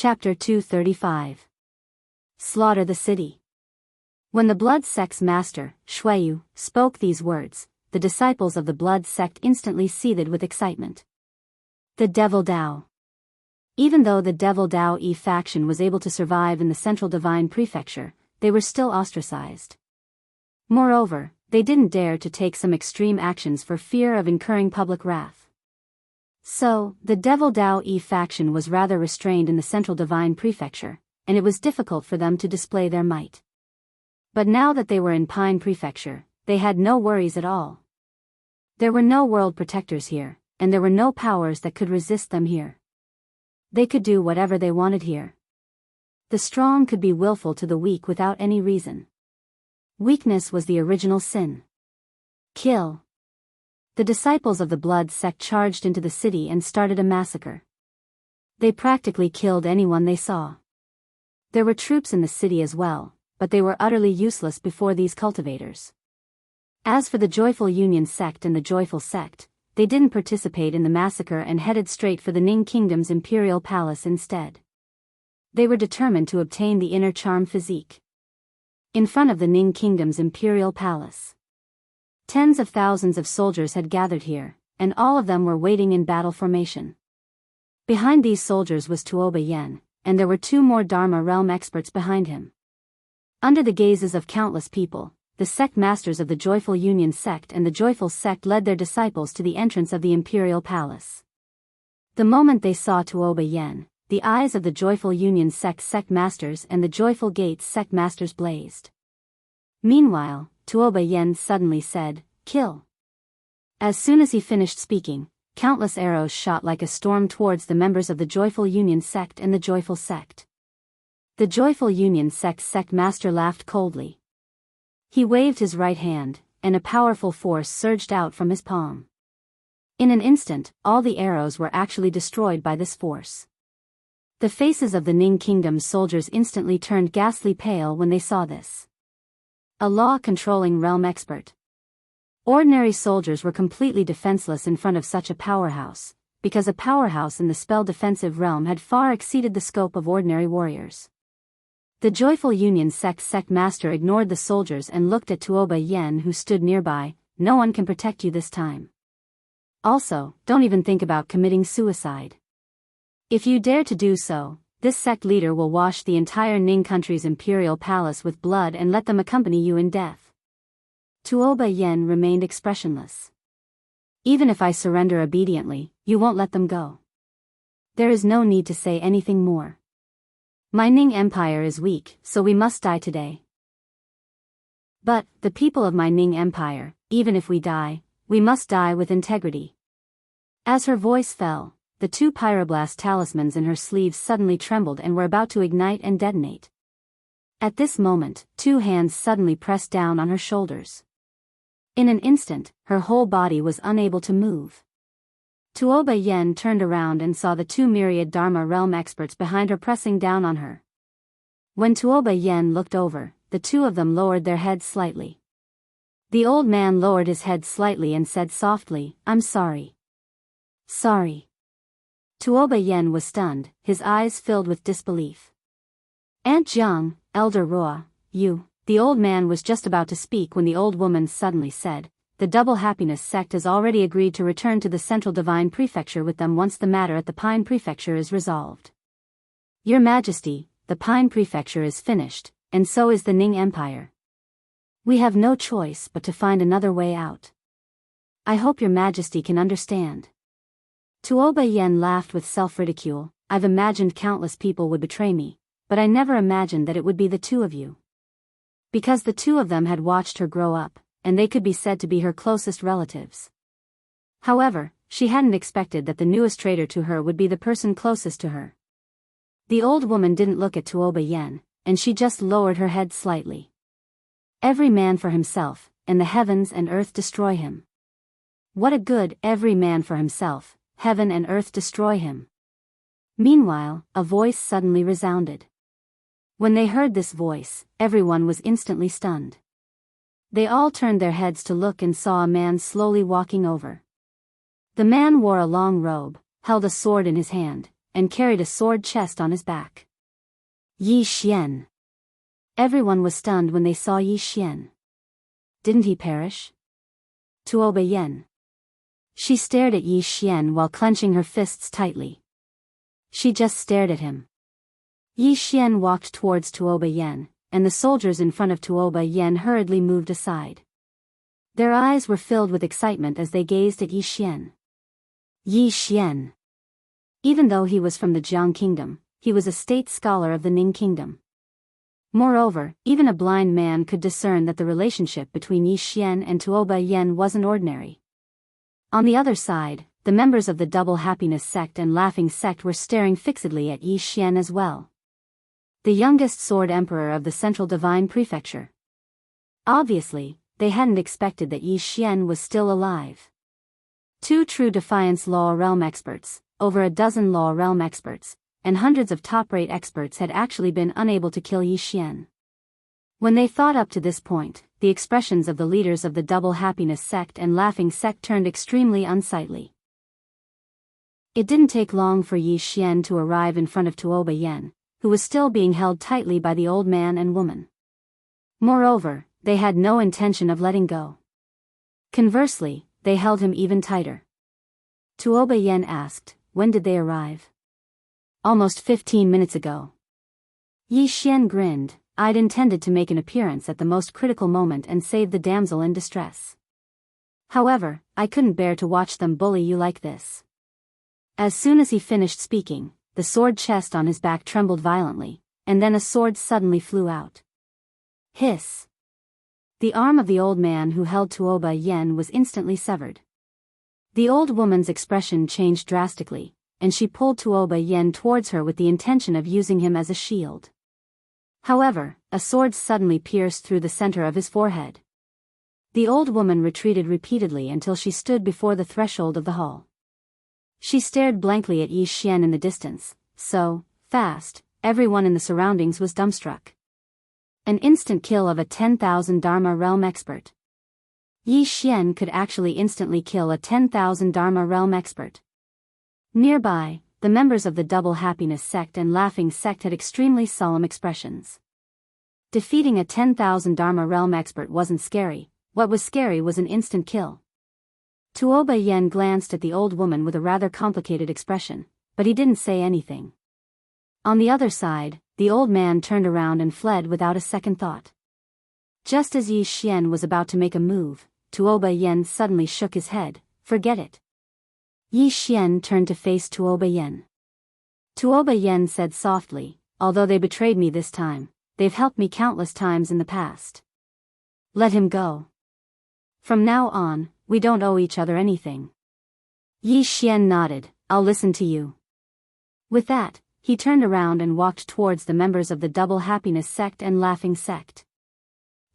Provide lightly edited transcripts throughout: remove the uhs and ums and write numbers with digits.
Chapter 235. Slaughter the City. When the blood sect's master, Shuiyu, spoke these words, the disciples of the blood sect instantly seethed with excitement. The Devil Dao. Even though the Devil Dao E faction was able to survive in the Central Divine Prefecture, they were still ostracized. Moreover, they didn't dare to take some extreme actions for fear of incurring public wrath. So, the Devil Dao E faction was rather restrained in the Central Divine Prefecture, and it was difficult for them to display their might. But now that they were in Pine Prefecture, they had no worries at all. There were no world protectors here, and there were no powers that could resist them here. They could do whatever they wanted here. The strong could be willful to the weak without any reason. Weakness was the original sin. Kill. The disciples of the blood sect charged into the city and started a massacre. They practically killed anyone they saw. There were troops in the city as well, but they were utterly useless before these cultivators. As for the Joyful Union sect and the Joyful sect, they didn't participate in the massacre and headed straight for the Ning Kingdom's imperial palace instead. They were determined to obtain the inner charm physique. In front of the Ning Kingdom's imperial palace, tens of thousands of soldiers had gathered here, and all of them were waiting in battle formation. Behind these soldiers was Tuoba Yen, and there were two more Dharma realm experts behind him. Under the gazes of countless people, the sect masters of the Joyful Union sect and the Joyful sect led their disciples to the entrance of the imperial palace. The moment they saw Tuoba Yen, the eyes of the Joyful Union sect masters and the Joyful Gates sect masters blazed. Meanwhile, Tuoba Yen suddenly said, "Kill." As soon as he finished speaking, countless arrows shot like a storm towards the members of the Joyful Union sect and the Joyful sect. The Joyful Union sect master laughed coldly. He waved his right hand, and a powerful force surged out from his palm. In an instant, all the arrows were actually destroyed by this force. The faces of the Ning Kingdom's soldiers instantly turned ghastly pale when they saw this. A law-controlling realm expert. Ordinary soldiers were completely defenseless in front of such a powerhouse, because a powerhouse in the spell-defensive realm had far exceeded the scope of ordinary warriors. The Joyful Union sect master ignored the soldiers and looked at Tuoba Yen who stood nearby. "No one can protect you this time. Also, don't even think about committing suicide. If you dare to do so, this sect leader will wash the entire Ning country's imperial palace with blood and let them accompany you in death." Tuoba Yen remained expressionless. "Even if I surrender obediently, you won't let them go. There is no need to say anything more. My Ning Empire is weak, so we must die today. But, the people of my Ning Empire, even if we die, we must die with integrity." As her voice fell, the two pyroblast talismans in her sleeves suddenly trembled and were about to ignite and detonate. At this moment, two hands suddenly pressed down on her shoulders. In an instant, her whole body was unable to move. Tuoba Yen turned around and saw the two myriad Dharma realm experts behind her pressing down on her. When Tuoba Yen looked over, the two of them lowered their heads slightly. The old man lowered his head slightly and said softly, "I'm sorry." "Sorry." Tuoba Yen was stunned, his eyes filled with disbelief. "Aunt Jiang, Elder Roa, you..." The old man was just about to speak when the old woman suddenly said, "The Double Happiness sect has already agreed to return to the Central Divine Prefecture with them once the matter at the Pine Prefecture is resolved. Your Majesty, the Pine Prefecture is finished, and so is the Ning Empire. We have no choice but to find another way out. I hope your Majesty can understand." Tuoba Yen laughed with self-ridicule. "I've imagined countless people would betray me, but I never imagined that it would be the two of you." Because the two of them had watched her grow up, and they could be said to be her closest relatives. However, she hadn't expected that the newest traitor to her would be the person closest to her. The old woman didn't look at Tuoba Yen, and she just lowered her head slightly. "Every man for himself, and the heavens and earth destroy him." What a good "every man for himself, heaven and earth destroy him." Meanwhile, a voice suddenly resounded. When they heard this voice, everyone was instantly stunned. They all turned their heads to look and saw a man slowly walking over. The man wore a long robe, held a sword in his hand, and carried a sword chest on his back. Yi Xian. Everyone was stunned when they saw Yi Xian. Didn't he perish? Tuoba Yen. She stared at Yi Xian while clenching her fists tightly. She just stared at him. Yi Xian walked towards Tuoba Yen, and the soldiers in front of Tuoba Yen hurriedly moved aside. Their eyes were filled with excitement as they gazed at Yi Xian. Yi Xian. Even though he was from the Jiang kingdom, he was a state scholar of the Ning kingdom. Moreover, even a blind man could discern that the relationship between Yi Xian and Tuoba Yen wasn't ordinary. On the other side, the members of the Double Happiness sect and Laughing sect were staring fixedly at Yi Xian as well. The youngest sword emperor of the Central Divine Prefecture. Obviously, they hadn't expected that Yi Xian was still alive. 2 true Defiance Law Realm experts, over a dozen Law Realm experts, and hundreds of top-rate experts had actually been unable to kill Yi Xian. When they thought up to this point, the expressions of the leaders of the Double Happiness sect and Laughing sect turned extremely unsightly. It didn't take long for Yi Xian to arrive in front of Tuoba Yen, who was still being held tightly by the old man and woman. Moreover, they had no intention of letting go. Conversely, they held him even tighter. Tuoba Yen asked, "When did they arrive?" "Almost 15 minutes ago." Yi Xian grinned. "I'd intended to make an appearance at the most critical moment and save the damsel in distress. However, I couldn't bear to watch them bully you like this." As soon as he finished speaking, the sword chest on his back trembled violently, and then a sword suddenly flew out. Hiss! The arm of the old man who held Tuoba Yen was instantly severed. The old woman's expression changed drastically, and she pulled Tuoba Yen towards her with the intention of using him as a shield. However, a sword suddenly pierced through the center of his forehead. The old woman retreated repeatedly until she stood before the threshold of the hall. She stared blankly at Yi Xian in the distance, so fast, everyone in the surroundings was dumbstruck. An instant kill of a 10,000 Dharma realm expert. Yi Xian could actually instantly kill a 10,000 Dharma realm expert. Nearby, the members of the Double Happiness sect and Laughing sect had extremely solemn expressions. Defeating a 10,000 Dharma realm expert wasn't scary, what was scary was an instant kill. Tuoba Yen glanced at the old woman with a rather complicated expression, but he didn't say anything. On the other side, the old man turned around and fled without a second thought. Just as Yi Xian was about to make a move, Tuoba Yen suddenly shook his head. "Forget it." Yi Xian turned to face Tuoba Yen. Tuoba Yen said softly, "Although they betrayed me this time, they've helped me countless times in the past. Let him go. From now on, we don't owe each other anything." Yi Xian nodded, "I'll listen to you." With that, he turned around and walked towards the members of the Double Happiness sect and Laughing sect.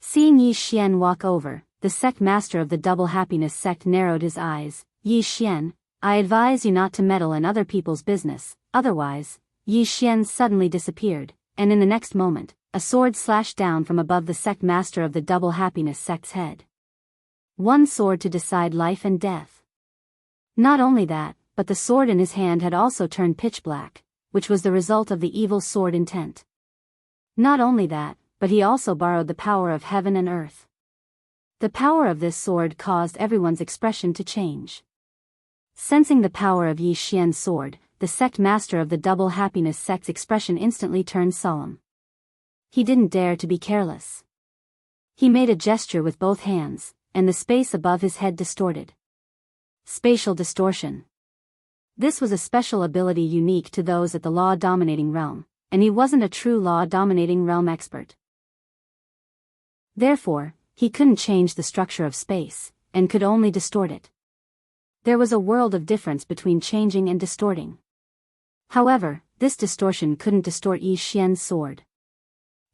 Seeing Yi Xian walk over, the sect master of the Double Happiness sect narrowed his eyes. "Yi Xian, I advise you not to meddle in other people's business, otherwise." Yi Xian suddenly disappeared, and in the next moment, a sword slashed down from above the sect master of the Double Happiness sect's head. One sword to decide life and death. Not only that, but the sword in his hand had also turned pitch black, which was the result of the evil sword intent. Not only that, but he also borrowed the power of heaven and earth. The power of this sword caused everyone's expression to change. Sensing the power of Yi Xian's sword, the sect master of the Double Happiness sect's expression instantly turned solemn. He didn't dare to be careless. He made a gesture with both hands, and the space above his head distorted. Spatial distortion. This was a special ability unique to those at the law-dominating realm, and he wasn't a true law-dominating realm expert. Therefore, he couldn't change the structure of space, and could only distort it. There was a world of difference between changing and distorting. However, this distortion couldn't distort Yi Xian's sword.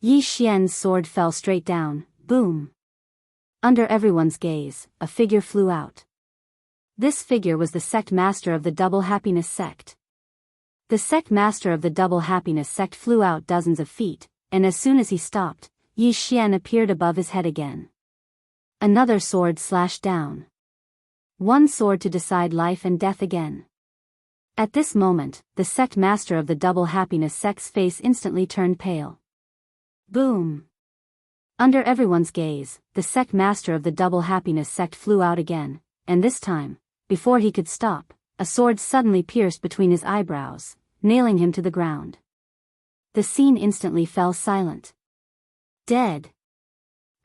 Yi Xian's sword fell straight down, boom. Under everyone's gaze, a figure flew out. This figure was the sect master of the Double Happiness sect. The sect master of the Double Happiness sect flew out dozens of feet, and as soon as he stopped, Yi Xian appeared above his head again. Another sword slashed down. One sword to decide life and death again. At this moment, the sect master of the double happiness sect's face instantly turned pale. Boom! Under everyone's gaze, the sect master of the double happiness sect flew out again, and this time, before he could stop, a sword suddenly pierced between his eyebrows, nailing him to the ground. The scene instantly fell silent. Dead.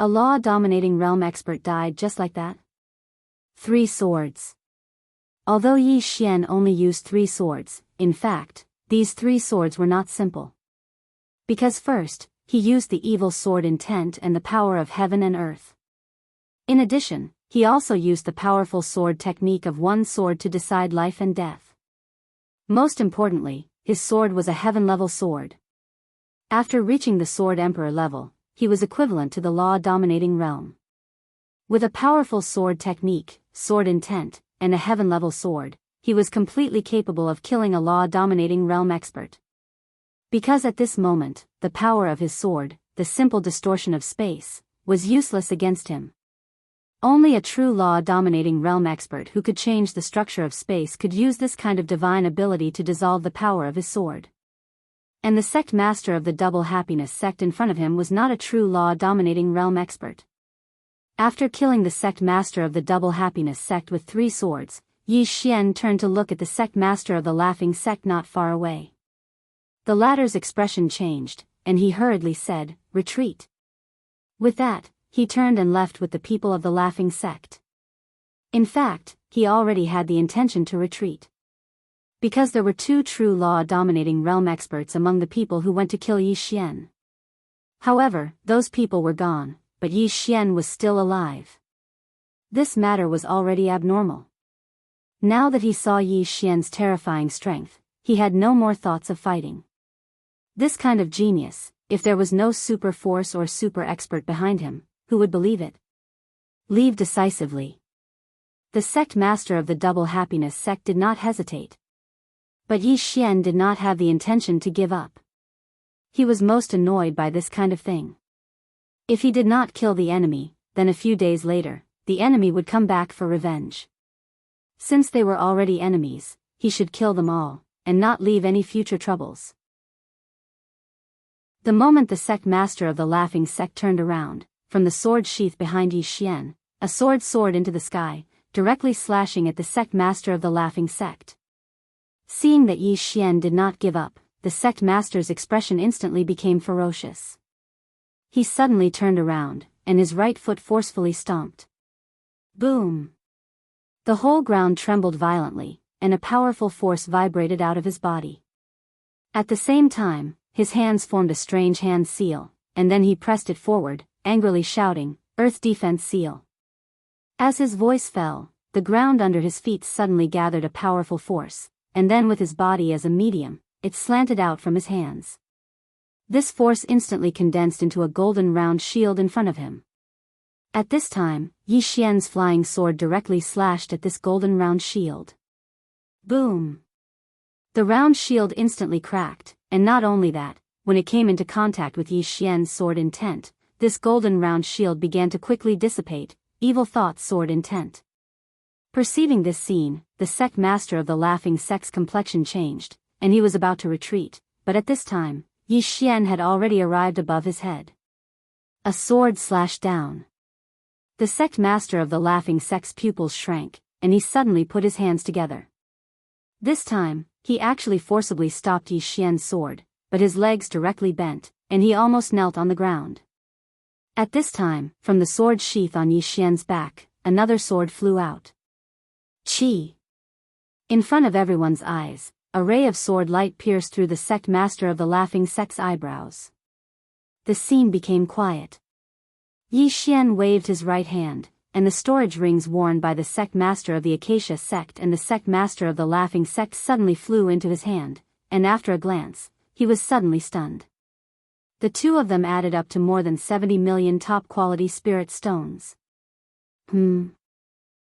A law-dominating realm expert died just like that? 3 swords. Although Yi Xian only used 3 swords, in fact, these 3 swords were not simple. Because first, he used the evil sword intent and the power of heaven and earth. In addition, he also used the powerful sword technique of one sword to decide life and death. Most importantly, his sword was a heaven-level sword. After reaching the sword emperor level, he was equivalent to the law-dominating realm. With a powerful sword technique, sword intent, and a heaven-level sword, he was completely capable of killing a law-dominating realm expert. Because at this moment, the power of his sword, the simple distortion of space, was useless against him. Only a true law-dominating realm expert who could change the structure of space could use this kind of divine ability to dissolve the power of his sword. And the sect master of the double happiness sect in front of him was not a true law-dominating realm expert. After killing the sect master of the double happiness sect with 3 swords, Yi Xian turned to look at the sect master of the laughing sect not far away. The latter's expression changed, and he hurriedly said, "Retreat." With that, he turned and left with the people of the laughing sect. In fact, he already had the intention to retreat. Because there were 2 true law-dominating realm experts among the people who went to kill Yi Xian. However, those people were gone, but Yi Xian was still alive. This matter was already abnormal. Now that he saw Yi Xian's terrifying strength, he had no more thoughts of fighting. This kind of genius, if there was no super force or super expert behind him, who would believe it? Leave decisively. The sect master of the double happiness sect did not hesitate. But Yi Xian did not have the intention to give up. He was most annoyed by this kind of thing. If he did not kill the enemy, then a few days later, the enemy would come back for revenge. Since they were already enemies, he should kill them all, and not leave any future troubles. The moment the sect master of the laughing sect turned around, from the sword sheath behind Yi Xian, a sword soared into the sky, directly slashing at the sect master of the laughing sect. Seeing that Yi Xian did not give up, the sect master's expression instantly became ferocious. He suddenly turned around, and his right foot forcefully stomped. Boom! The whole ground trembled violently, and a powerful force vibrated out of his body. At the same time, his hands formed a strange hand seal, and then he pressed it forward, angrily shouting, "Earth Defense Seal." As his voice fell, the ground under his feet suddenly gathered a powerful force, and then with his body as a medium, it slanted out from his hands. This force instantly condensed into a golden round shield in front of him. At this time, Yi Xian's flying sword directly slashed at this golden round shield. Boom! The round shield instantly cracked, and not only that, when it came into contact with Yi Xian's sword intent, this golden round shield began to quickly dissipate, evil thoughts sword intent. Perceiving this scene, the sect master of the laughing sect's complexion changed, and he was about to retreat, but at this time, Yi Xian had already arrived above his head. A sword slashed down. The sect master of the laughing sect's pupils shrank, and he suddenly put his hands together. This time, he actually forcibly stopped Yi Xian's sword, but his legs directly bent, and he almost knelt on the ground. At this time, from the sword sheath on Yi Xian's back, another sword flew out. Chi! In front of everyone's eyes, a ray of sword light pierced through the sect master of the laughing sect's eyebrows. The scene became quiet. Yi Xian waved his right hand, and the storage rings worn by the sect master of the Acacia sect and the sect master of the laughing sect suddenly flew into his hand, and after a glance, he was suddenly stunned. The 2 of them added up to more than 70 million top-quality spirit stones.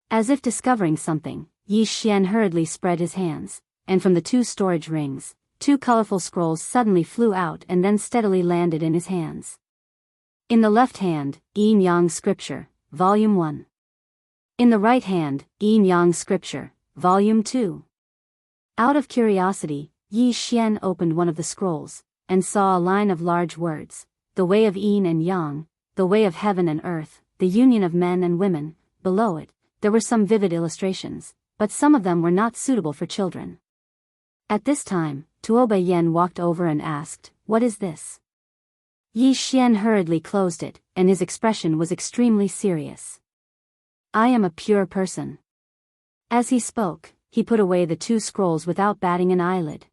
As if discovering something, Yi Xian hurriedly spread his hands, and from the 2 storage rings, 2 colorful scrolls suddenly flew out and then steadily landed in his hands. In the left hand, Yin Yang Scripture, Volume 1. In the right hand, Yin Yang Scripture, Volume 2. Out of curiosity, Yi Xian opened one of the scrolls, and saw a line of large words: the way of yin and yang, the way of heaven and earth, the union of men and women. Below it, there were some vivid illustrations, but some of them were not suitable for children. At this time, Tuo Yen walked over and asked, "What is this?" Yi Xian hurriedly closed it, and his expression was extremely serious. "I am a pure person." As he spoke, he put away the 2 scrolls without batting an eyelid.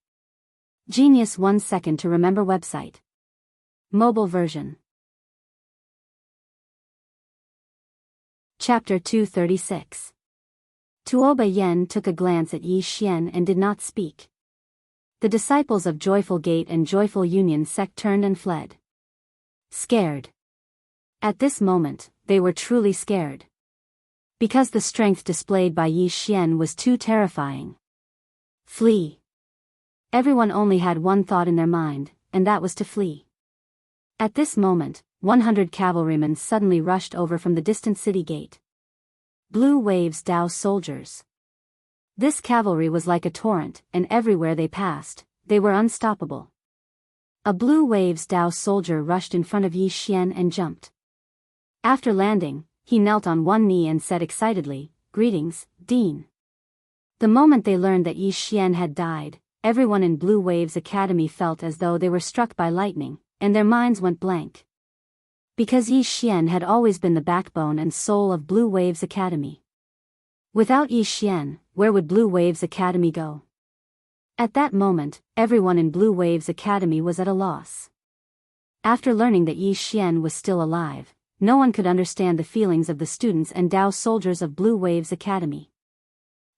Genius 1 second to remember website. Mobile version. Chapter 236. Tuo Yen took a glance at Yi Xian and did not speak. The disciples of Joyful Gate and Joyful Union sect turned and fled. Scared. At this moment, they were truly scared. Because the strength displayed by Yi Xian was too terrifying. Flee. Everyone only had one thought in their mind, and that was to flee. At this moment, 100 cavalrymen suddenly rushed over from the distant city gate. Blue Waves Dao soldiers. This cavalry was like a torrent, and everywhere they passed, they were unstoppable. A Blue Waves Dao soldier rushed in front of Yi Xian and jumped. After landing, he knelt on one knee and said excitedly, "Greetings, Dean." The moment they learned that Yi Xian had died, everyone in Blue Waves Academy felt as though they were struck by lightning, and their minds went blank. Because Yi Xian had always been the backbone and soul of Blue Waves Academy. Without Yi Xian, where would Blue Waves Academy go? At that moment, everyone in Blue Waves Academy was at a loss. After learning that Yi Xian was still alive, no one could understand the feelings of the students and Dao soldiers of Blue Waves Academy.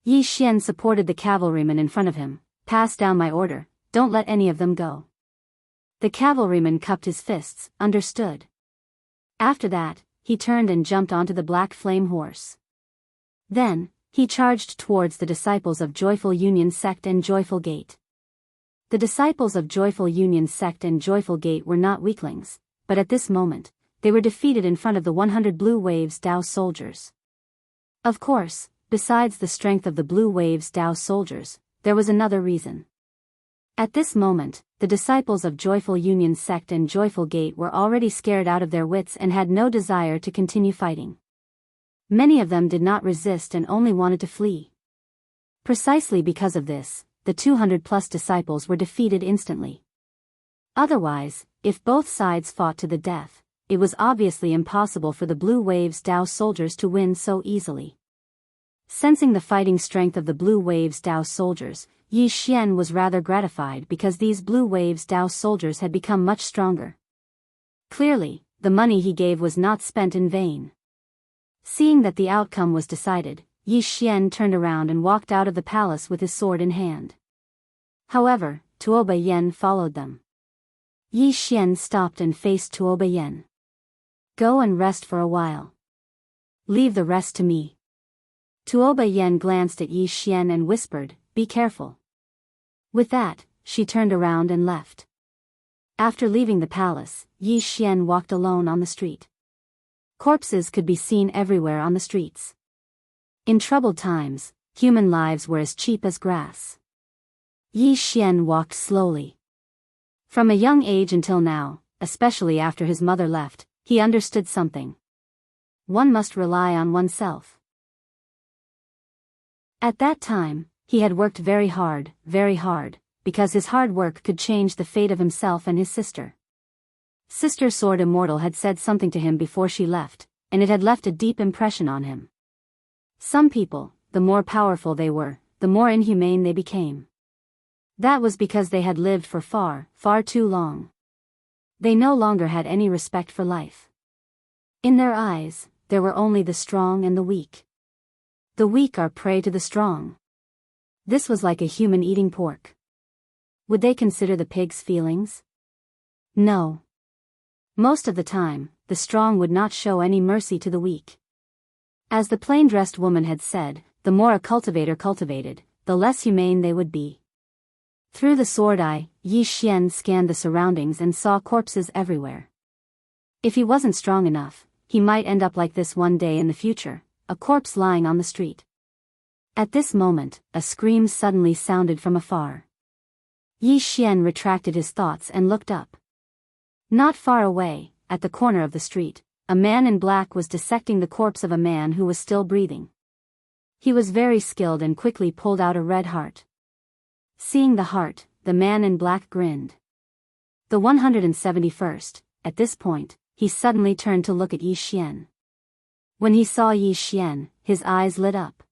Yi Xian supported the cavalryman in front of him. "Pass down my order, don't let any of them go." The cavalryman cupped his fists, understood. After that, he turned and jumped onto the black flame horse. Then, he charged towards the disciples of Joyful Union sect and Joyful Gate. The disciples of Joyful Union sect and Joyful Gate were not weaklings, but at this moment, they were defeated in front of the 100 Blue Waves Dao soldiers. Of course, besides the strength of the Blue Waves Dao soldiers, there was another reason. At this moment, the disciples of Joyful Union sect and Joyful Gate were already scared out of their wits and had no desire to continue fighting. Many of them did not resist and only wanted to flee. Precisely because of this, the 200+ disciples were defeated instantly. Otherwise, if both sides fought to the death, it was obviously impossible for the Blue Waves Dao soldiers to win so easily. Sensing the fighting strength of the Blue Waves Dao soldiers, Yi Xian was rather gratified because these Blue Waves Dao soldiers had become much stronger. Clearly, the money he gave was not spent in vain. Seeing that the outcome was decided, Yi Xian turned around and walked out of the palace with his sword in hand. However, Tuo Yen followed them. Yi Xian stopped and faced Tuo Yen. "Go and rest for a while. Leave the rest to me." Tuo Yen glanced at Yi Xian and whispered, "Be careful." With that, she turned around and left. After leaving the palace, Yi Xian walked alone on the street. Corpses could be seen everywhere on the streets. In troubled times, human lives were as cheap as grass. Yi Xian walked slowly. From a young age until now, especially after his mother left, he understood something. One must rely on oneself. At that time, he had worked very hard, because his hard work could change the fate of himself and his sister. Sister Sword Immortal had said something to him before she left, and it had left a deep impression on him. Some people, the more powerful they were, the more inhumane they became. That was because they had lived for far, far too long. They no longer had any respect for life. In their eyes, there were only the strong and the weak. The weak are prey to the strong. This was like a human eating pork. Would they consider the pig's feelings? No. Most of the time, the strong would not show any mercy to the weak. As the plain-dressed woman had said, the more a cultivator cultivated, the less humane they would be. Through the sword eye, Yi Xian scanned the surroundings and saw corpses everywhere. If he wasn't strong enough, he might end up like this one day in the future, a corpse lying on the street. At this moment, a scream suddenly sounded from afar. Yi Xian retracted his thoughts and looked up. Not far away, at the corner of the street, a man in black was dissecting the corpse of a man who was still breathing. He was very skilled and quickly pulled out a red heart. Seeing the heart, the man in black grinned. The 171st, at this point, he suddenly turned to look at Yi Xian. When he saw Yi Xian, his eyes lit up.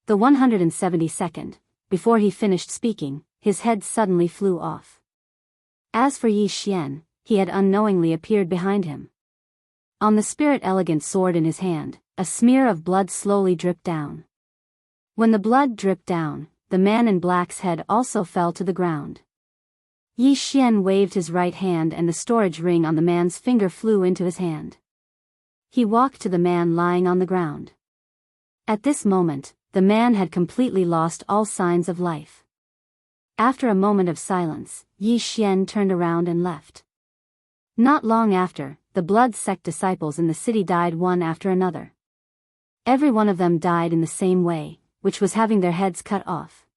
The 172nd, before he finished speaking, his head suddenly flew off. As for Yi Xian, he had unknowingly appeared behind him. On the spirit elegant sword in his hand, a smear of blood slowly dripped down. When the blood dripped down, the man in black's head also fell to the ground. Yi Xian waved his right hand and the storage ring on the man's finger flew into his hand. He walked to the man lying on the ground. At this moment, the man had completely lost all signs of life. After a moment of silence, Yi Xian turned around and left. Not long after, the blood sect disciples in the city died one after another. Every one of them died in the same way, which was having their heads cut off.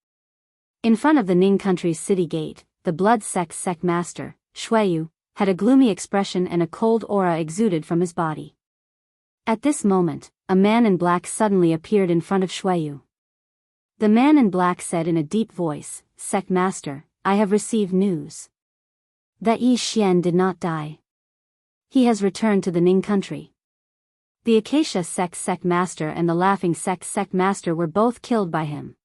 In front of the Ning country's city gate, the blood sect's sect master, Shuiyu, had a gloomy expression and a cold aura exuded from his body. At this moment, a man in black suddenly appeared in front of Shuiyu. The man in black said in a deep voice, "Sect master, I have received news that Yi Xian did not die. He has returned to the Ning country. The Acacia sect master and the Laughing sect master were both killed by him."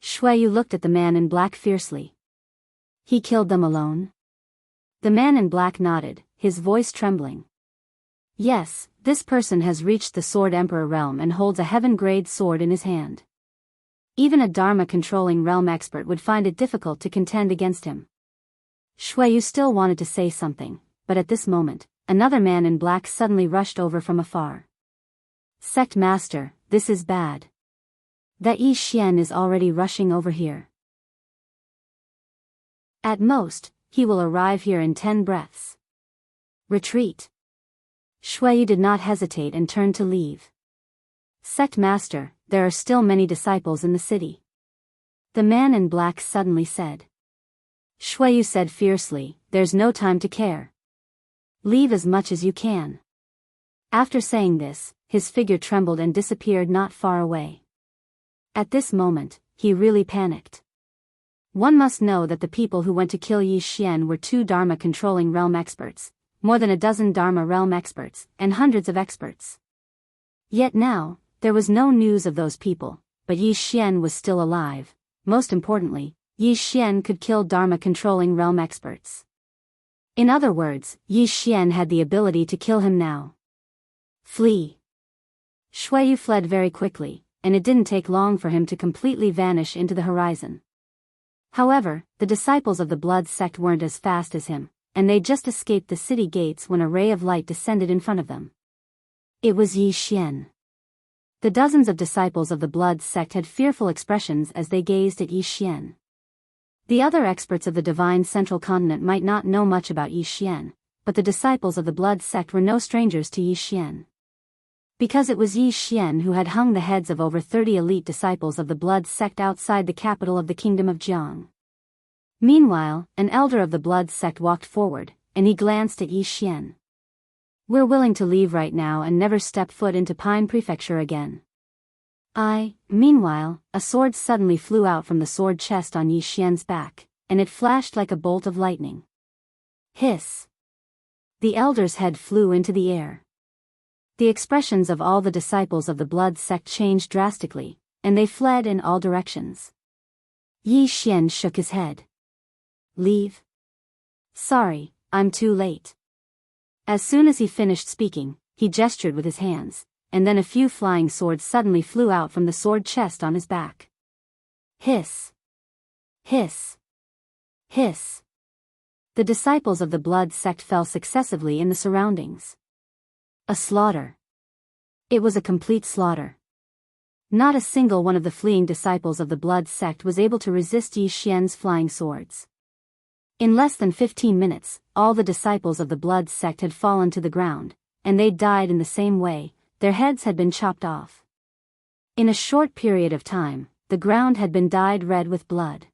Shuiyu looked at the man in black fiercely. "He killed them alone?" The man in black nodded, his voice trembling. "Yes, this person has reached the Sword Emperor realm and holds a heaven-grade sword in his hand. Even a Dharma-controlling realm expert would find it difficult to contend against him." Shuiyu still wanted to say something, but at this moment, another man in black suddenly rushed over from afar. "Sect master, this is bad. That Yi Xian is already rushing over here. At most, he will arrive here in 10 breaths. Retreat." Shuiyu did not hesitate and turned to leave. "Sect master, there are still many disciples in the city," the man in black suddenly said. Shuiyu said fiercely, "There's no time to care. Leave as much as you can." After saying this, his figure trembled and disappeared not far away. At this moment, he really panicked. One must know that the people who went to kill Yi Xian were 2 Dharma-controlling realm experts, more than a dozen Dharma realm experts, and hundreds of experts. Yet now, there was no news of those people, but Yi Xian was still alive. Most importantly, Yi Xian could kill Dharma-controlling realm experts. In other words, Yi Xian had the ability to kill him now. "Flee!" Shuiyu fled very quickly, and it didn't take long for him to completely vanish into the horizon. However, the disciples of the blood sect weren't as fast as him, and they just escaped the city gates when a ray of light descended in front of them. It was Yi Xian. The dozens of disciples of the blood sect had fearful expressions as they gazed at Yi Xian. The other experts of the divine central continent might not know much about Yi Xian, but the disciples of the blood sect were no strangers to Yi Xian. Because it was Yi Xian who had hung the heads of over 30 elite disciples of the blood sect outside the capital of the kingdom of Jianghu. Meanwhile, an elder of the blood sect walked forward, and he glanced at Yi Xian. "We're willing to leave right now and never step foot into Pine Prefecture again." Meanwhile, a sword suddenly flew out from the sword chest on Yi Xian's back, and it flashed like a bolt of lightning. Hiss! The elder's head flew into the air. The expressions of all the disciples of the blood sect changed drastically, and they fled in all directions. Yi Xian shook his head. "Leave? Sorry, I'm too late." As soon as he finished speaking, he gestured with his hands, and then a few flying swords suddenly flew out from the sword chest on his back. Hiss! Hiss! Hiss! The disciples of the blood sect fell successively in the surroundings. A slaughter. It was a complete slaughter. Not a single one of the fleeing disciples of the blood sect was able to resist Yi Xian's flying swords. In less than 15 minutes, all the disciples of the blood sect had fallen to the ground, and they died in the same way, their heads had been chopped off. In a short period of time, the ground had been dyed red with blood.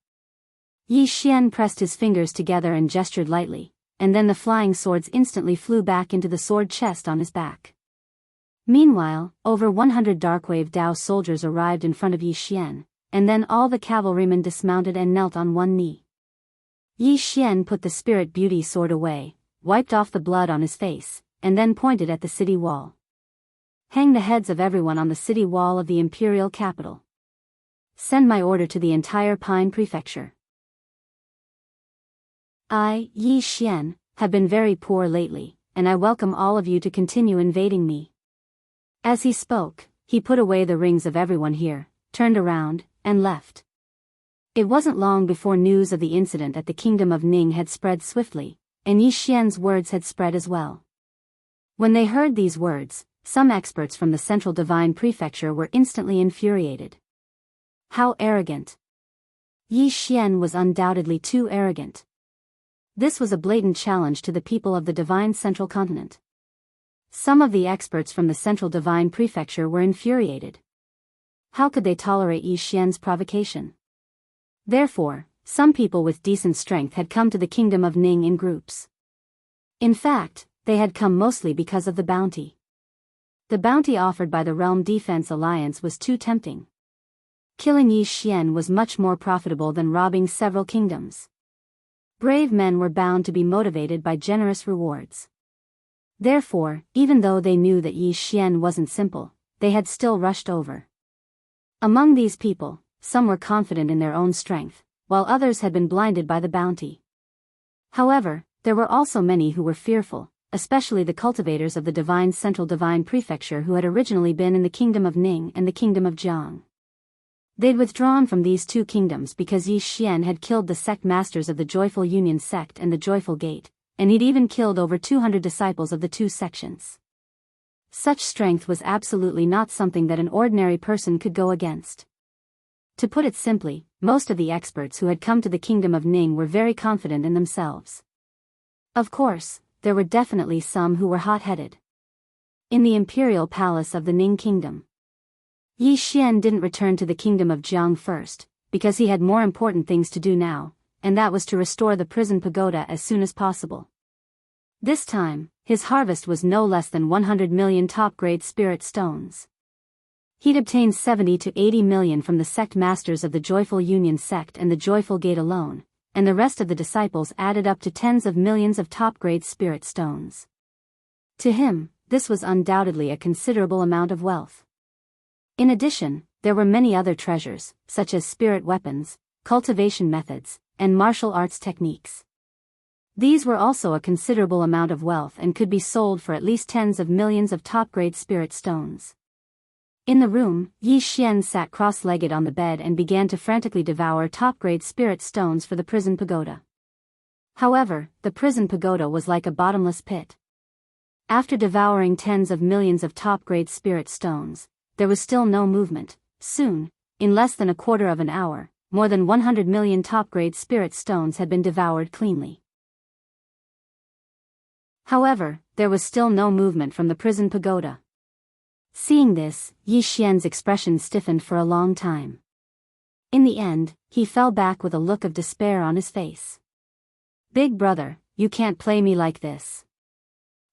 Yi Xian pressed his fingers together and gestured lightly, and then the flying swords instantly flew back into the sword chest on his back. Meanwhile, over 100 Darkwave Dao soldiers arrived in front of Yi Xian, and then all the cavalrymen dismounted and knelt on one knee. Yi Xian put the Spirit Beauty sword away, wiped off the blood on his face, and then pointed at the city wall. Hang the heads of everyone on the city wall of the imperial capital. Send my order to the entire Pine Prefecture. I, Yi Xian, have been very poor lately, and I welcome all of you to continue invading me. As he spoke, he put away the rings of everyone here, turned around, and left. It wasn't long before news of the incident at the kingdom of Ning had spread swiftly, and Yi Xian's words had spread as well. When they heard these words, some experts from the Central Divine Prefecture were instantly infuriated. How arrogant! Yi Xian was undoubtedly too arrogant. This was a blatant challenge to the people of the Divine Central Continent. Some of the experts from the Central Divine Prefecture were infuriated. How could they tolerate Yi Xian's provocation? Therefore, some people with decent strength had come to the kingdom of Ning in groups. In fact, they had come mostly because of the bounty. The bounty offered by the Realm Defense Alliance was too tempting. Killing Yi Xian was much more profitable than robbing several kingdoms. Brave men were bound to be motivated by generous rewards. Therefore, even though they knew that Yi Xian wasn't simple, they had still rushed over. Among these people, some were confident in their own strength, while others had been blinded by the bounty. However, there were also many who were fearful, especially the cultivators of the Divine Central Divine Prefecture who had originally been in the kingdom of Ning and the kingdom of Jianghu. They'd withdrawn from these two kingdoms because Yi Xian had killed the sect masters of the Joyful Union sect and the Joyful Gate, and he'd even killed over 200 disciples of the two sections. Such strength was absolutely not something that an ordinary person could go against. To put it simply, most of the experts who had come to the kingdom of Ning were very confident in themselves. Of course, there were definitely some who were hot-headed. In the imperial palace of the Ning kingdom, Yi Xian didn't return to the kingdom of Jianghu first, because he had more important things to do now, and that was to restore the prison pagoda as soon as possible. This time, his harvest was no less than 100 million top-grade spirit stones. He'd obtained 70 to 80 million from the sect masters of the Joyful Union sect and the Joyful Gate alone, and the rest of the disciples added up to tens of millions of top-grade spirit stones. To him, this was undoubtedly a considerable amount of wealth. In addition, there were many other treasures, such as spirit weapons, cultivation methods, and martial arts techniques. These were also a considerable amount of wealth and could be sold for at least tens of millions of top-grade spirit stones. In the room, Yi Xian sat cross-legged on the bed and began to frantically devour top-grade spirit stones for the prison pagoda. However, the prison pagoda was like a bottomless pit. After devouring tens of millions of top-grade spirit stones, there was still no movement. Soon, in less than a quarter of an hour, more than 100 million top-grade spirit stones had been devoured cleanly. However, there was still no movement from the prison pagoda. Seeing this, Yi Xian's expression stiffened for a long time. In the end, he fell back with a look of despair on his face. "Big brother, you can't play me like this.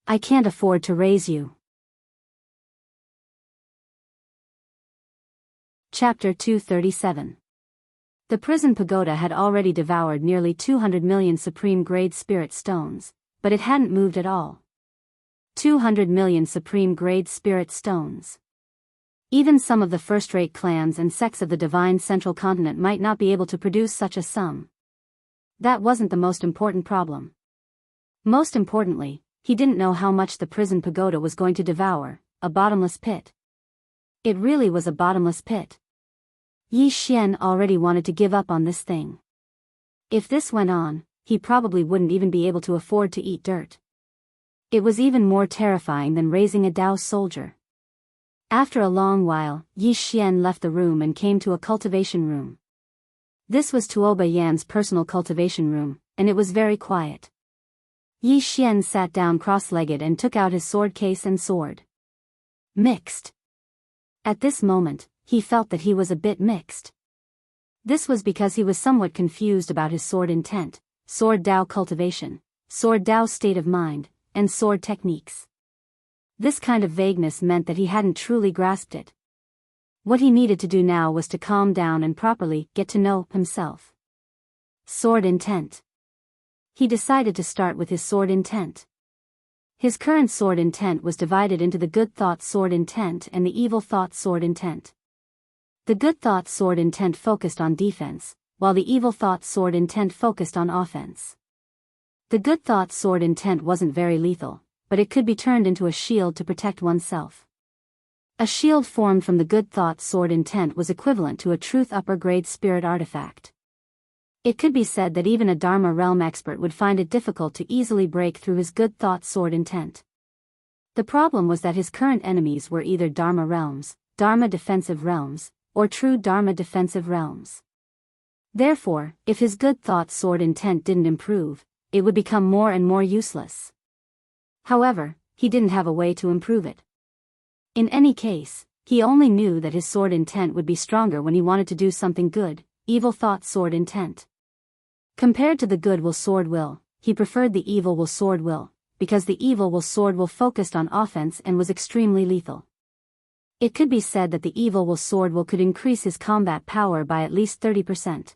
I can't afford to raise you." Chapter 237. The prison pagoda had already devoured nearly 200 million supreme-grade spirit stones, but it hadn't moved at all. 200 million supreme-grade spirit stones. Even some of the first-rate clans and sects of the Divine Central Continent might not be able to produce such a sum. That wasn't the most important problem. Most importantly, he didn't know how much the prison pagoda was going to devour, a bottomless pit. It really was a bottomless pit. Yi Xian already wanted to give up on this thing. If this went on, he probably wouldn't even be able to afford to eat dirt. It was even more terrifying than raising a Dao soldier. After a long while, Yi Xian left the room and came to a cultivation room. This was Tuoba Yan's personal cultivation room, and it was very quiet. Yi Xian sat down cross-legged and took out his sword case and sword. Mixed. At this moment, he felt that he was a bit mixed. This was because he was somewhat confused about his sword intent, sword Dao cultivation, sword Dao state of mind, and sword techniques. This kind of vagueness meant that he hadn't truly grasped it. What he needed to do now was to calm down and properly get to know himself. Sword intent. He decided to start with his sword intent. His current sword intent was divided into the good thought sword intent and the evil thought sword intent. The good thought sword intent focused on defense, while the evil thought sword intent focused on offense. The good thought sword intent wasn't very lethal, but it could be turned into a shield to protect oneself. A shield formed from the good thought sword intent was equivalent to a truth upper grade spirit artifact. It could be said that even a Dharma realm expert would find it difficult to easily break through his good thought sword intent. The problem was that his current enemies were either Dharma realms, Dharma defensive realms, or true Dharma defensive realms. Therefore, if his good thought sword intent didn't improve, it would become more and more useless. However, he didn't have a way to improve it. In any case, he only knew that his sword intent would be stronger when he wanted to do something good, evil thought sword intent. Compared to the good will sword will, he preferred the evil will sword will, because the evil will sword will focused on offense and was extremely lethal. It could be said that the evil will sword will could increase his combat power by at least 30%.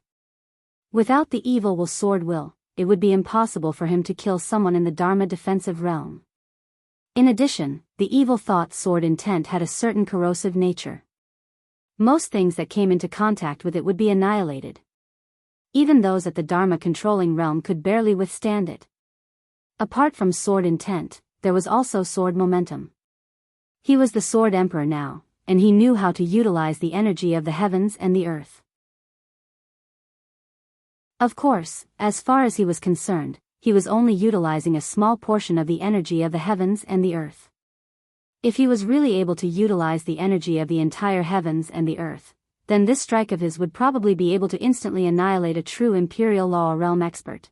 Without the evil will sword will, it would be impossible for him to kill someone in the Dharma defensive realm. In addition, the evil thought sword intent had a certain corrosive nature. Most things that came into contact with it would be annihilated. Even those at the Dharma controlling realm could barely withstand it. Apart from sword intent, there was also sword momentum. He was the sword emperor now, and he knew how to utilize the energy of the heavens and the earth. Of course, as far as he was concerned, he was only utilizing a small portion of the energy of the heavens and the earth. If he was really able to utilize the energy of the entire heavens and the earth, then this strike of his would probably be able to instantly annihilate a true Imperial Law realm expert.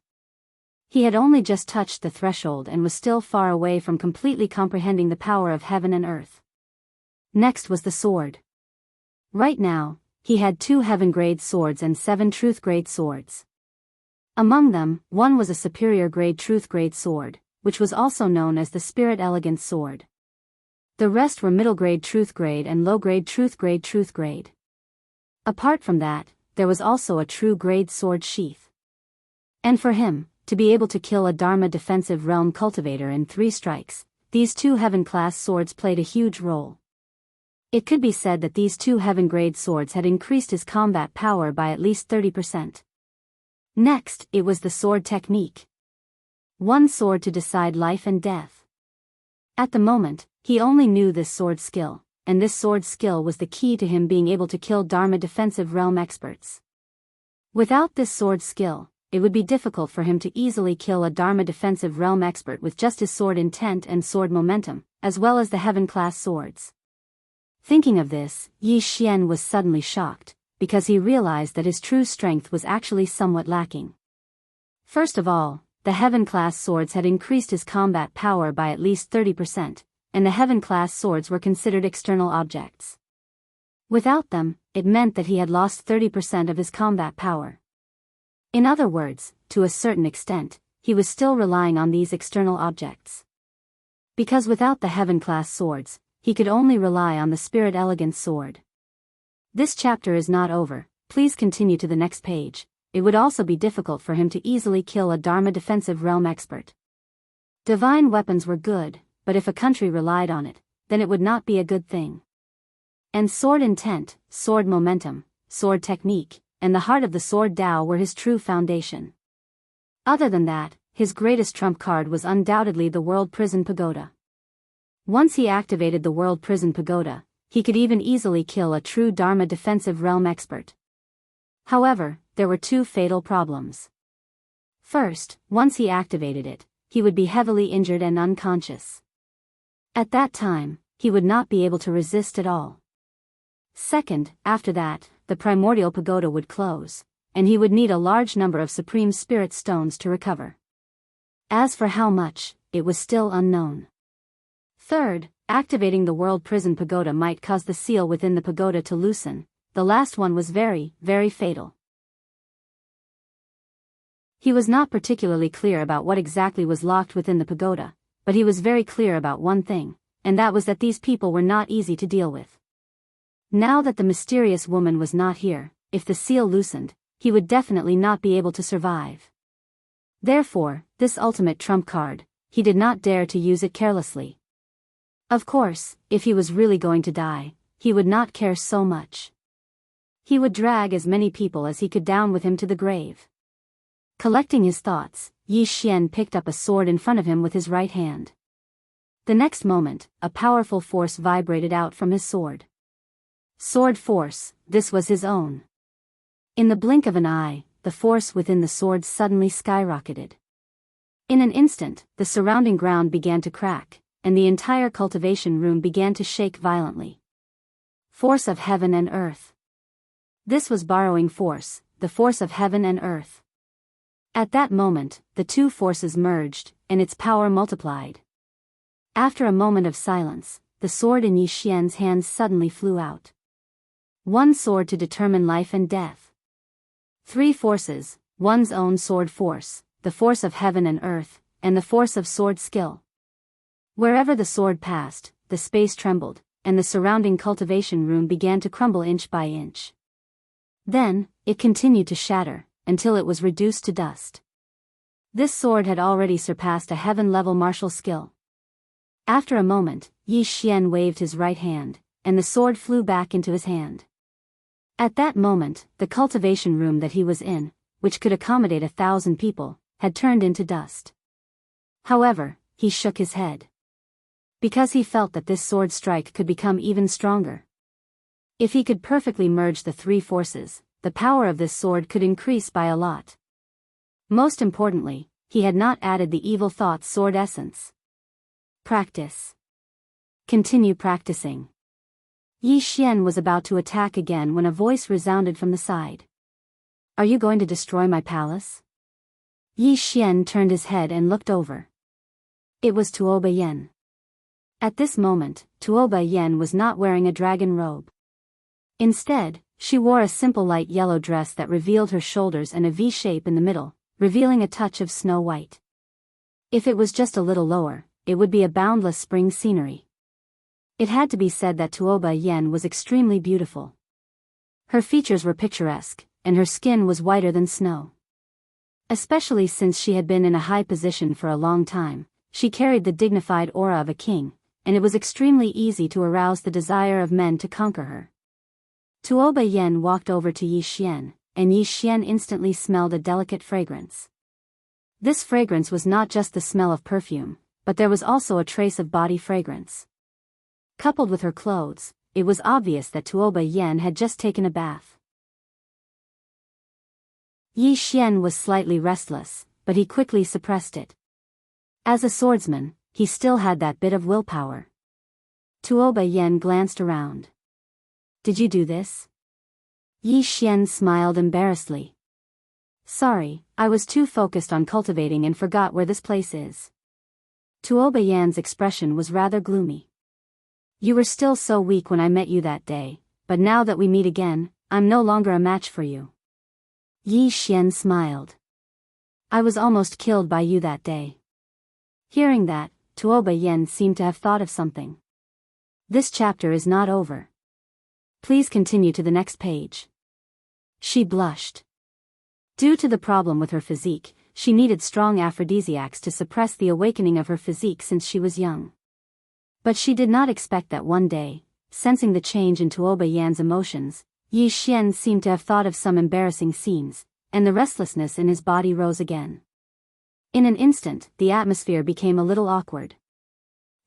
He had only just touched the threshold and was still far away from completely comprehending the power of heaven and earth. Next was the sword. Right now, he had 2 heaven-grade swords and 7 truth-grade swords. Among them, one was a superior-grade truth-grade sword, which was also known as the Spirit Elegance Sword. The rest were middle-grade truth-grade and low-grade truth-grade. Apart from that, there was also a true-grade sword sheath. And for him, to be able to kill a Dharma defensive realm cultivator in 3 strikes, these 2 heaven-class swords played a huge role. It could be said that these 2 heaven-grade swords had increased his combat power by at least 30%. Next, it was the sword technique. One sword to decide life and death. At the moment, he only knew this sword skill, and this sword skill was the key to him being able to kill Dharma defensive realm experts. Without this sword skill, it would be difficult for him to easily kill a Dharma defensive realm expert with just his sword intent and sword momentum, as well as the heaven-class swords. Thinking of this, Yi Xian was suddenly shocked, because he realized that his true strength was actually somewhat lacking. First of all, the heaven-class swords had increased his combat power by at least 30%, and the heaven-class swords were considered external objects. Without them, it meant that he had lost 30% of his combat power. In other words, to a certain extent, he was still relying on these external objects. Because without the heaven-class swords, he could only rely on the Spirit Elegance Sword. This chapter is not over, please continue to the next page. It would also be difficult for him to easily kill a Dharma defensive realm expert. Divine weapons were good, but if a country relied on it, then it would not be a good thing. And sword intent, sword momentum, sword technique, and the heart of the sword Dao were his true foundation. Other than that, his greatest trump card was undoubtedly the World Prison Pagoda. Once he activated the World Prison Pagoda, he could even easily kill a true Dharma defensive realm expert. However, there were 2 fatal problems. First, once he activated it, he would be heavily injured and unconscious. At that time, he would not be able to resist at all. Second, after that, the primordial pagoda would close, and he would need a large number of supreme spirit stones to recover. As for how much, it was still unknown. Third, Activating the World Prison Pagoda might cause the seal within the pagoda to loosen. The last one was very, very fatal. He was not particularly clear about what exactly was locked within the pagoda, but he was very clear about one thing, and that was that these people were not easy to deal with. Now that the mysterious woman was not here, if the seal loosened, he would definitely not be able to survive. Therefore, this ultimate trump card, he did not dare to use it carelessly. Of course, if he was really going to die, he would not care so much. He would drag as many people as he could down with him to the grave. Collecting his thoughts, Yi Xian picked up a sword in front of him with his right hand. The next moment, a powerful force vibrated out from his sword. Sword force, this was his own. In the blink of an eye, the force within the sword suddenly skyrocketed. In an instant, the surrounding ground began to crack, and the entire cultivation room began to shake violently. Force of heaven and earth. This was borrowing force, the force of heaven and earth. At that moment, the two forces merged, and its power multiplied. After a moment of silence, the sword in Yi Xian's hands suddenly flew out. One sword to determine life and death. Three forces, one's own sword force, the force of heaven and earth, and the force of sword skill. Wherever the sword passed, the space trembled, and the surrounding cultivation room began to crumble inch by inch. Then, it continued to shatter, until it was reduced to dust. This sword had already surpassed a heaven-level martial skill. After a moment, Yi Xian waved his right hand, and the sword flew back into his hand. At that moment, the cultivation room that he was in, which could accommodate 1,000 people, had turned into dust. However, he shook his head. Because he felt that this sword strike could become even stronger. If he could perfectly merge the three forces, the power of this sword could increase by a lot. Most importantly, he had not added the evil thoughts sword essence. Practice. Continue practicing. Yi Xian was about to attack again when a voice resounded from the side. Are you going to destroy my palace? Yi Xian turned his head and looked over. It was Tuo Yen. At this moment, Tuo Yen was not wearing a dragon robe. Instead, she wore a simple light yellow dress that revealed her shoulders and a V shape in the middle, revealing a touch of snow white. If it was just a little lower, it would be a boundless spring scenery. It had to be said that Tuo Yen was extremely beautiful. Her features were picturesque, and her skin was whiter than snow. Especially since she had been in a high position for a long time, she carried the dignified aura of a king, and it was extremely easy to arouse the desire of men to conquer her. Tuo Yen walked over to Yi Xian, and Yi Xian instantly smelled a delicate fragrance. This fragrance was not just the smell of perfume, but there was also a trace of body fragrance. Coupled with her clothes, it was obvious that Tuo Yen had just taken a bath. Yi Xian was slightly restless, but he quickly suppressed it. As a swordsman, he still had that bit of willpower. Tuo Yen glanced around. Did you do this? Yi Xian smiled embarrassedly. Sorry, I was too focused on cultivating and forgot where this place is. Tuo Yan's expression was rather gloomy. You were still so weak when I met you that day, but now that we meet again, I'm no longer a match for you. Yi Xian smiled. I was almost killed by you that day. Hearing that, Tuo Yen seemed to have thought of something. This chapter is not over. Please continue to the next page. She blushed. Due to the problem with her physique, she needed strong aphrodisiacs to suppress the awakening of her physique since she was young. But she did not expect that one day, sensing the change in Tuo Yan's emotions, Yi Xian seemed to have thought of some embarrassing scenes, and the restlessness in his body rose again. In an instant, the atmosphere became a little awkward.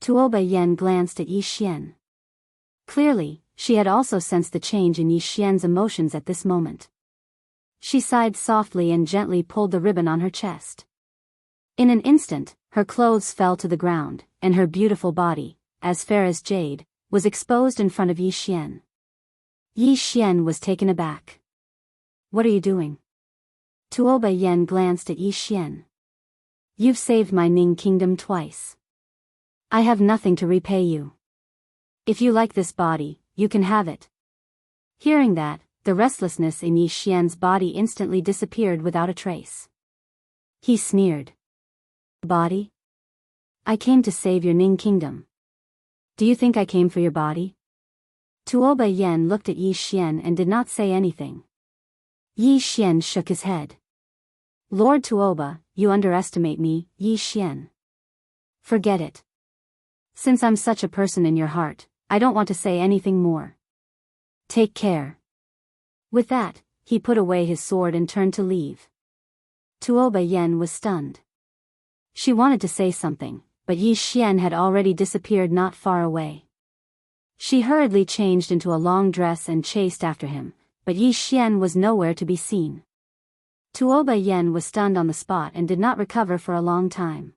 Tuo Yen glanced at Yi Xian. Clearly, she had also sensed the change in Yi Xian's emotions at this moment. She sighed softly and gently pulled the ribbon on her chest. In an instant, her clothes fell to the ground, and her beautiful body, as fair as jade, was exposed in front of Yi Xian. Yi Xian was taken aback. What are you doing? Tuo Yen glanced at Yi Xian. You've saved my Ning kingdom twice. I have nothing to repay you. If you like this body, you can have it. Hearing that, the restlessness in Yi Xian's body instantly disappeared without a trace. He sneered. Body? I came to save your Ning kingdom. Do you think I came for your body? Tuoba Yen looked at Yi Xian and did not say anything. Yi Xian shook his head. Lord Tuoba, you underestimate me, Yi Xian. Forget it. Since I'm such a person in your heart, I don't want to say anything more. Take care. With that, he put away his sword and turned to leave. Tuoba Yen was stunned. She wanted to say something, but Yi Xian had already disappeared not far away. She hurriedly changed into a long dress and chased after him, but Yi Xian was nowhere to be seen. Tuoba Yen was stunned on the spot and did not recover for a long time.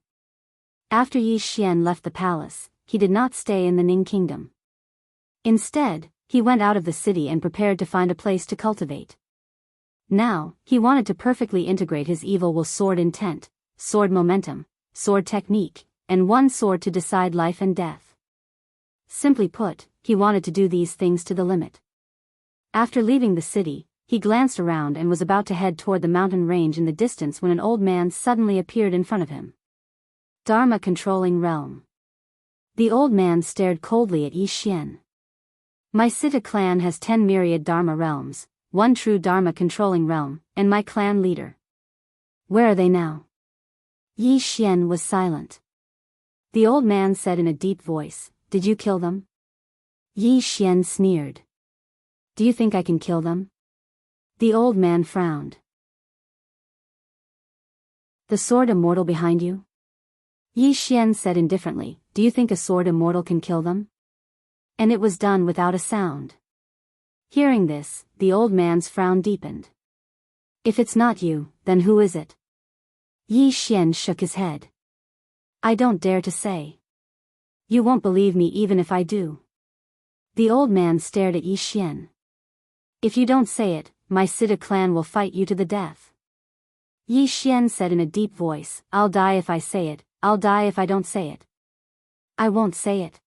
After Yi Xian left the palace, he did not stay in the Ning kingdom. Instead, he went out of the city and prepared to find a place to cultivate. Now, he wanted to perfectly integrate his evil will sword intent, sword momentum, sword technique, and one sword to decide life and death. Simply put, he wanted to do these things to the limit. After leaving the city, he glanced around and was about to head toward the mountain range in the distance when an old man suddenly appeared in front of him. Dharma controlling realm. The old man stared coldly at Yi Xian. My Sita clan has 10 myriad Dharma realms, 1 true Dharma controlling realm, and my clan leader. Where are they now? Yi Xian was silent. The old man said in a deep voice, Did you kill them? Yi Xian sneered. Do you think I can kill them? The old man frowned. The sword immortal behind you? Yi Xian said indifferently, Do you think a sword immortal can kill them? And it was done without a sound. Hearing this, the old man's frown deepened. If it's not you, then who is it? Yi Xian shook his head. I don't dare to say. You won't believe me even if I do. The old man stared at Yi Xian. If you don't say it, my Sita clan will fight you to the death. Yi Xian said in a deep voice, I'll die if I say it, I'll die if I don't say it. I won't say it.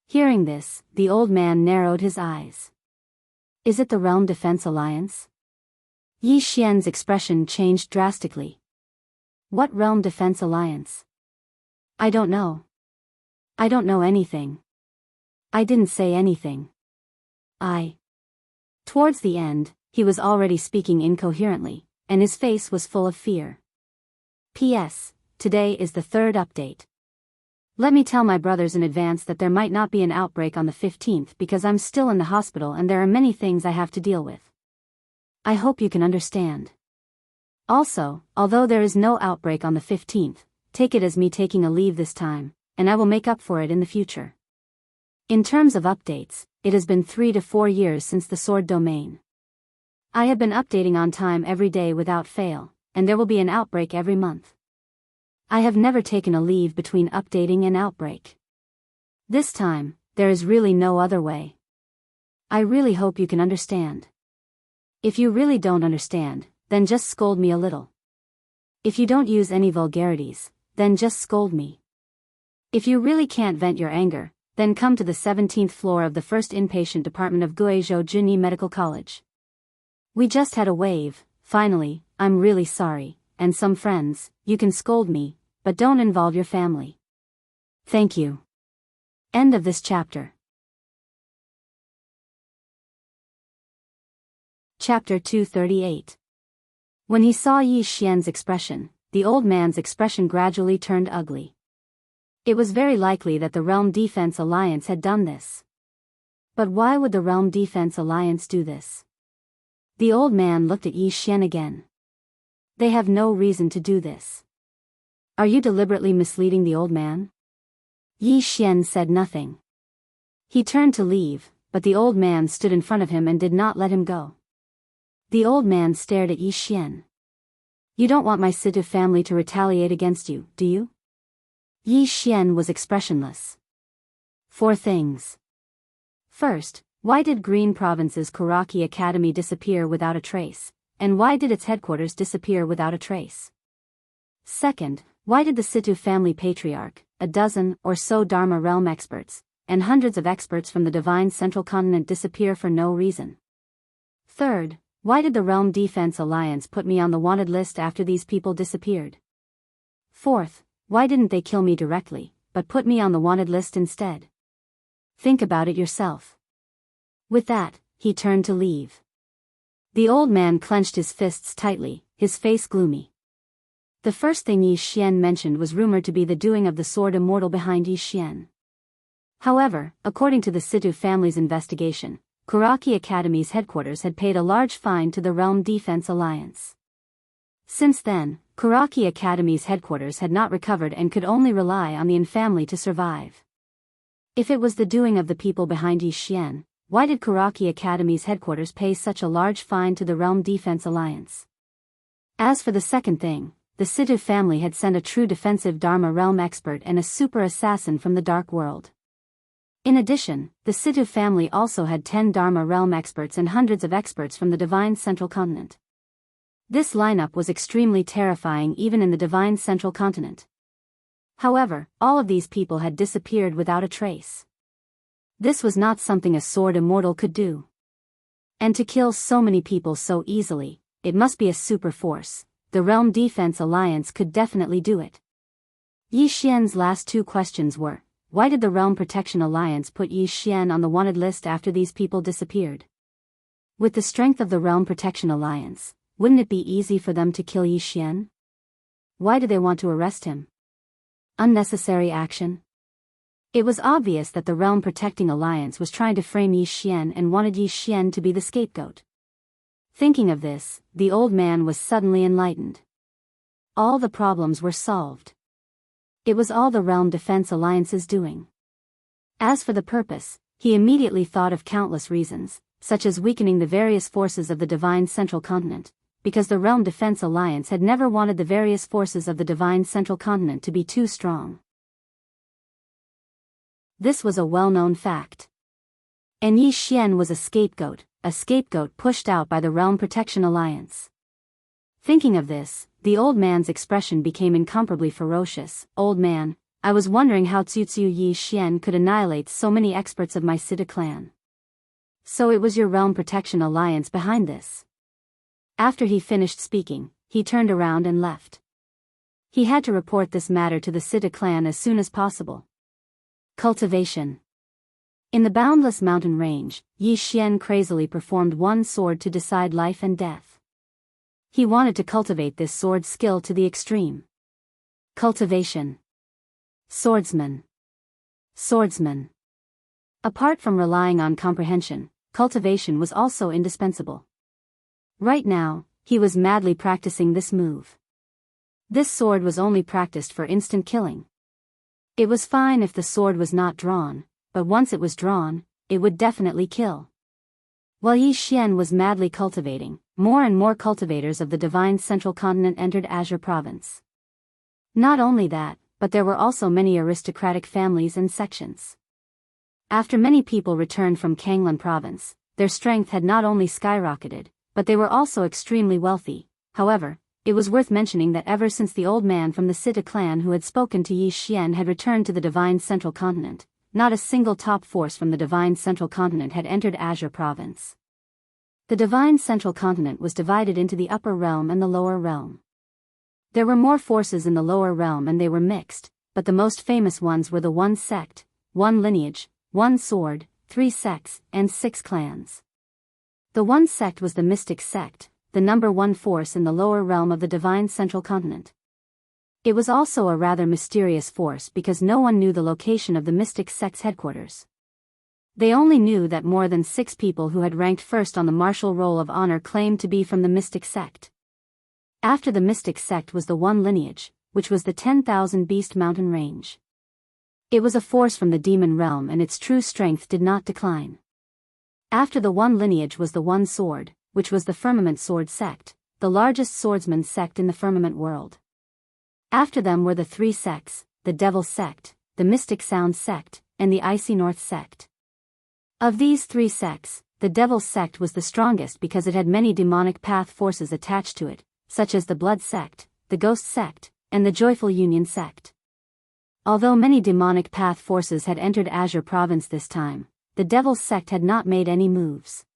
Hearing this, the old man narrowed his eyes. Is it the Realm Defense Alliance? Yi Xian's expression changed drastically. What Realm Defense Alliance? I don't know. I don't know anything. I didn't say anything. Towards the end, he was already speaking incoherently, and his face was full of fear. P.S. Today is the 3rd update. Let me tell my brothers in advance that there might not be an outbreak on the 15th because I'm still in the hospital and there are many things I have to deal with. I hope you can understand. Also, although there is no outbreak on the 15th, take it as me taking a leave this time, and I will make up for it in the future. In terms of updates, it has been 3 to 4 years since the Sword Domain. I have been updating on time every day without fail, and there will be an outbreak every month. I have never taken a leave between updating and outbreak. This time, there is really no other way. I really hope you can understand. If you really don't understand, then just scold me a little. If you don't use any vulgarities, then just scold me. If you really can't vent your anger, then come to the 17th floor of the first inpatient department of Guizhou Junyi Medical College. We just had a wave, finally, I'm really sorry, and some friends, you can scold me, but don't involve your family. Thank you. End of this chapter. Chapter 238. When he saw Yi Xian's expression, the old man's expression gradually turned ugly. It was very likely that the Realm Defense Alliance had done this. But why would the Realm Defense Alliance do this? The old man looked at Yi Xian again. They have no reason to do this. Are you deliberately misleading the old man? Yi Xian said nothing. He turned to leave, but the old man stood in front of him and did not let him go. The old man stared at Yi Xian. You don't want my Situ family to retaliate against you, do you? Yi Xian was expressionless. 4 things. First, why did Green Province's Kuraki Academy disappear without a trace, and why did its headquarters disappear without a trace? Second, why did the Situ family patriarch, a dozen or so Dharma realm experts, and hundreds of experts from the divine central continent disappear for no reason? Third, why did the Realm Defense Alliance put me on the wanted list after these people disappeared? Fourth, why didn't they kill me directly, but put me on the wanted list instead? Think about it yourself. With that, he turned to leave. The old man clenched his fists tightly, his face gloomy. The first thing Yi Xian mentioned was rumored to be the doing of the sword Immortal behind Yi Xian. However, according to the Situ family's investigation, Kuraki Academy's headquarters had paid a large fine to the Realm Defense Alliance. Since then, Kuraki Academy's headquarters had not recovered and could only rely on the Yin family to survive. If it was the doing of the people behind Yi Xian, why did Kuraki Academy's headquarters pay such a large fine to the Realm Defense Alliance? As for the second thing, the Situ family had sent a true defensive Dharma realm expert and a super assassin from the Dark World. In addition, the Situ family also had 10 Dharma realm experts and hundreds of experts from the Divine Central Continent. This lineup was extremely terrifying even in the Divine Central Continent. However, all of these people had disappeared without a trace. This was not something a sword Immortal could do. And to kill so many people so easily, it must be a super force. The Realm Defense Alliance could definitely do it. Yi Xian's last two questions were, why did the Realm Protection Alliance put Yi Xian on the wanted list after these people disappeared? With the strength of the Realm Protection Alliance, wouldn't it be easy for them to kill Yi Xian? Why do they want to arrest him? Unnecessary action? It was obvious that the Realm Protecting Alliance was trying to frame Yi Xian and wanted Yi Xian to be the scapegoat. Thinking of this, the old man was suddenly enlightened. All the problems were solved. It was all the Realm Defense Alliance's doing. As for the purpose, he immediately thought of countless reasons, such as weakening the various forces of the Divine Central Continent, because the Realm Defense Alliance had never wanted the various forces of the Divine Central Continent to be too strong. This was a well-known fact. And Yi Xian was a scapegoat pushed out by the Realm Protection Alliance. Thinking of this, the old man's expression became incomparably ferocious. Old man, I was wondering how Tsutsu Yi Xian could annihilate so many experts of my Sita clan. So it was your Realm Protection Alliance behind this. After he finished speaking, he turned around and left. He had to report this matter to the Sita clan as soon as possible. Cultivation. In the boundless mountain range, Yi Xian crazily performed one sword to decide life and death. He wanted to cultivate this sword skill to the extreme. Cultivation. Swordsman. Swordsman. Apart from relying on comprehension, cultivation was also indispensable. Right now, he was madly practicing this move. This sword was only practiced for instant killing. It was fine if the sword was not drawn, but once it was drawn, it would definitely kill. While Yi Xian was madly cultivating, more and more cultivators of the Divine Central Continent entered Azure Province. Not only that, but there were also many aristocratic families and sections. After many people returned from Kanglan Province, their strength had not only skyrocketed, but they were also extremely wealthy. However, it was worth mentioning that ever since the old man from the Sita clan who had spoken to Yi Xian had returned to the Divine Central Continent, not a single top force from the Divine Central Continent had entered Azure Province. The Divine Central Continent was divided into the Upper Realm and the Lower Realm. There were more forces in the Lower Realm and they were mixed, but the most famous ones were the one sect, one lineage, one sword, 3 sects, and 6 clans. The one sect was the Mystic Sect, the number 1 force in the Lower Realm of the Divine Central Continent. It was also a rather mysterious force because no one knew the location of the Mystic Sect's headquarters. They only knew that more than 6 people who had ranked first on the martial roll of honor claimed to be from the Mystic Sect. After the Mystic Sect was the one lineage, which was the 10,000 Beast Mountain Range. It was a force from the Demon Realm and its true strength did not decline. After the one lineage was the one sword, which was the Firmament Sword Sect, the largest swordsman sect in the Firmament world. After them were the 3 sects, the Devil Sect, the Mystic Sound Sect, and the Icy North Sect. Of these 3 sects, the Devil Sect was the strongest because it had many demonic path forces attached to it, such as the Blood Sect, the Ghost Sect, and the Joyful Union Sect. Although many demonic path forces had entered Azure Province this time, the Devil's Sect had not made any moves.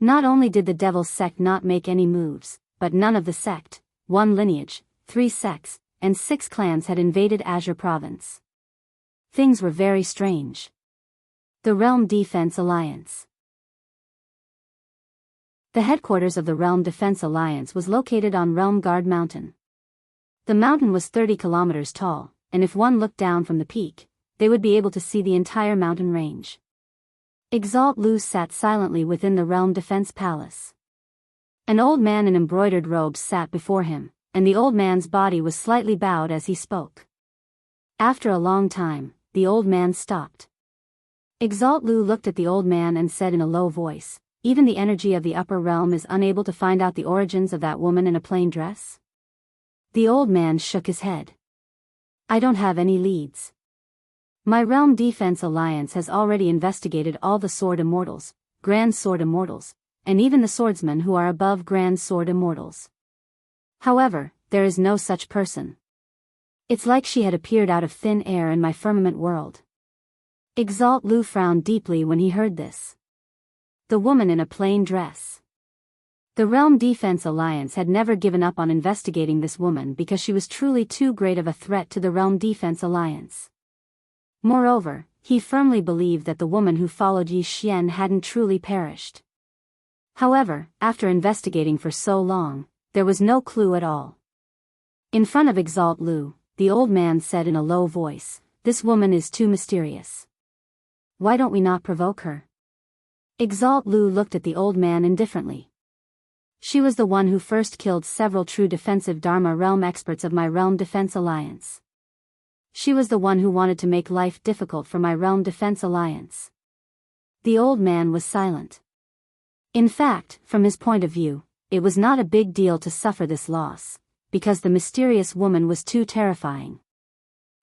Not only did the Devil's Sect not make any moves, but none of the sect, 1 lineage, 3 sects, and 6 clans had invaded Azure Province. Things were very strange. The Realm Defense Alliance. The headquarters of the Realm Defense Alliance was located on Realm Guard Mountain. The mountain was 30 kilometers tall, and if one looked down from the peak, they would be able to see the entire mountain range. Exalt Lu sat silently within the Realm Defense Palace. An old man in embroidered robes sat before him, and the old man's body was slightly bowed as he spoke. After a long time, the old man stopped. Exalt Lu looked at the old man and said in a low voice, "Even the energy of the upper realm is unable to find out the origins of that woman in a plain dress?" The old man shook his head. "I don't have any leads. My Realm Defense Alliance has already investigated all the Sword Immortals, Grand Sword Immortals, and even the swordsmen who are above Grand Sword Immortals. However, there is no such person. It's like she had appeared out of thin air in my firmament world." Exalt Lu frowned deeply when he heard this. The woman in a plain dress. The Realm Defense Alliance had never given up on investigating this woman because she was truly too great of a threat to the Realm Defense Alliance. Moreover, he firmly believed that the woman who followed Yi Xian hadn't truly perished. However, after investigating for so long, there was no clue at all. In front of Exalt Lu, the old man said in a low voice, "This woman is too mysterious. Why don't we not provoke her?" Exalt Lu looked at the old man indifferently. "She was the one who first killed several true defensive Dharma realm experts of my Realm Defense Alliance. She was the one who wanted to make life difficult for my Realm Defense Alliance." The old man was silent. In fact, from his point of view, it was not a big deal to suffer this loss, because the mysterious woman was too terrifying.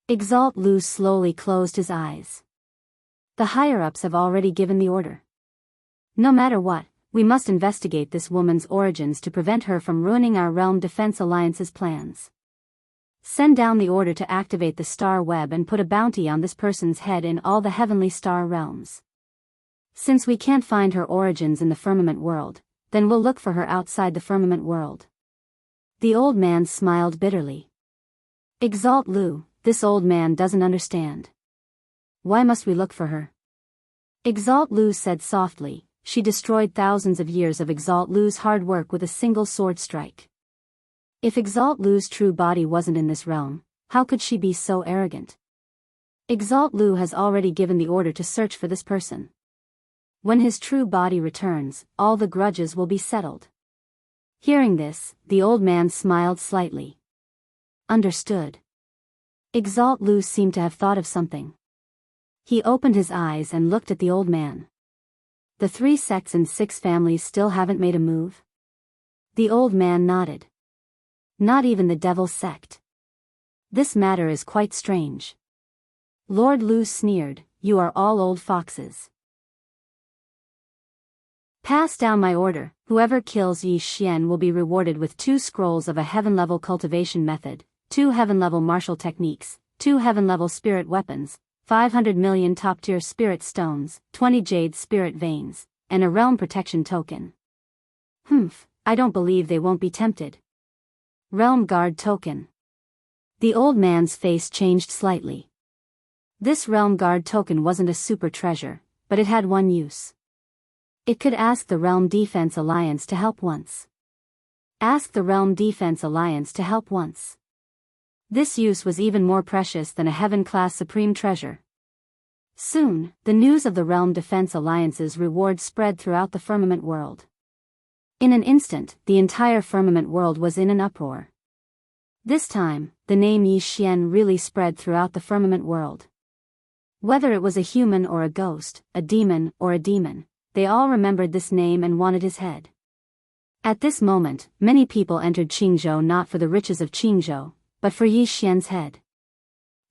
Exalt Lu slowly closed his eyes. "The higher-ups have already given the order. No matter what, we must investigate this woman's origins to prevent her from ruining our Realm Defense Alliance's plans. Send down the order to activate the star web and put a bounty on this person's head in all the heavenly star realms. Since we can't find her origins in the firmament world, then we'll look for her outside the firmament world." The old man smiled bitterly. "Exalt Lu, this old man doesn't understand. Why must we look for her?" Exalt Lu said softly, "She destroyed thousands of years of Exalt Lu's hard work with a single sword strike. If Exalt Lu's true body wasn't in this realm, how could she be so arrogant? Exalt Lu has already given the order to search for this person. When his true body returns, all the grudges will be settled." Hearing this, the old man smiled slightly. "Understood." Exalt Lu seemed to have thought of something. He opened his eyes and looked at the old man. "The 3 sects and 6 families still haven't made a move?" The old man nodded. "Not even the Devil's Sect. This matter is quite strange." Lord Lu sneered, "You are all old foxes. Pass down my order. Whoever kills Yi Xian will be rewarded with 2 scrolls of a heaven-level cultivation method, 2 heaven-level martial techniques, 2 heaven-level spirit weapons, 500 million top-tier spirit stones, 20 jade spirit veins, and a realm protection token." I don't believe they won't be tempted. Realm Guard token. The old man's face changed slightly. This Realm Guard token wasn't a super treasure, but it had one use. It could ask the Realm Defense Alliance to help once. Ask the Realm Defense Alliance to help once. This use was even more precious than a heaven-class supreme treasure. Soon, the news of the Realm Defense Alliance's reward spread throughout the firmament world. In an instant, the entire firmament world was in an uproar. This time, the name Yi Xian really spread throughout the firmament world. Whether it was a human or a ghost, a demon or a demon, they all remembered this name and wanted his head. At this moment, many people entered Qingzhou not for the riches of Qingzhou, but for Yi Xian's head.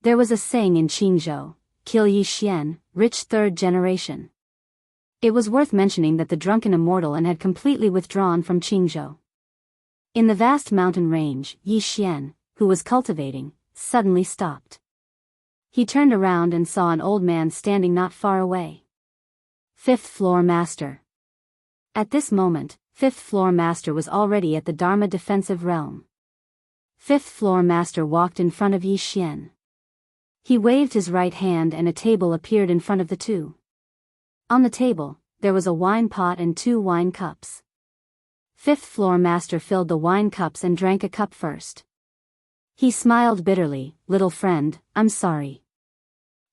There was a saying in Qingzhou, "Kill Yi Xian, rich 3rd generation." It was worth mentioning that the drunken immortal and had completely withdrawn from Qingzhou. In the vast mountain range, Yi Xian, who was cultivating, suddenly stopped. He turned around and saw an old man standing not far away. Fifth floor master. At this moment, fifth floor master was already at the Dharma defensive realm. Fifth floor master walked in front of Yi Xian. He waved his right hand and a table appeared in front of the two. On the table, there was a wine pot and 2 wine cups. Fifth floor master filled the wine cups and drank a cup first. He smiled bitterly, "Little friend, I'm sorry.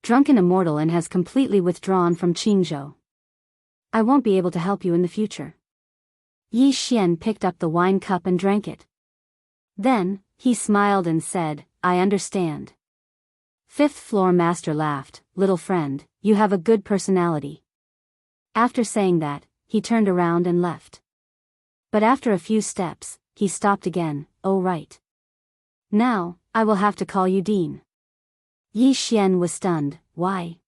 Drunken Immortal and has completely withdrawn from Jianghu. I won't be able to help you in the future." Yi Xian picked up the wine cup and drank it. Then, he smiled and said, "I understand." Fifth floor master laughed, "Little friend, you have a good personality." After saying that, he turned around and left. But after a few steps, he stopped again. "Oh right. Now, I will have to call you Dean." Yi Xian was stunned. "Why?"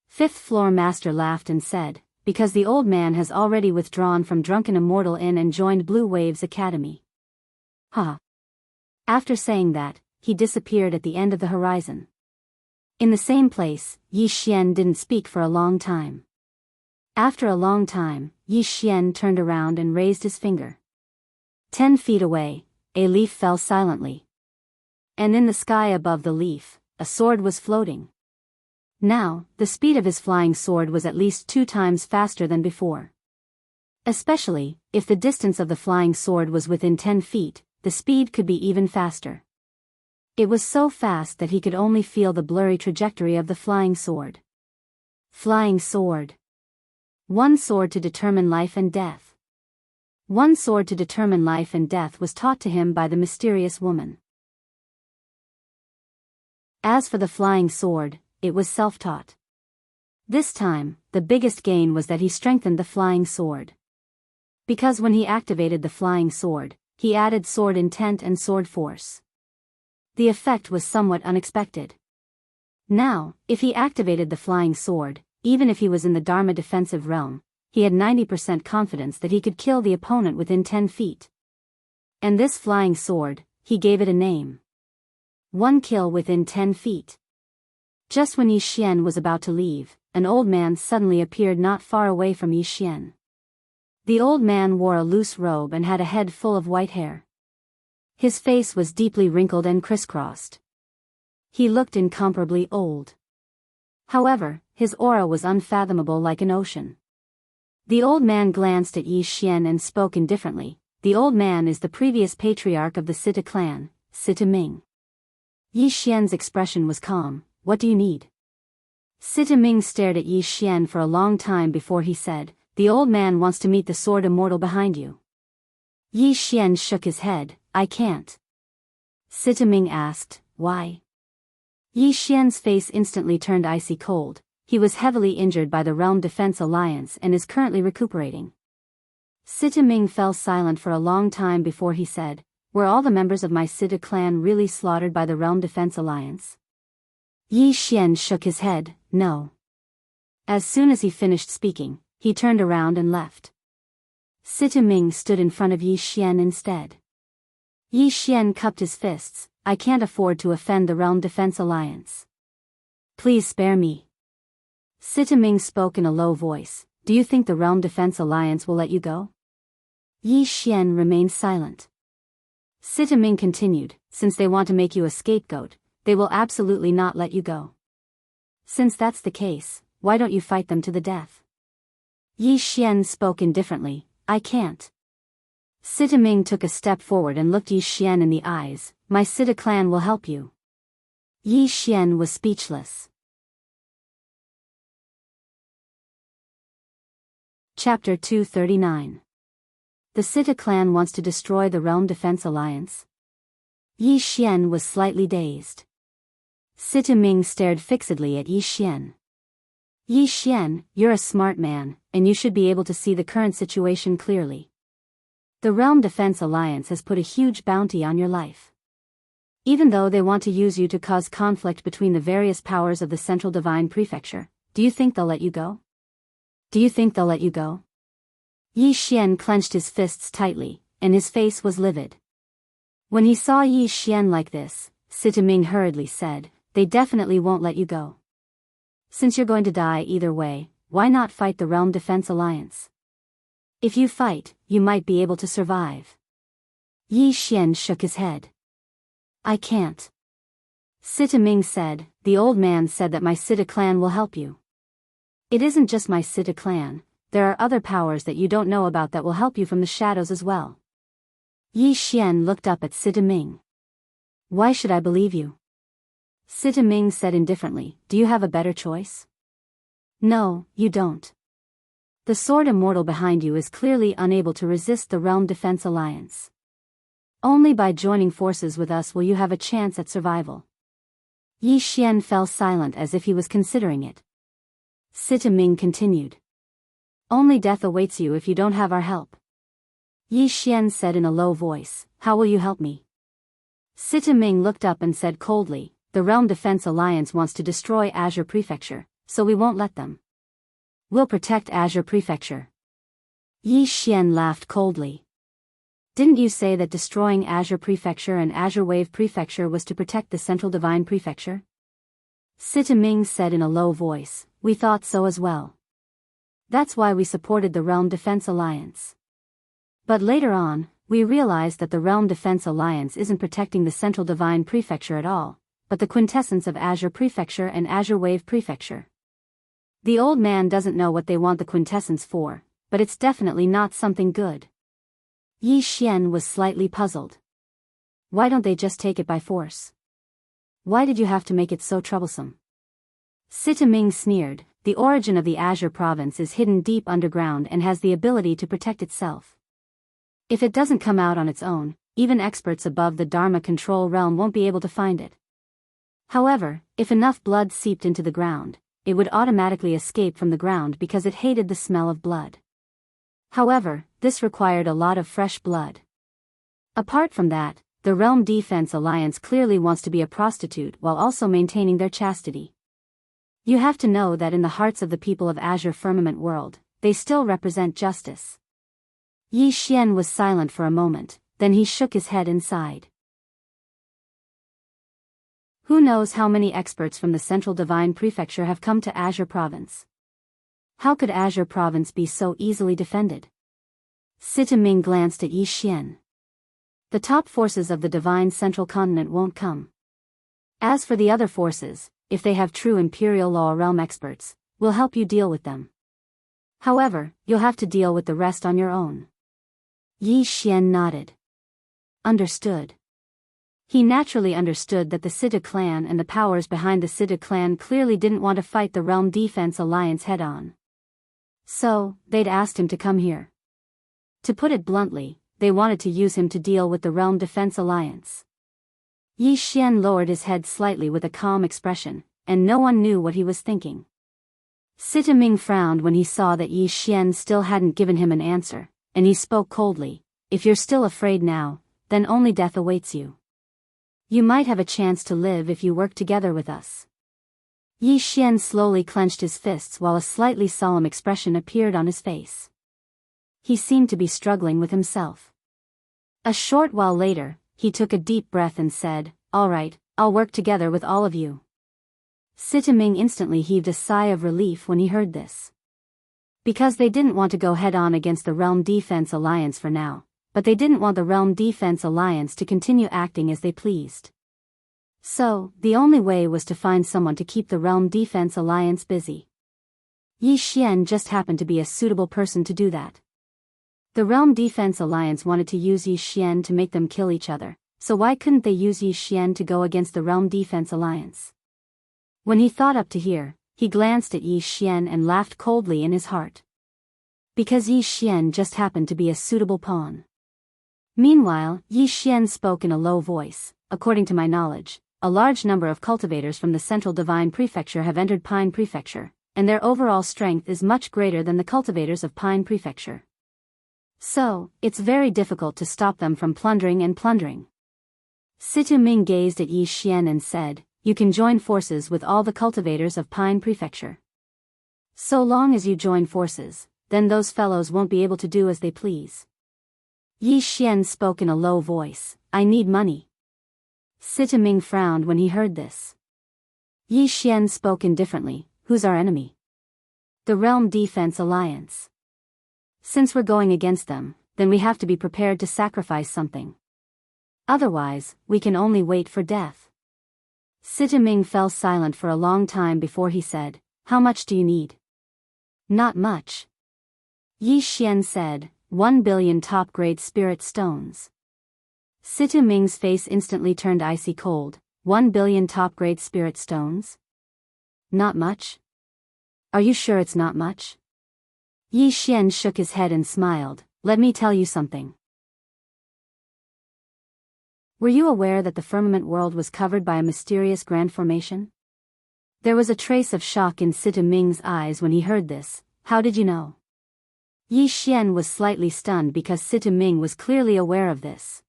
Fifth floor master laughed and said, "Because the old man has already withdrawn from Drunken Immortal Inn and joined Blue Waves Academy." Huh. After saying that, he disappeared at the end of the horizon. In the same place, Yi Xian didn't speak for a long time. After a long time, Yi Xian turned around and raised his finger. 10 feet away, a leaf fell silently. And in the sky above the leaf, a sword was floating. Now, the speed of his flying sword was at least 2 times faster than before. Especially, if the distance of the flying sword was within 10 feet, the speed could be even faster. It was so fast that he could only feel the blurry trajectory of the flying sword. Flying sword. One sword to determine life and death. One sword to determine life and death was taught to him by the mysterious woman. As for the flying sword, it was self-taught. This time, the biggest gain was that he strengthened the flying sword. Because when he activated the flying sword, he added sword intent and sword force. The effect was somewhat unexpected. Now, if he activated the flying sword, even if he was in the Dharma defensive realm, he had 90% confidence that he could kill the opponent within 10 feet. And this flying sword, he gave it a name. 1 kill within 10 feet. Just when Yi Xian was about to leave, an old man suddenly appeared not far away from Yi Xian. The old man wore a loose robe and had a head full of white hair. His face was deeply wrinkled and crisscrossed. He looked incomparably old. However, his aura was unfathomable like an ocean. The old man glanced at Yi Xian and spoke indifferently. The old man is the previous patriarch of the Sita clan, Sita Ming. Yi Xian's expression was calm. "What do you need?" Sita Ming stared at Yi Xian for a long time before he said, "The old man wants to meet the sword immortal behind you." Yi Xian shook his head. "I can't." Sita Ming asked, "Why?" Yi Xian's face instantly turned icy cold. He was heavily injured by the Realm Defense Alliance and is currently recuperating. Sita Ming fell silent for a long time before he said, "Were all the members of my Sita clan really slaughtered by the Realm Defense Alliance?" Yi Xian shook his head, "No." As soon as he finished speaking, he turned around and left. Sita Ming stood in front of Yi Xian instead. Yi Xian cupped his fists. "I can't afford to offend the Realm Defense Alliance. Please spare me." Sita Ming spoke in a low voice. "Do you think the Realm Defense Alliance will let you go?" Yi Xian remained silent. Sita Ming continued, "Since they want to make you a scapegoat, they will absolutely not let you go. Since that's the case, why don't you fight them to the death?" Yi Xian spoke indifferently. "I can't." Sita Ming took a step forward and looked Yi Xian in the eyes. "My Sita clan will help you." Yi Xian was speechless. Chapter 239. The Sita clan wants to destroy the Realm Defense Alliance. Yi Xian was slightly dazed. Sita Ming stared fixedly at Yi Xian. "Yi Xian, you're a smart man, and you should be able to see the current situation clearly. The Realm Defense Alliance has put a huge bounty on your life. Even though they want to use you to cause conflict between the various powers of the Central Divine Prefecture, do you think they'll let you go? Do you think they'll let you go?" Yi Xian clenched his fists tightly, and his face was livid. When he saw Yi Xian like this, Sita Ming hurriedly said, they definitely won't let you go. Since you're going to die either way, why not fight the Realm Defense Alliance? If you fight, you might be able to survive. Yi Xian shook his head. I can't. Sita Ming said, the old man said that my Sita clan will help you. It isn't just my Sita clan, there are other powers that you don't know about that will help you from the shadows as well. Yi Xian looked up at Sita Ming. Why should I believe you? Sita Ming said indifferently, do you have a better choice? No, you don't. The sword Immortal behind you is clearly unable to resist the Realm Defense Alliance. Only by joining forces with us will you have a chance at survival. Yi Xian fell silent as if he was considering it. Sita Ming continued. Only death awaits you if you don't have our help. Yi Xian said in a low voice, how will you help me? Sita Ming looked up and said coldly, the Realm Defense Alliance wants to destroy Azure Prefecture, so we won't let them. We'll protect Azure Prefecture. Yi Xian laughed coldly. Didn't you say that destroying Azure Prefecture and Azure Wave Prefecture was to protect the Central Divine Prefecture? Sita Ming said in a low voice, we thought so as well. That's why we supported the Realm Defense Alliance. But later on, we realized that the Realm Defense Alliance isn't protecting the Central Divine Prefecture at all, but the quintessence of Azure Prefecture and Azure Wave Prefecture. The old man doesn't know what they want the quintessence for, but it's definitely not something good. Yi Xian was slightly puzzled. Why don't they just take it by force? Why did you have to make it so troublesome? Sita Ming sneered, the origin of the Azure province is hidden deep underground and has the ability to protect itself. If it doesn't come out on its own, even experts above the Dharma control realm won't be able to find it. However, if enough blood seeped into the ground, it would automatically escape from the ground because it hated the smell of blood. However, this required a lot of fresh blood. Apart from that, the Realm Defense Alliance clearly wants to be a prostitute while also maintaining their chastity. You have to know that in the hearts of the people of Azure Firmament World, they still represent justice. Yi Xian was silent for a moment, then he shook his head and sighed. Who knows how many experts from the Central Divine Prefecture have come to Azure Province? How could Azure Province be so easily defended? Sita Ming glanced at Yi Xian. The top forces of the Divine Central Continent won't come. As for the other forces, if they have true Imperial Law Realm experts, we'll help you deal with them. However, you'll have to deal with the rest on your own. Yi Xian nodded. Understood. He naturally understood that the Sita clan and the powers behind the Sita clan clearly didn't want to fight the Realm Defense Alliance head-on. So, they'd asked him to come here. To put it bluntly, they wanted to use him to deal with the Realm Defense Alliance. Yi Xian lowered his head slightly with a calm expression, and no one knew what he was thinking. Sita Ming frowned when he saw that Yi Xian still hadn't given him an answer, and he spoke coldly, if you're still afraid now, then only death awaits you. You might have a chance to live if you work together with us. Yi Xian slowly clenched his fists while a slightly solemn expression appeared on his face. He seemed to be struggling with himself. A short while later, he took a deep breath and said, all right, I'll work together with all of you. Sita Ming instantly heaved a sigh of relief when he heard this. Because they didn't want to go head-on against the Realm Defense Alliance for now, but they didn't want the Realm Defense Alliance to continue acting as they pleased. So, the only way was to find someone to keep the Realm Defense Alliance busy. Yi Xian just happened to be a suitable person to do that. The Realm Defense Alliance wanted to use Yi Xian to make them kill each other, so why couldn't they use Yi Xian to go against the Realm Defense Alliance? When he thought up to here, he glanced at Yi Xian and laughed coldly in his heart. Because Yi Xian just happened to be a suitable pawn. Meanwhile, Yi Xian spoke in a low voice, according to my knowledge, a large number of cultivators from the Central Divine Prefecture have entered Pine Prefecture, and their overall strength is much greater than the cultivators of Pine Prefecture. So, it's very difficult to stop them from plundering and plundering. Sita Ming gazed at Yi Xian and said, you can join forces with all the cultivators of Pine Prefecture. So long as you join forces, then those fellows won't be able to do as they please. Yi Xian spoke in a low voice, I need money. Sita Ming frowned when he heard this. Yi Xian spoke indifferently. Who's our enemy? The Realm Defense Alliance. Since we're going against them, then we have to be prepared to sacrifice something. Otherwise, we can only wait for death. Sita Ming fell silent for a long time before he said, "How much do you need?" "Not much." Yi Xian said, 1 billion top-grade spirit stones. Sita Ming's face instantly turned icy cold. 1 billion top-grade spirit stones? Not much? Are you sure it's not much? Yi Xian shook his head and smiled. Let me tell you something. Were you aware that the firmament world was covered by a mysterious grand formation? There was a trace of shock in Sita Ming's eyes when he heard this. How did you know? Yi Xian was slightly stunned because Sita Ming was clearly aware of this.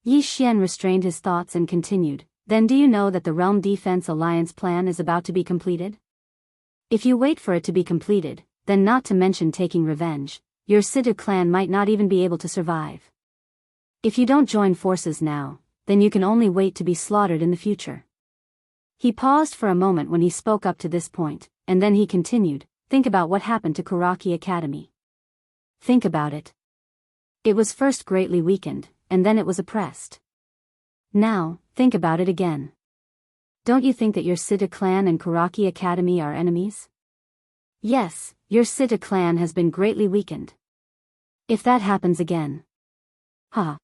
Yi Xian restrained his thoughts and continued, "Then do you know that the Realm Defense Alliance plan is about to be completed? If you wait for it to be completed, then not to mention taking revenge, your Sita clan might not even be able to survive. If you don't join forces now, then you can only wait to be slaughtered in the future." He paused for a moment when he spoke up to this point, and then he continued, "Think about what happened to Kuraki Academy. Think about it. It was first greatly weakened, and then it was oppressed. Now, think about it again. Don't you think that your Sita clan and Kuraki Academy are enemies? Yes, your Sita clan has been greatly weakened. If that happens again..." "Ha."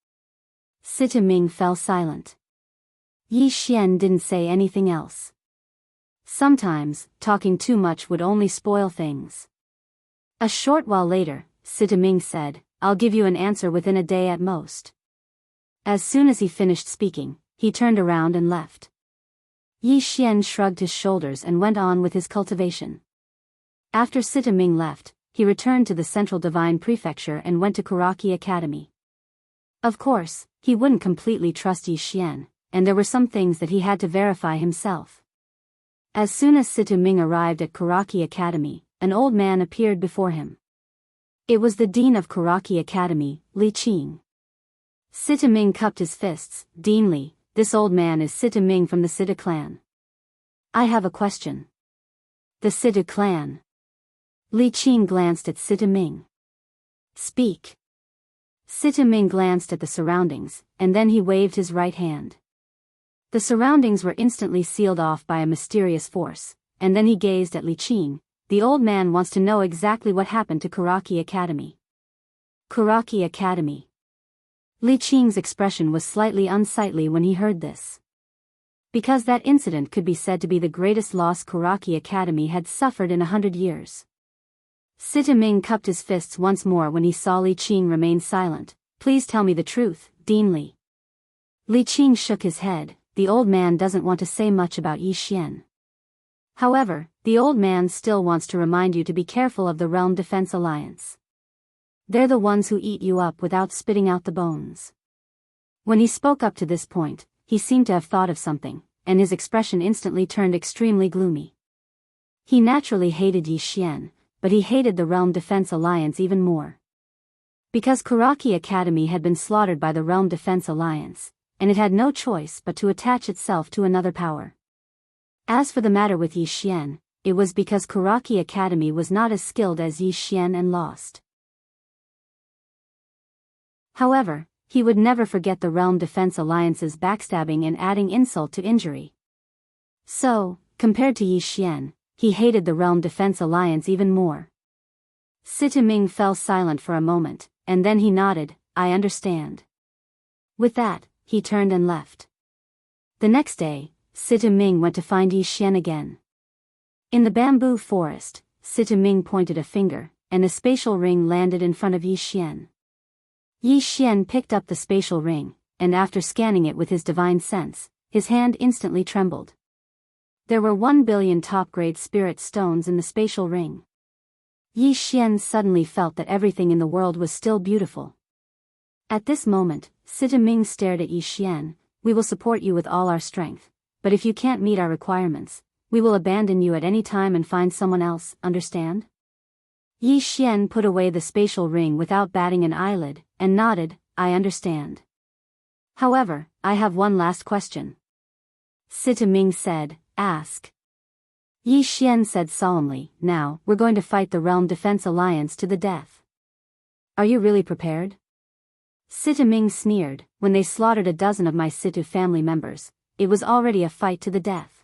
Sita Ming fell silent. Yi Xian didn't say anything else. Sometimes, talking too much would only spoil things. A short while later, Sita Ming said, "I'll give you an answer within a day at most." As soon as he finished speaking, he turned around and left. Yi Xian shrugged his shoulders and went on with his cultivation. After Sita Ming left, he returned to the Central Divine Prefecture and went to Kuraki Academy. Of course, he wouldn't completely trust Yi Xian, and there were some things that he had to verify himself. As soon as Sita Ming arrived at Kuraki Academy, an old man appeared before him. It was the dean of Kuraki Academy, Li Qing. Sita Ming cupped his fists. "Dean Li, this old man is Sita Ming from the Sita clan. I have a question." "The Sita clan?" Li Qing glanced at Sita Ming. "Speak." Sita Ming glanced at the surroundings, and then he waved his right hand. The surroundings were instantly sealed off by a mysterious force, and then he gazed at Li Qing. "The old man wants to know exactly what happened to Kuraki Academy." Kuraki Academy. Li Qing's expression was slightly unsightly when he heard this. Because that incident could be said to be the greatest loss Kuraki Academy had suffered in 100 years. Sita Ming cupped his fists once more when he saw Li Qing remain silent. "Please tell me the truth, Dean Li." Li Qing shook his head. The old man doesn't want to say much about Yi Xian. However, the old man still wants to remind you to be careful of the Realm Defense Alliance. They're the ones who eat you up without spitting out the bones. When he spoke up to this point, he seemed to have thought of something, and his expression instantly turned extremely gloomy. He naturally hated Yi Xian, but he hated the Realm Defense Alliance even more. Because Kuraki Academy had been slaughtered by the Realm Defense Alliance, and it had no choice but to attach itself to another power. As for the matter with Yi Xian, it was because Kuraki Academy was not as skilled as Yi Xian and lost. However, he would never forget the Realm Defense Alliance's backstabbing and adding insult to injury. So, compared to Yi Xian, he hated the Realm Defense Alliance even more. Sita Ming fell silent for a moment, and then he nodded, "I understand." With that, he turned and left. The next day, Sita Ming went to find Yi Xian again. In the bamboo forest, Sita Ming pointed a finger, and a spatial ring landed in front of Yi Xian. Yi Xian picked up the spatial ring, and after scanning it with his divine sense, his hand instantly trembled. There were 1 billion top-grade spirit stones in the spatial ring. Yi Xian suddenly felt that everything in the world was still beautiful. At this moment, Sita Ming stared at Yi Xian. "We will support you with all our strength. But if you can't meet our requirements, we will abandon you at any time and find someone else, understand?" Yi Xian put away the spatial ring without batting an eyelid, and nodded, "I understand. However, I have one last question." Sita Ming said, ask. Yi Xian said solemnly, now, we're going to fight the Realm Defense Alliance to the death. Are you really prepared? Sita Ming sneered, when they slaughtered a dozen of my Situ family members, it was already a fight to the death.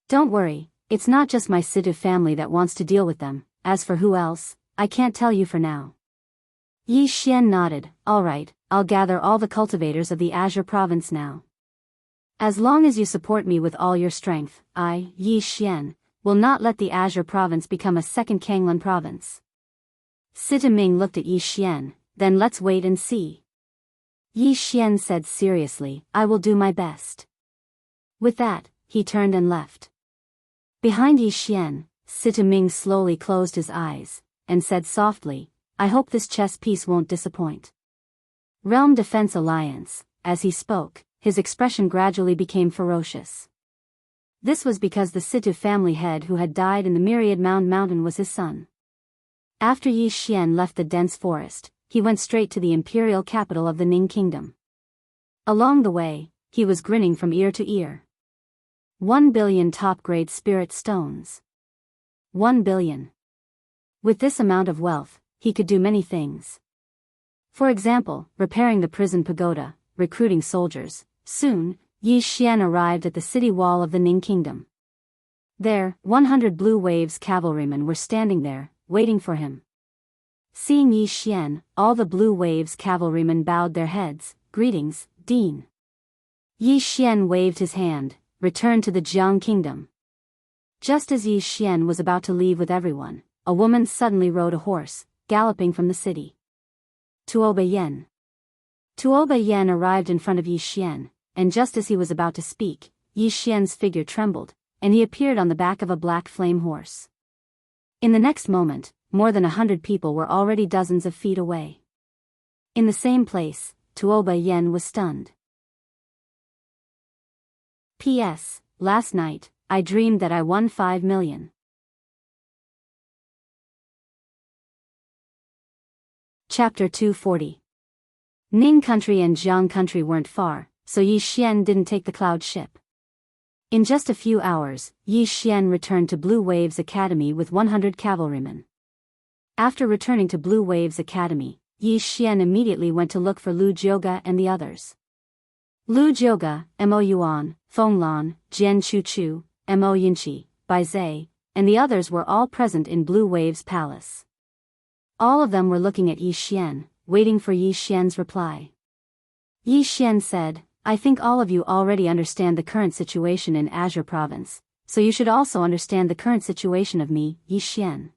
Don't worry, it's not just my Situ family that wants to deal with them, as for who else, I can't tell you for now. Yi Xian nodded, alright, I'll gather all the cultivators of the Azure province now. As long as you support me with all your strength, I, Yi Xian, will not let the Azure province become a second Kanglan province. Sita Ming looked at Yi Xian, then let's wait and see. Yi Xian said seriously, I will do my best. With that, he turned and left. Behind Yi Xian, Sita Ming slowly closed his eyes, and said softly, I hope this chess piece won't disappoint. Realm Defense Alliance, as he spoke, his expression gradually became ferocious. This was because the Situ family head who had died in the Myriad Mountain was his son. After Yi Xian left the dense forest, he went straight to the imperial capital of the Ning Kingdom. Along the way, he was grinning from ear to ear. 1 billion top-grade spirit stones. 1 billion. With this amount of wealth, he could do many things. For example, repairing the prison pagoda, recruiting soldiers. Soon, Yi Xian arrived at the city wall of the Ning Kingdom. There, 100 Blue Waves cavalrymen were standing there, waiting for him. Seeing Yi Xian, all the Blue Waves cavalrymen bowed their heads, greetings, Dean. Yi Xian waved his hand, returned to the Jianghu kingdom. Just as Yi Xian was about to leave with everyone, a woman suddenly rode a horse, galloping from the city. Tuoba Yen. Tuoba Yen arrived in front of Yi Xian, and just as he was about to speak, Yi Xian's figure trembled, and he appeared on the back of a black flame horse. In the next moment, more than 100 people were already dozens of feet away. In the same place, Tuoba Yen was stunned. P.S. Last night, I dreamed that I won 5 million. Chapter 240. Ning country and Jiang country weren't far, so Yi Xian didn't take the cloud ship. In just a few hours, Yi Xian returned to Blue Waves Academy with 100 cavalrymen. After returning to Blue Waves Academy, Yi Xian immediately went to look for Lu Jiuge and the others. Lu Jiuge, Mo Yuan, Feng Lan, Jian Chu, Mo Yinqi, Bai Zai, and the others were all present in Blue Waves Palace. All of them were looking at Yi Xian, waiting for Yi Xian's reply. Yi Xian said, I think all of you already understand the current situation in Azure Province, so you should also understand the current situation of me, Yi Xian.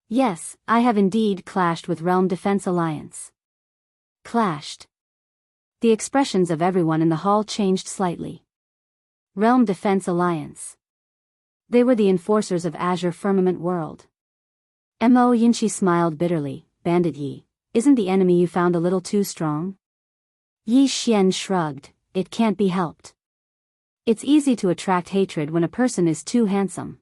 Yes, I have indeed clashed with Realm Defense Alliance. Clashed. The expressions of everyone in the hall changed slightly. Realm Defense Alliance. They were the enforcers of Azure Firmament World. Mo Yinqi smiled bitterly, Bandit Yi, isn't the enemy you found a little too strong? Yi Xian shrugged, it can't be helped. It's easy to attract hatred when a person is too handsome.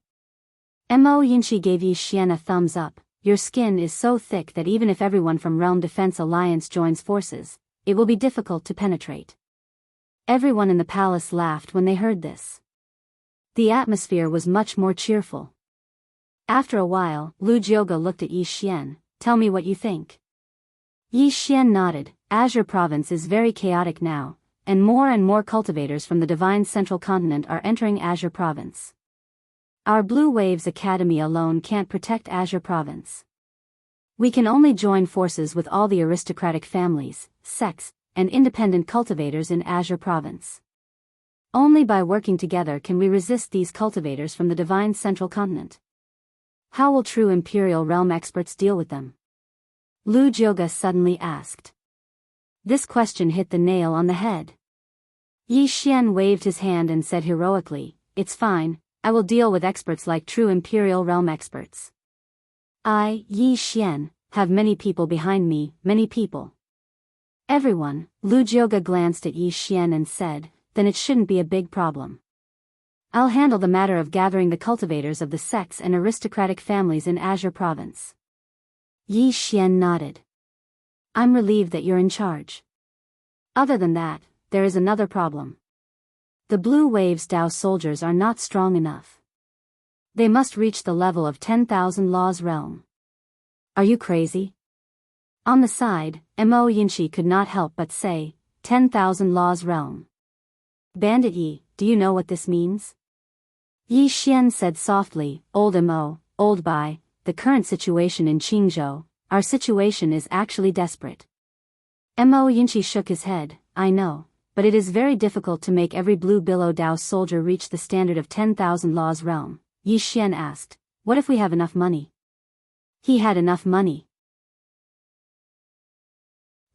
Mo Yinqi gave Yi Xian a thumbs up, your skin is so thick that even if everyone from Realm Defense Alliance joins forces, it will be difficult to penetrate. Everyone in the palace laughed when they heard this. The atmosphere was much more cheerful. After a while, Lu Jiuge looked at Yi Xian, tell me what you think. Yi Xian nodded, Azure Province is very chaotic now, and more cultivators from the Divine Central Continent are entering Azure Province. Our Blue Waves Academy alone can't protect Azure Province. We can only join forces with all the aristocratic families, sects, and independent cultivators in Azure Province. Only by working together can we resist these cultivators from the Divine Central Continent. How will true Imperial Realm experts deal with them? Lu Jiuge suddenly asked. This question hit the nail on the head. Yi Xian waved his hand and said heroically, it's fine, I will deal with experts like true Imperial Realm experts. I, Yi Xian, have many people behind me, many people. Everyone, Lu Jiuge glanced at Yi Xian and said, then it shouldn't be a big problem. I'll handle the matter of gathering the cultivators of the sects and aristocratic families in Azure Province. Yi Xian nodded. I'm relieved that you're in charge. Other than that, there is another problem. The blue waves Dao soldiers are not strong enough. They must reach the level of 10,000 laws realm. Are you crazy? On the side, Mo Yinshi could not help but say, 10,000 laws realm. Bandit Yi, do you know what this means? Yi Xian said softly, Old Mo, old Bai, the current situation in Qingzhou, our situation is actually desperate. Mo Yinshi shook his head, I know, but it is very difficult to make every blue billow Dao soldier reach the standard of 10,000 laws realm. Yi Xian asked, what if we have enough money? He had enough money.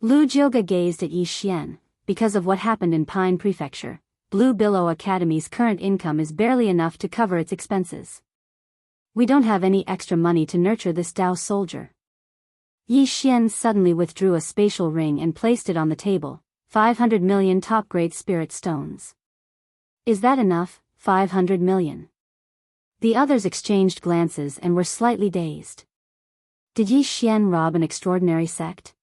Lu Jioga gazed at Yi Xian. Because of what happened in Pine Prefecture, Blue Billow Academy's current income is barely enough to cover its expenses. We don't have any extra money to nurture this Dao soldier. Yi Xian suddenly withdrew a spatial ring and placed it on the table, 500 million top-grade spirit stones. Is that enough? 500 million. The others exchanged glances and were slightly dazed. Did Yi Xian rob an extraordinary sect?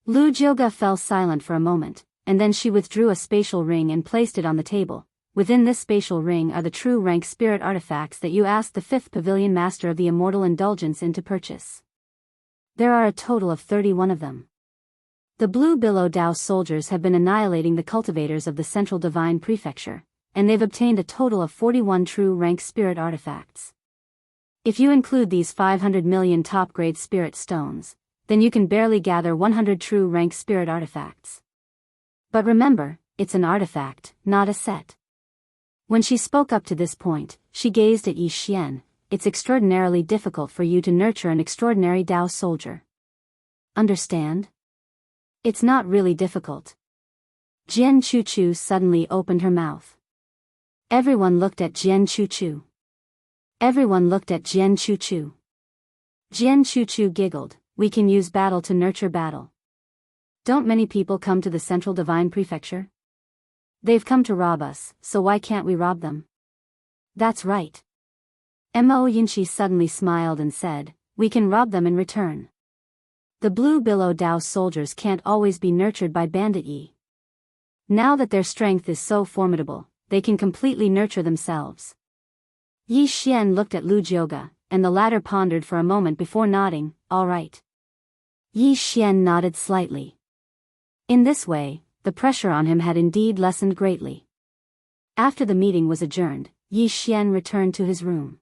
Lu Jioga fell silent for a moment, and then she withdrew a spatial ring and placed it on the table. Within this spatial ring are the true rank spirit artifacts that you asked the 5th Pavilion Master of the Immortal Indulgence in to purchase. There are a total of 31 of them. The Blue Billow Dao soldiers have been annihilating the cultivators of the Central Divine Prefecture, and they've obtained a total of 41 true rank spirit artifacts. If you include these 500 million top-grade spirit stones, then you can barely gather 100 true rank spirit artifacts. But remember, it's an artifact, not a set. When she spoke up to this point, she gazed at Yi Xian. It's extraordinarily difficult for you to nurture an extraordinary Dao soldier. Understand? It's not really difficult. Jian Chuchu suddenly opened her mouth. Everyone looked at Jian Chuchu. Everyone looked at Jian Chuchu. Jian Chuchu giggled, we can use battle to nurture battle. Don't many people come to the Central Divine Prefecture? They've come to rob us, so why can't we rob them? That's right. Mo Yinshi suddenly smiled and said, we can rob them in return. The Blue Billow Dao soldiers can't always be nurtured by Bandit Yi. Now that their strength is so formidable, they can completely nurture themselves. Yi Xian looked at Lu Jioga, and the latter pondered for a moment before nodding, all right. Yi Xian nodded slightly. In this way, the pressure on him had indeed lessened greatly. After the meeting was adjourned, Yi Xian returned to his room.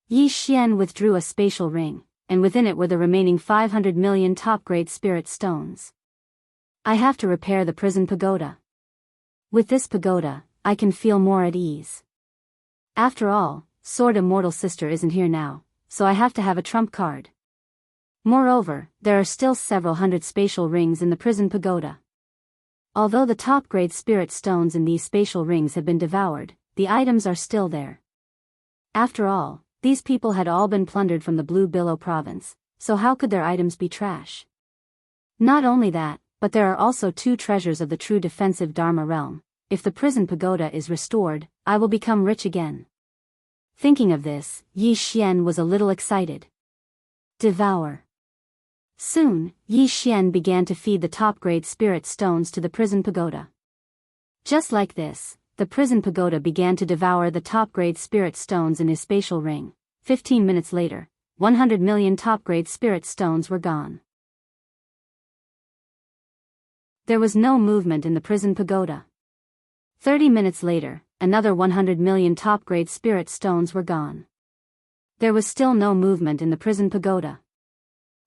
Yi Xian withdrew a spatial ring, and within it were the remaining 500 million top-grade spirit stones. I have to repair the prison pagoda. With this pagoda, I can feel more at ease. After all, Sword Immortal Sister isn't here now, so I have to have a trump card. Moreover, there are still several hundred spatial rings in the prison pagoda. Although the top-grade spirit stones in these spatial rings have been devoured, the items are still there. After all, these people had all been plundered from the Blue Billow province, so how could their items be trash? Not only that, but there are also 2 treasures of the true defensive Dharma realm. If the prison pagoda is restored, I will become rich again. Thinking of this, Yi Xian was a little excited. Devour. Soon, Yi Xian began to feed the top-grade spirit stones to the prison pagoda. Just like this, the prison pagoda began to devour the top-grade spirit stones in his spatial ring. 15 minutes later, 100 million top-grade spirit stones were gone. There was no movement in the prison pagoda. 30 minutes later, another 100 million top-grade spirit stones were gone. There was still no movement in the prison pagoda.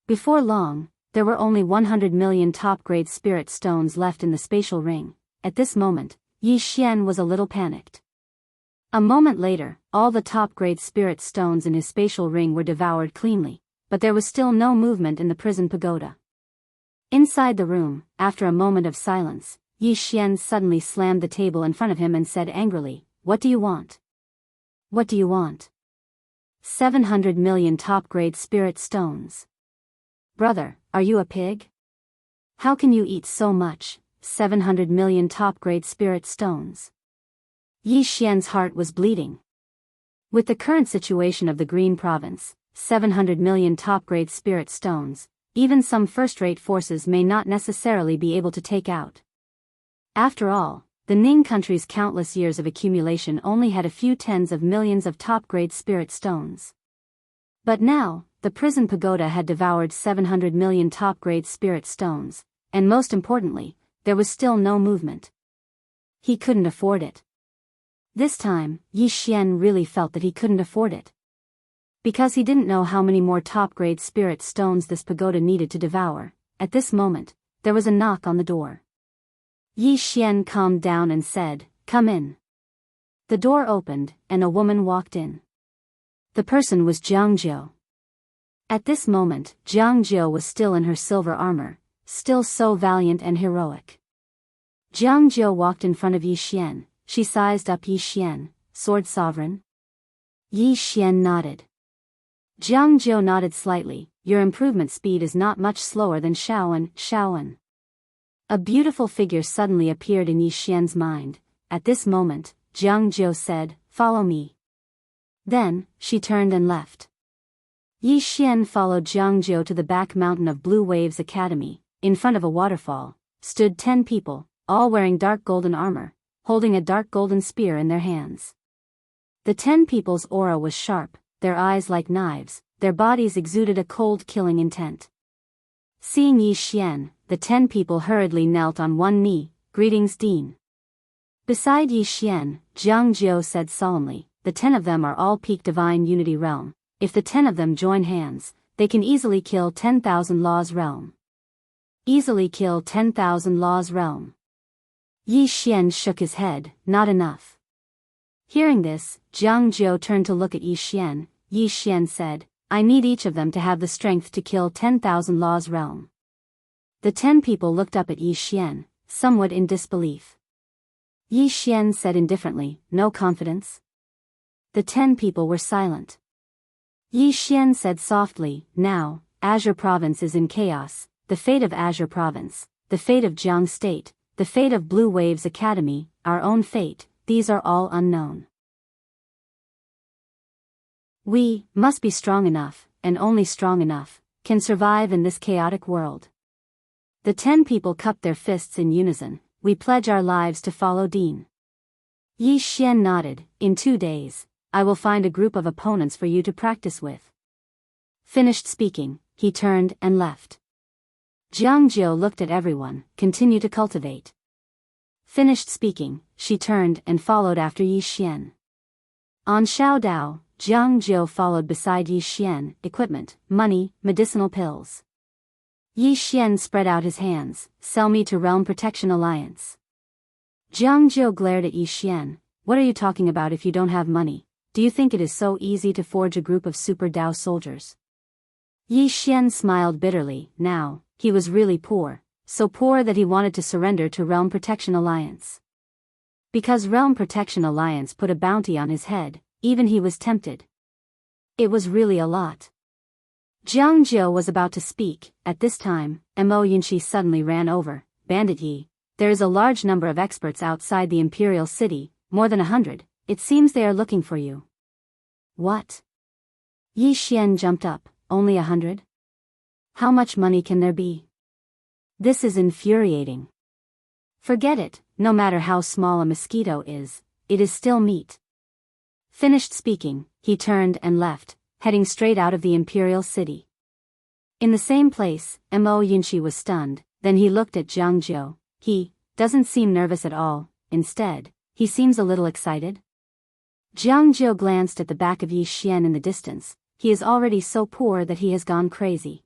Before long, there were only 100 million top-grade spirit stones left in the spatial ring. At this moment, Yi Xian was a little panicked. A moment later, all the top-grade spirit stones in his spatial ring were devoured cleanly, but there was still no movement in the prison pagoda. Inside the room, after a moment of silence, Yi Xian suddenly slammed the table in front of him and said angrily, "What do you want? What do you want? 700 million top-grade spirit stones. Brother, are you a pig? How can you eat so much, 700 million top-grade spirit stones?" Yi Xian's heart was bleeding. With the current situation of the Green Province, 700 million top-grade spirit stones, even some first-rate forces may not necessarily be able to take out. After all, the Ning country's countless years of accumulation only had a few tens of millions of top-grade spirit stones. But now, the prison pagoda had devoured 700 million top-grade spirit stones, and most importantly, there was still no movement. He couldn't afford it. This time, Yi Xian really felt that he couldn't afford it. Because he didn't know how many more top-grade spirit stones this pagoda needed to devour, at this moment, there was a knock on the door. Yi Xian calmed down and said, "Come in." The door opened, and a woman walked in. The person was Jianghu. At this moment, Jianghu was still in her silver armor, still so valiant and heroic. Jianghu walked in front of Yi Xian. She sized up Yi Xian, "Sword Sovereign?" Yi Xian nodded. Jianghu nodded slightly. "Your improvement speed is not much slower than Shaoan." A beautiful figure suddenly appeared in Yi Xian's mind. At this moment, Jianghu said, "Follow me." Then, she turned and left. Yi Xian followed Jianghu to the back mountain of Blue Waves Academy. In front of a waterfall, stood 10 people, all wearing dark golden armor, holding a dark golden spear in their hands. The 10 people's aura was sharp, their eyes like knives, their bodies exuded a cold killing intent. Seeing Yi Xian, the 10 people hurriedly knelt on one knee. "Greetings, Dean." Beside Yi Xian, Jianghu said solemnly, "The 10 of them are all peak divine unity realm. If the 10 of them join hands, they can easily kill 10,000 laws realm." Easily kill 10,000 laws realm. Yi Xian shook his head, "Not enough." Hearing this, Jianghu turned to look at Yi Xian. Yi Xian said, "I need each of them to have the strength to kill 10,000 laws realm." The 10 people looked up at Yi Xian, somewhat in disbelief. Yi Xian said indifferently, "No confidence?" The 10 people were silent. Yi Xian said softly, "Now, Azure Province is in chaos, the fate of Azure Province, the fate of Jiang State, the fate of Blue Waves Academy, our own fate, these are all unknown. We must be strong enough, and only strong enough, can survive in this chaotic world." The 10 people cupped their fists in unison. "We pledge our lives to follow Dean." Yi Xian nodded. "In 2 days, I will find a group of opponents for you to practice with." Finished speaking, he turned and left. Jianghu looked at everyone. "Continue to cultivate." Finished speaking, she turned and followed after Yi Xian. On Shaodao, Jianghu followed beside Yi Xian. "Equipment, money, medicinal pills." Yi Xian spread out his hands. "Sell me to Realm Protection Alliance." Jianghu glared at Yi Xian. "What are you talking about if you don't have money? Do you think it is so easy to forge a group of Super Dao soldiers?" Yi Xian smiled bitterly. Now, he was really poor, so poor that he wanted to surrender to Realm Protection Alliance. Because Realm Protection Alliance put a bounty on his head, even he was tempted. It was really a lot. Jianghu was about to speak. At this time, Mo Yunxi suddenly ran over. "Bandit Yi, there is a large number of experts outside the Imperial City, more than 100, it seems they are looking for you." "What?" Yi Xian jumped up. "Only 100? How much money can there be? This is infuriating." "Forget it, no matter how small a mosquito is, it is still meat." Finished speaking, he turned and left, heading straight out of the Imperial City. In the same place, Mo Yunxi was stunned. Then he looked at Jianghu. "He doesn't seem nervous at all, instead, he seems a little excited." Jianghu glanced at the back of Yi Xian in the distance. "He is already so poor that he has gone crazy."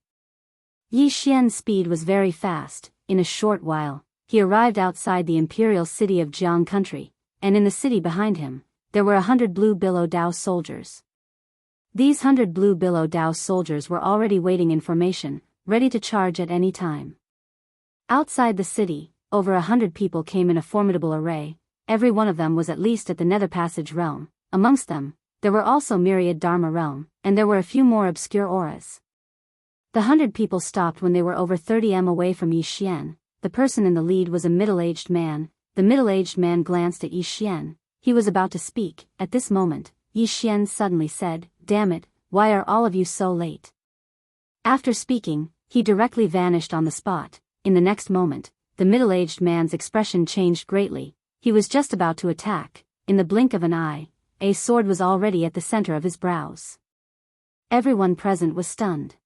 Yi Xian's speed was very fast. In a short while, he arrived outside the Imperial City of Jiang Country, and in the city behind him, there were 100 Blue Billow Dao soldiers. These 100 Blue Billow Dao soldiers were already waiting in formation, ready to charge at any time. Outside the city, over 100 people came in a formidable array. Every one of them was at least at the Nether Passage realm. Amongst them, there were also myriad Dharma realm, and there were a few more obscure auras. The 100 people stopped when they were over 30 m away from Yi Xian. The person in the lead was a middle-aged man. The middle-aged man glanced at Yi Xian. He was about to speak. At this moment, Yi Xian suddenly said, "Damn it, why are all of you so late?" After speaking, he directly vanished on the spot. In the next moment, the middle-aged man's expression changed greatly. He was just about to attack. In the blink of an eye, a sword was already at the center of his brows. Everyone present was stunned.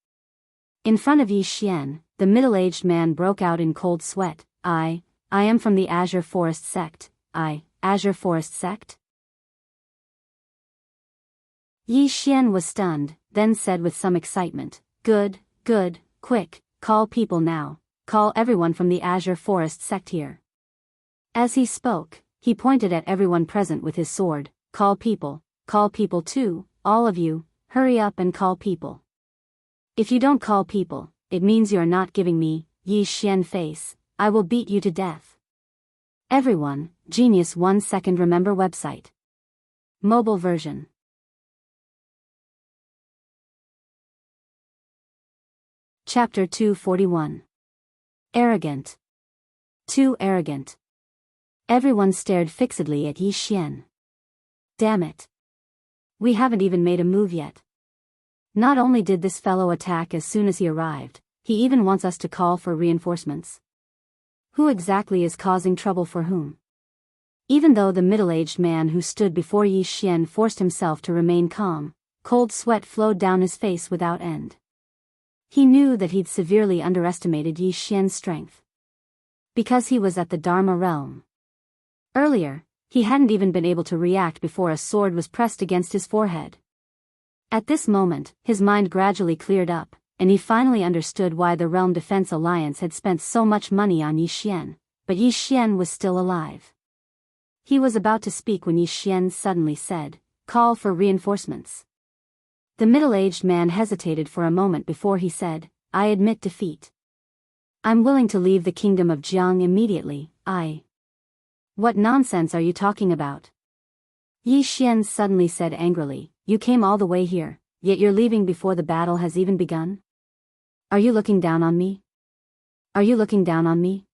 In front of Yi Xian, the middle-aged man broke out in cold sweat. I am from the Azure Forest sect. Azure Forest sect? Yi Xian was stunned, then said with some excitement, Good, quick, call people now, call everyone from the Azure Forest sect here. As he spoke, he pointed at everyone present with his sword. Call people too, all of you, hurry up and call people. If you don't call people, it means you are not giving me, Yi Xian face, I will beat you to death. Everyone, Genius 1 second remember website. Mobile version. Chapter 241. Arrogant. Too arrogant. Everyone stared fixedly at Yi Xian. Damn it. We haven't even made a move yet. Not only did this fellow attack as soon as he arrived, he even wants us to call for reinforcements. Who exactly is causing trouble for whom? Even though the middle-aged man who stood before Yi Xian forced himself to remain calm, cold sweat flowed down his face without end. He knew that he'd severely underestimated Yi Xian's strength. Because he was at the Dharma realm. Earlier, he hadn't even been able to react before a sword was pressed against his forehead. At this moment, his mind gradually cleared up, and he finally understood why the Realm Defense Alliance had spent so much money on Yi Xian, but Yi Xian was still alive. He was about to speak when Yi Xian suddenly said, Call for reinforcements. The middle-aged man hesitated for a moment before he said, I admit defeat. I'm willing to leave the kingdom of Jianghu immediately. What nonsense are you talking about? Yi Xian suddenly said angrily, You came all the way here, yet you're leaving before the battle has even begun? Are you looking down on me? Are you looking down on me?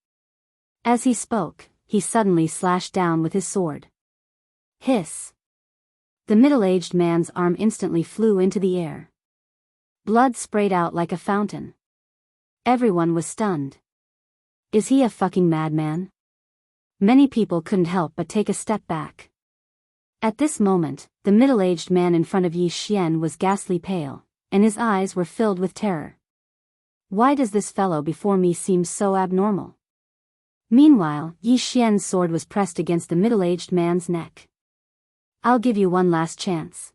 As he spoke, he suddenly slashed down with his sword. Hiss. The middle-aged man's arm instantly flew into the air. Blood sprayed out like a fountain. Everyone was stunned. Is he a fucking madman? Many people couldn't help but take a step back. At this moment, the middle-aged man in front of Yi Xian was ghastly pale, and his eyes were filled with terror. Why does this fellow before me seem so abnormal? Meanwhile, Yi Xian's sword was pressed against the middle-aged man's neck. I'll give you one last chance.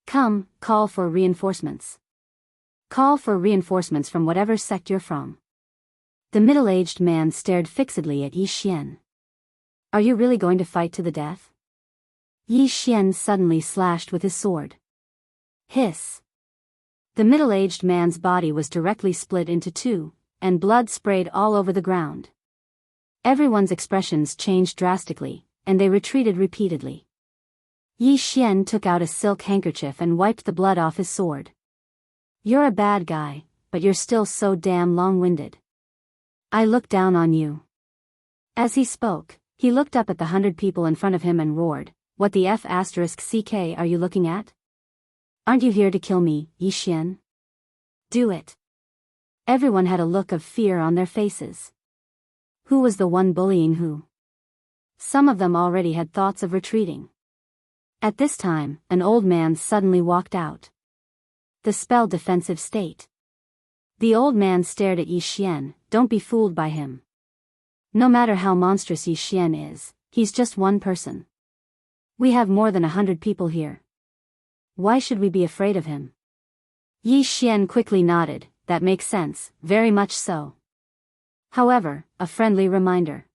Come, call for reinforcements. Call for reinforcements from whatever sect you're from. The middle-aged man stared fixedly at Yi Xian. Are you really going to fight to the death? Yi Xian suddenly slashed with his sword. Hiss. The middle-aged man's body was directly split into two, and blood sprayed all over the ground. Everyone's expressions changed drastically, and they retreated repeatedly. Yi Xian took out a silk handkerchief and wiped the blood off his sword. You're a bad guy, but you're still so damn long-winded. I look down on you. As he spoke, he looked up at the 100 people in front of him and roared, What the F***ck are you looking at? Aren't you here to kill me, Yi Xian? Do it. Everyone had a look of fear on their faces. Who was the one bullying who? Some of them already had thoughts of retreating. At this time, an old man suddenly walked out. The spell defensive state. The old man stared at Yi Xian. Don't be fooled by him. No matter how monstrous Yi Xian is, he's just one person. We have more than 100 people here. Why should we be afraid of him? Yi Xian quickly nodded. That makes sense, very much so. However, a friendly reminder.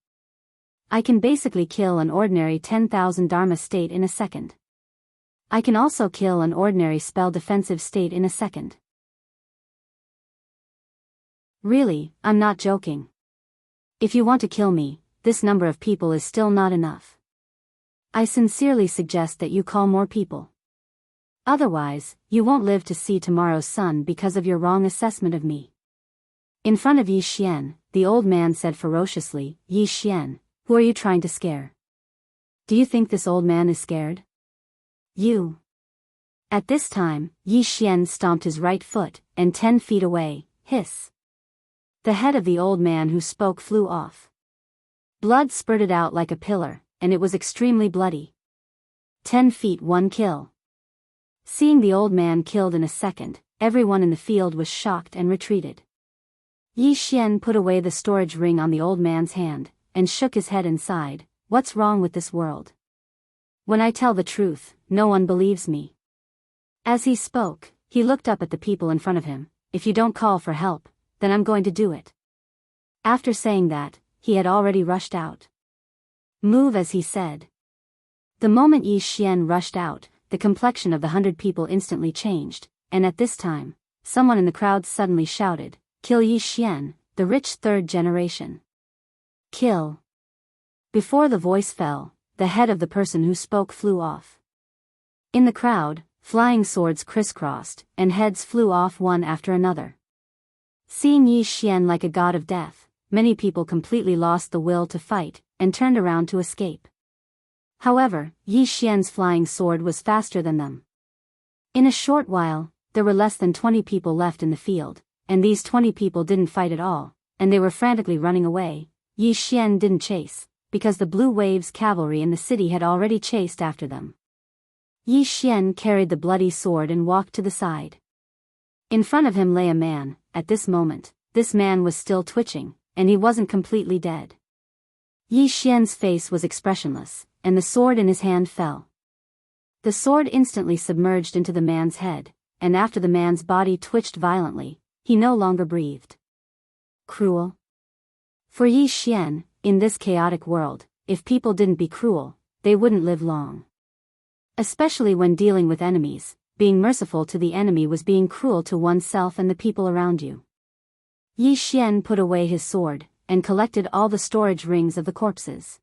I can basically kill an ordinary 10,000 Dharma state in a second. I can also kill an ordinary spell defensive state in a second. Really, I'm not joking. If you want to kill me, this number of people is still not enough. I sincerely suggest that you call more people. Otherwise, you won't live to see tomorrow's sun because of your wrong assessment of me. In front of Yi Xian, the old man said ferociously, Yi Xian, who are you trying to scare? Do you think this old man is scared? You. At this time, Yi Xian stomped his right foot, and 10 feet away, hiss. The head of the old man who spoke flew off. Blood spurted out like a pillar, and it was extremely bloody. 10 feet 1 kill. Seeing the old man killed in a second, everyone in the field was shocked and retreated. Yi Xian put away the storage ring on the old man's hand, and shook his head and sighed, "What's wrong with this world? When I tell the truth, no one believes me." As he spoke, he looked up at the people in front of him. "If you don't call for help, then I'm going to do it." After saying that, he had already rushed out. "Move," as he said. The moment Yi Xian rushed out, the complexion of the 100 people instantly changed, and at this time, someone in the crowd suddenly shouted, "Kill Yi Xian, the rich third generation. Kill." Before the voice fell, the head of the person who spoke flew off. In the crowd, flying swords crisscrossed, and heads flew off one after another. Seeing Yi Xian like a god of death, many people completely lost the will to fight, and turned around to escape. However, Yi Xian's flying sword was faster than them. In a short while, there were less than 20 people left in the field, and these 20 people didn't fight at all, and they were frantically running away. Yi Xian didn't chase, because the Blue Waves cavalry in the city had already chased after them. Yi Xian carried the bloody sword and walked to the side. In front of him lay a man. At this moment, this man was still twitching, and he wasn't completely dead. Yi Xian's face was expressionless, and the sword in his hand fell. The sword instantly submerged into the man's head, and after the man's body twitched violently, he no longer breathed. Cruel. For Yi Xian, in this chaotic world, if people didn't be cruel, they wouldn't live long. Especially when dealing with enemies, being merciful to the enemy was being cruel to oneself and the people around you. Yi Xian put away his sword, and collected all the storage rings of the corpses.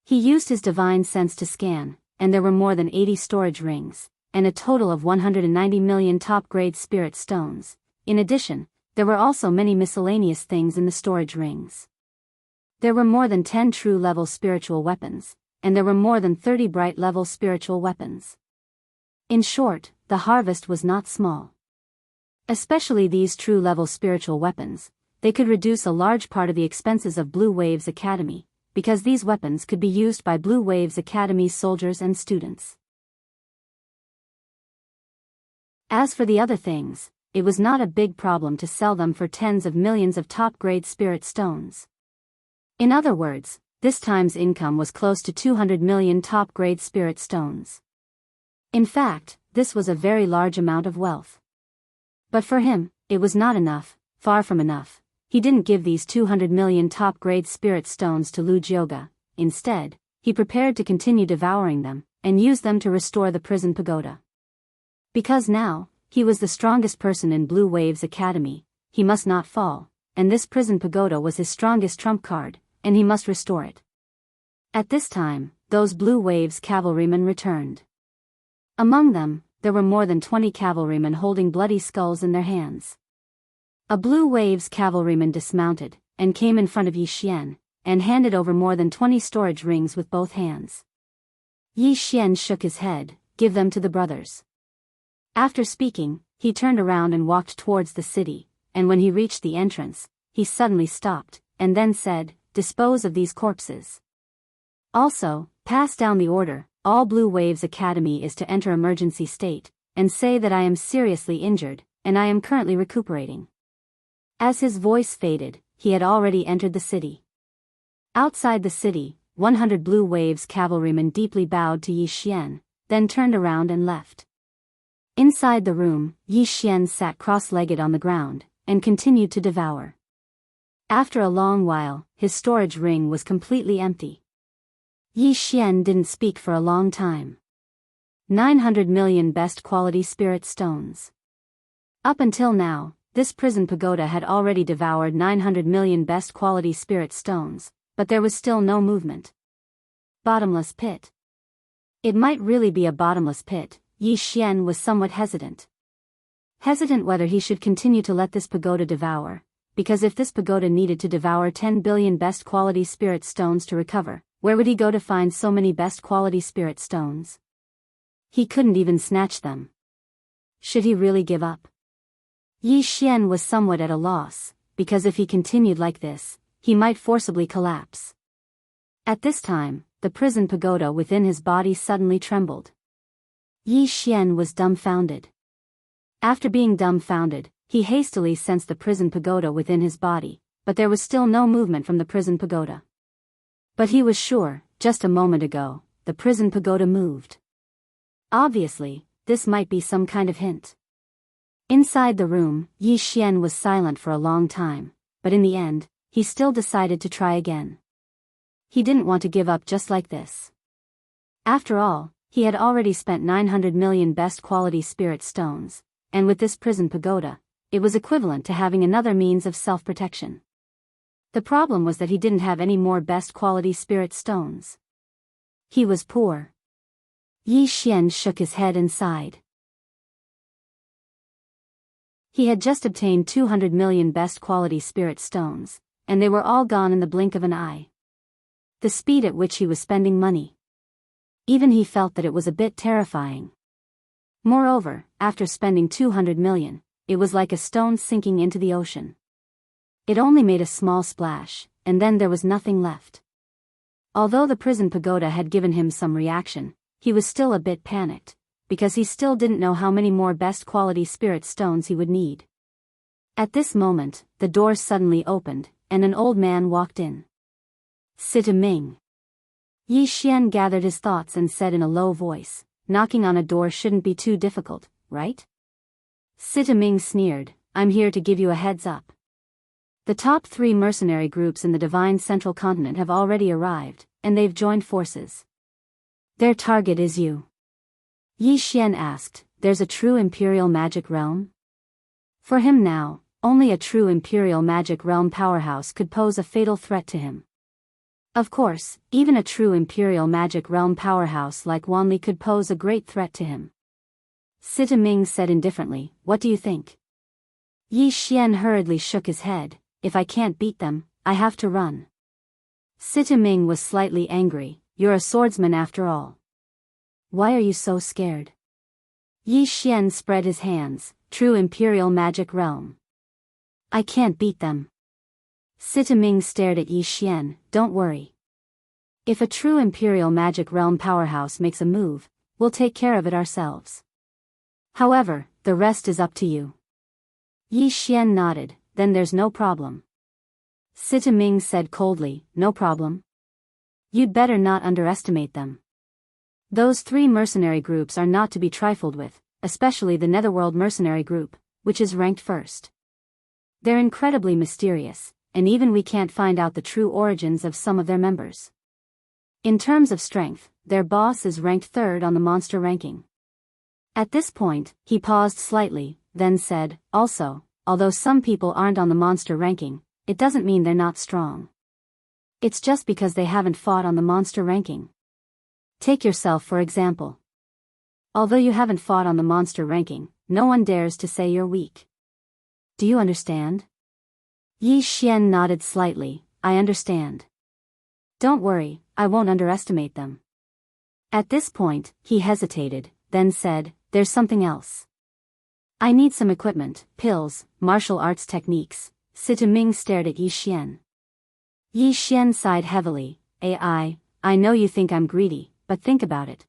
He used his divine sense to scan, and there were more than 80 storage rings, and a total of 190 million top-grade spirit stones. In addition, there were also many miscellaneous things in the storage rings. There were more than 10 true-level spiritual weapons, and there were more than 30 bright-level spiritual weapons. In short, the harvest was not small. Especially these true-level spiritual weapons, they could reduce a large part of the expenses of Blue Waves Academy, because these weapons could be used by Blue Waves Academy's soldiers and students. As for the other things, it was not a big problem to sell them for tens of millions of top-grade spirit stones. In other words, this time's income was close to 200 million top-grade spirit stones. In fact, this was a very large amount of wealth. But for him, it was not enough, far from enough. He didn't give these 200 million top-grade spirit stones to Lu Jioga. Instead, he prepared to continue devouring them, and use them to restore the prison pagoda. Because now, he was the strongest person in Blue Waves Academy, he must not fall, and this prison pagoda was his strongest trump card, and he must restore it. At this time, those Blue Waves cavalrymen returned. Among them, there were more than 20 cavalrymen holding bloody skulls in their hands. A Blue Waves cavalryman dismounted, and came in front of Yi Xian, and handed over more than 20 storage rings with both hands. Yi Xian shook his head, "Give them to the brothers." After speaking, he turned around and walked towards the city, and when he reached the entrance, he suddenly stopped, and then said, "Dispose of these corpses. Also, pass down the order, all Blue Waves Academy is to enter emergency state, and say that I am seriously injured, and I am currently recuperating." As his voice faded, he had already entered the city. Outside the city, 100 Blue Waves cavalrymen deeply bowed to Yi Xian, then turned around and left. Inside the room, Yi Xian sat cross-legged on the ground, and continued to devour. After a long while, his storage ring was completely empty. Yi Xian didn't speak for a long time. 900 million best quality spirit stones. Up until now, this prison pagoda had already devoured 900 million best quality spirit stones, but there was still no movement. Bottomless pit. It might really be a bottomless pit. Yi Xian was somewhat hesitant. Hesitant whether he should continue to let this pagoda devour, because if this pagoda needed to devour 10 billion best quality spirit stones to recover, where would he go to find so many best quality spirit stones? He couldn't even snatch them. Should he really give up? Yi Xian was somewhat at a loss, because if he continued like this, he might forcibly collapse. At this time, the prison pagoda within his body suddenly trembled. Yi Xian was dumbfounded. After being dumbfounded, he hastily sensed the prison pagoda within his body, but there was still no movement from the prison pagoda. But he was sure, just a moment ago, the prison pagoda moved. Obviously, this might be some kind of hint. Inside the room, Yi Xian was silent for a long time, but in the end, he still decided to try again. He didn't want to give up just like this. After all, he had already spent 900 million best quality spirit stones, and with this prison pagoda, it was equivalent to having another means of self-protection. The problem was that he didn't have any more best quality spirit stones. He was poor. Yi Xian shook his head and sighed. He had just obtained 200 million best quality spirit stones, and they were all gone in the blink of an eye. The speed at which he was spending money. Even he felt that it was a bit terrifying. Moreover, after spending 200 million, it was like a stone sinking into the ocean. It only made a small splash, and then there was nothing left. Although the prison pagoda had given him some reaction, he was still a bit panicked, because he still didn't know how many more best quality spirit stones he would need. At this moment, the door suddenly opened, and an old man walked in. Sita Ming. Yi Xian gathered his thoughts and said in a low voice, knocking on a door shouldn't be too difficult, right? Sita Ming sneered, I'm here to give you a heads up. The top 3 mercenary groups in the Divine Central Continent have already arrived, and they've joined forces. Their target is you. Yi Xian asked, there's a true Imperial Magic Realm? For him now, only a true Imperial Magic Realm powerhouse could pose a fatal threat to him. Of course, even a true Imperial Magic Realm powerhouse like Wanli could pose a great threat to him. Sita Ming said indifferently, what do you think? Yi Xian hurriedly shook his head, if I can't beat them, I have to run. Sita Ming was slightly angry, you're a swordsman after all. Why are you so scared? Yi Xian spread his hands, true Imperial Magic Realm. I can't beat them. Sita Ming stared at Yi Xian, don't worry. If a true Imperial Magic Realm powerhouse makes a move, we'll take care of it ourselves. However, the rest is up to you. Yi Xian nodded, then there's no problem. Sita Ming said coldly, no problem. You'd better not underestimate them. Those 3 mercenary groups are not to be trifled with, especially the Netherworld Mercenary Group, which is ranked first. They're incredibly mysterious, and even we can't find out the true origins of some of their members. In terms of strength, their boss is ranked 3rd on the monster ranking. At this point, he paused slightly, then said, also, although some people aren't on the monster ranking, it doesn't mean they're not strong. It's just because they haven't fought on the monster ranking. Take yourself for example. Although you haven't fought on the monster ranking, no one dares to say you're weak. Do you understand? Yi Xian nodded slightly, I understand. Don't worry, I won't underestimate them. At this point, he hesitated, then said, there's something else. I need some equipment, pills, martial arts techniques. Sita Ming stared at Yi Xian. Yi Xian sighed heavily, I know you think I'm greedy, but think about it.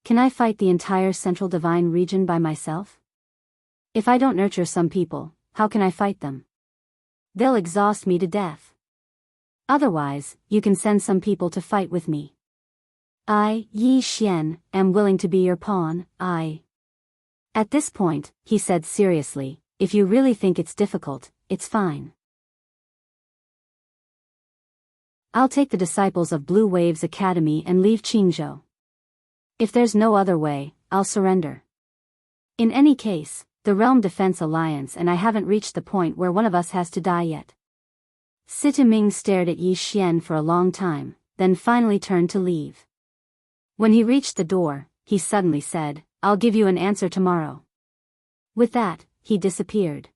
Can I fight the entire Central Divine region by myself? If I don't nurture some people, how can I fight them? They'll exhaust me to death. Otherwise, you can send some people to fight with me. I, Yi Xian, am willing to be your pawn, At this point, he said seriously, if you really think it's difficult, it's fine. I'll take the disciples of Blue Waves Academy and leave Qingzhou. If there's no other way, I'll surrender. In any case, the Realm Defense Alliance and I haven't reached the point where one of us has to die yet. Sita Ming stared at Yi Xian for a long time, then finally turned to leave. When he reached the door, he suddenly said, I'll give you an answer tomorrow. With that, he disappeared.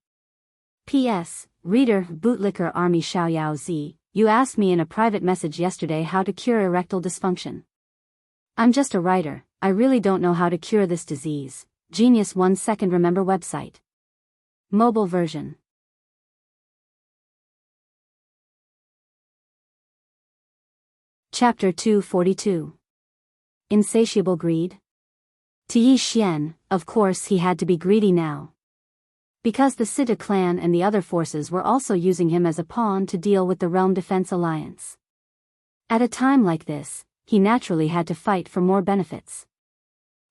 P.S. Reader, Bootlicker Army Xiaoyao Z, you asked me in a private message yesterday how to cure erectile dysfunction. I'm just a writer, I really don't know how to cure this disease. Genius 1 second remember website. Mobile version. Chapter 242. Insatiable Greed. To Yi Xian, of course he had to be greedy now. Because the Sita clan and the other forces were also using him as a pawn to deal with the Realm Defense Alliance. At a time like this, he naturally had to fight for more benefits.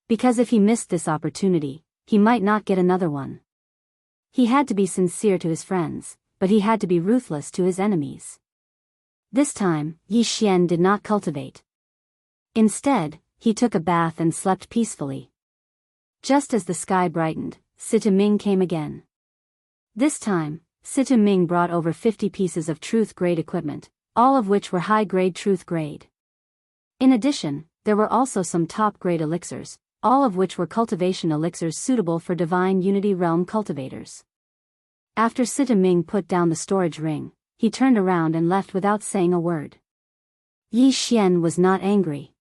Because if he missed this opportunity, he might not get another one. He had to be sincere to his friends, but he had to be ruthless to his enemies. This time, Yi Xian did not cultivate. Instead, he took a bath and slept peacefully. Just as the sky brightened, Sita Ming came again. This time, Sita Ming brought over 50 pieces of truth-grade equipment, all of which were high-grade truth-grade. In addition, there were also some top-grade elixirs, all of which were cultivation elixirs suitable for Divine Unity Realm cultivators. After Sita Ming put down the storage ring, he turned around and left without saying a word. Yi Xian was not angry.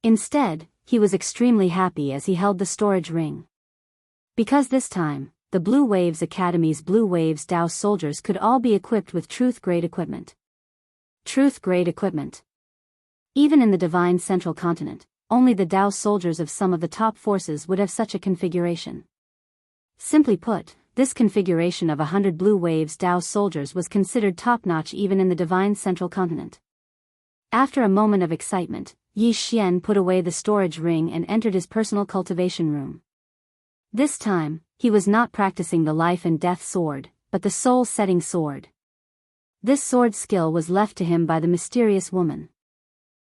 Instead, he was extremely happy as he held the storage ring. Because this time, the Blue Waves Academy's Blue Waves Dao soldiers could all be equipped with truth-grade equipment. Truth-grade equipment. Even in the Divine Central Continent, only the Dao soldiers of some of the top forces would have such a configuration. Simply put, this configuration of 100 Blue Waves Dao soldiers was considered top-notch even in the Divine Central Continent. After a moment of excitement, Yi Xian put away the storage ring and entered his personal cultivation room. This time, he was not practicing the life and death sword, but the soul-setting sword. This sword skill was left to him by the mysterious woman.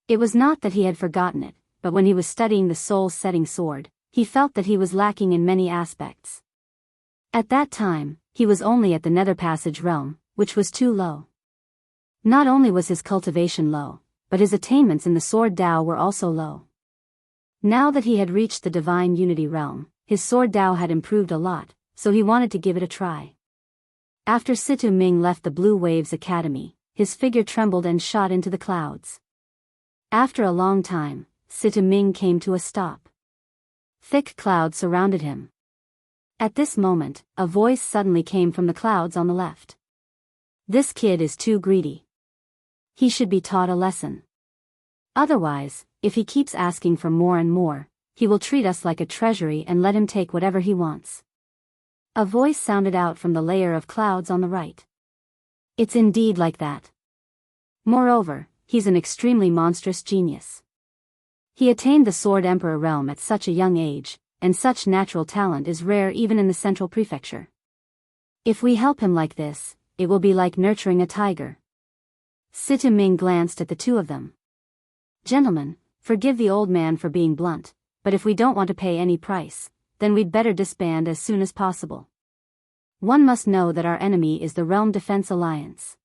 It was not that he had forgotten it, but when he was studying the soul-setting sword, he felt that he was lacking in many aspects. At that time, he was only at the Nether Passage realm, which was too low. Not only was his cultivation low, but his attainments in the Sword Dao were also low. Now that he had reached the Divine Unity realm, his Sword Dao had improved a lot, so he wanted to give it a try. After Sita Ming left the Blue Waves Academy, his figure trembled and shot into the clouds. After a long time, Sita Ming came to a stop. Thick clouds surrounded him. At this moment, a voice suddenly came from the clouds on the left. This kid is too greedy. He should be taught a lesson. Otherwise, if he keeps asking for more and more, he will treat us like a treasury and let him take whatever he wants. A voice sounded out from the layer of clouds on the right. It's indeed like that. Moreover, he's an extremely monstrous genius. He attained the Sword Emperor realm at such a young age, and such natural talent is rare even in the Central Prefecture. If we help him like this, it will be like nurturing a tiger. Sita Ming glanced at the two of them. Gentlemen, forgive the old man for being blunt, but if we don't want to pay any price, then we'd better disband as soon as possible. One must know that our enemy is the Realm Defense Alliance.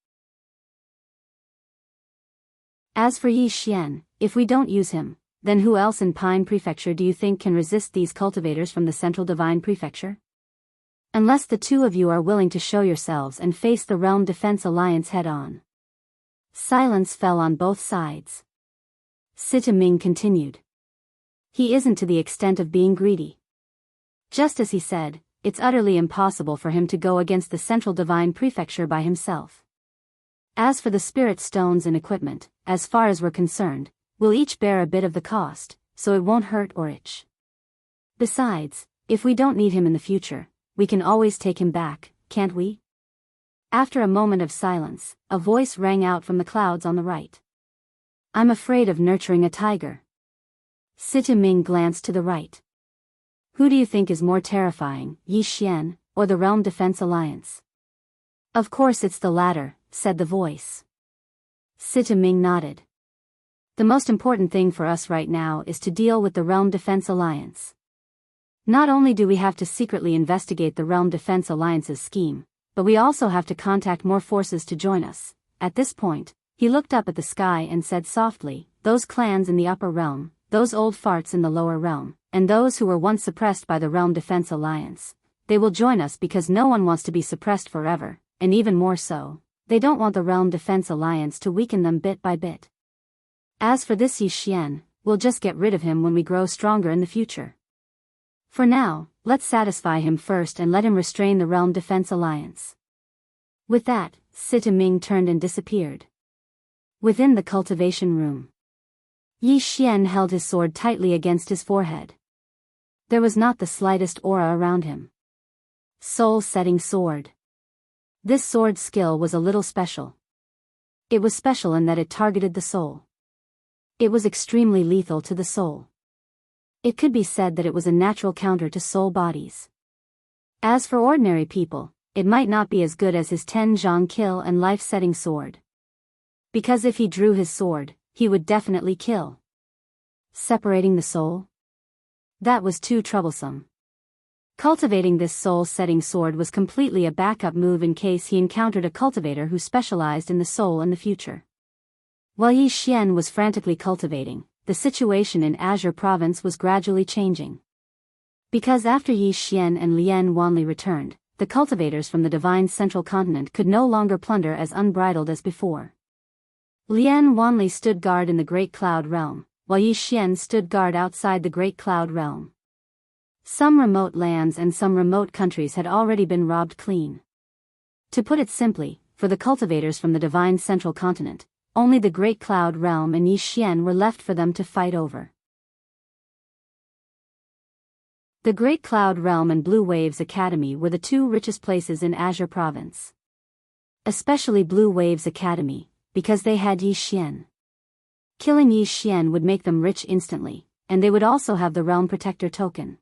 As for Yi Xian, if we don't use him, then who else in Pine Prefecture do you think can resist these cultivators from the Central Divine Prefecture? Unless the two of you are willing to show yourselves and face the Realm Defense Alliance head-on. Silence fell on both sides. Sita Ming continued. He isn't to the extent of being greedy. Just as he said, it's utterly impossible for him to go against the Central Divine Prefecture by himself. As for the spirit stones and equipment, as far as we're concerned, we'll each bear a bit of the cost, so it won't hurt or itch. Besides, if we don't need him in the future, we can always take him back, can't we? After a moment of silence, a voice rang out from the clouds on the right. I'm afraid of nurturing a tiger. Sita Ming glanced to the right. Who do you think is more terrifying, Yi Xian, or the Realm Defense Alliance? Of course it's the latter, said the voice. Sita Ming nodded. The most important thing for us right now is to deal with the Realm Defense Alliance. Not only do we have to secretly investigate the Realm Defense Alliance's scheme, but we also have to contact more forces to join us. At this point, he looked up at the sky and said softly, those clans in the upper realm, those old farts in the lower realm, and those who were once suppressed by the Realm Defense Alliance, they will join us because no one wants to be suppressed forever, and even more so, they don't want the Realm Defense Alliance to weaken them bit by bit. As for this Yi Xian, we'll just get rid of him when we grow stronger in the future. For now, let's satisfy him first and let him restrain the Realm Defense Alliance. With that, Sita Ming turned and disappeared. Within the cultivation room, Yi Xian held his sword tightly against his forehead. There was not the slightest aura around him. Soul-setting sword. This sword skill was a little special. It was special in that it targeted the soul. It was extremely lethal to the soul. It could be said that it was a natural counter to soul bodies. As for ordinary people, it might not be as good as his 10 zhang kill and life-setting sword. Because if he drew his sword, he would definitely kill. Separating the soul? That was too troublesome. Cultivating this soul-setting sword was completely a backup move in case he encountered a cultivator who specialized in the soul in the future. While Yi Xian was frantically cultivating, the situation in Azure Province was gradually changing. Because after Yi Xian and Lian Wanli returned, the cultivators from the divine central continent could no longer plunder as unbridled as before. Lian Wanli stood guard in the Great Cloud Realm, while Yi Xian stood guard outside the Great Cloud Realm. Some remote lands and some remote countries had already been robbed clean. To put it simply, for the cultivators from the divine central continent, only the Great Cloud Realm and Yi Xian were left for them to fight over. The Great Cloud Realm and Blue Waves Academy were the two richest places in Azure Province. Especially Blue Waves Academy, because they had Yi Xian. Killing Yi Xian would make them rich instantly, and they would also have the Realm Protector token.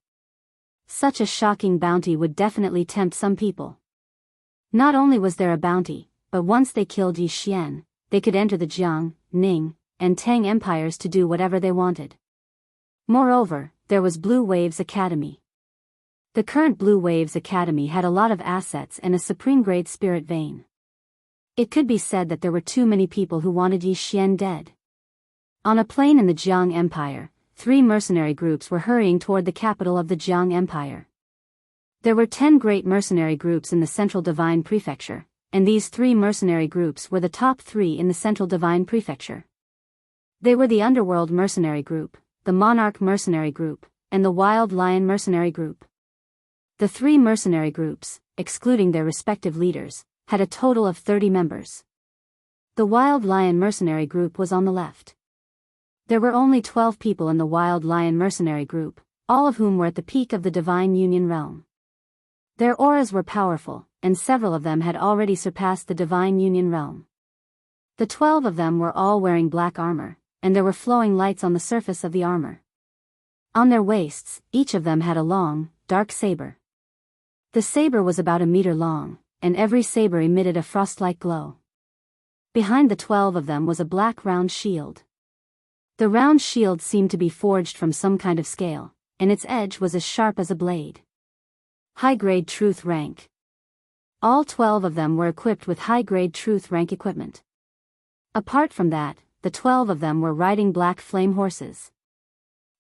Such a shocking bounty would definitely tempt some people. Not only was there a bounty, but once they killed Yi Xian, they could enter the Jiang, Ning, and Tang empires to do whatever they wanted. Moreover, there was Blue Waves Academy. The current Blue Waves Academy had a lot of assets and a supreme-grade spirit vein. It could be said that there were too many people who wanted Yi Xian dead. On a plain in the Jiang Empire, 3 mercenary groups were hurrying toward the capital of the Jiang Empire. There were 10 great mercenary groups in the Central Divine Prefecture, and these 3 mercenary groups were the top 3 in the Central Divine Prefecture. They were the Underworld Mercenary Group, the Monarch Mercenary Group, and the Wild Lion Mercenary Group. The 3 mercenary groups, excluding their respective leaders, had a total of 30 members. The Wild Lion Mercenary Group was on the left. There were only 12 people in the Wild Lion Mercenary Group, all of whom were at the peak of the Divine Union Realm. Their auras were powerful, and several of them had already surpassed the Divine Union Realm. The 12 of them were all wearing black armor, and there were flowing lights on the surface of the armor. On their waists, each of them had a long, dark saber. The saber was about a meter long, and every saber emitted a frost-like glow. Behind the 12 of them was a black round shield. The round shield seemed to be forged from some kind of scale, and its edge was as sharp as a blade. High-grade truth rank. All 12 of them were equipped with high-grade truth rank equipment. Apart from that, the 12 of them were riding black flame horses.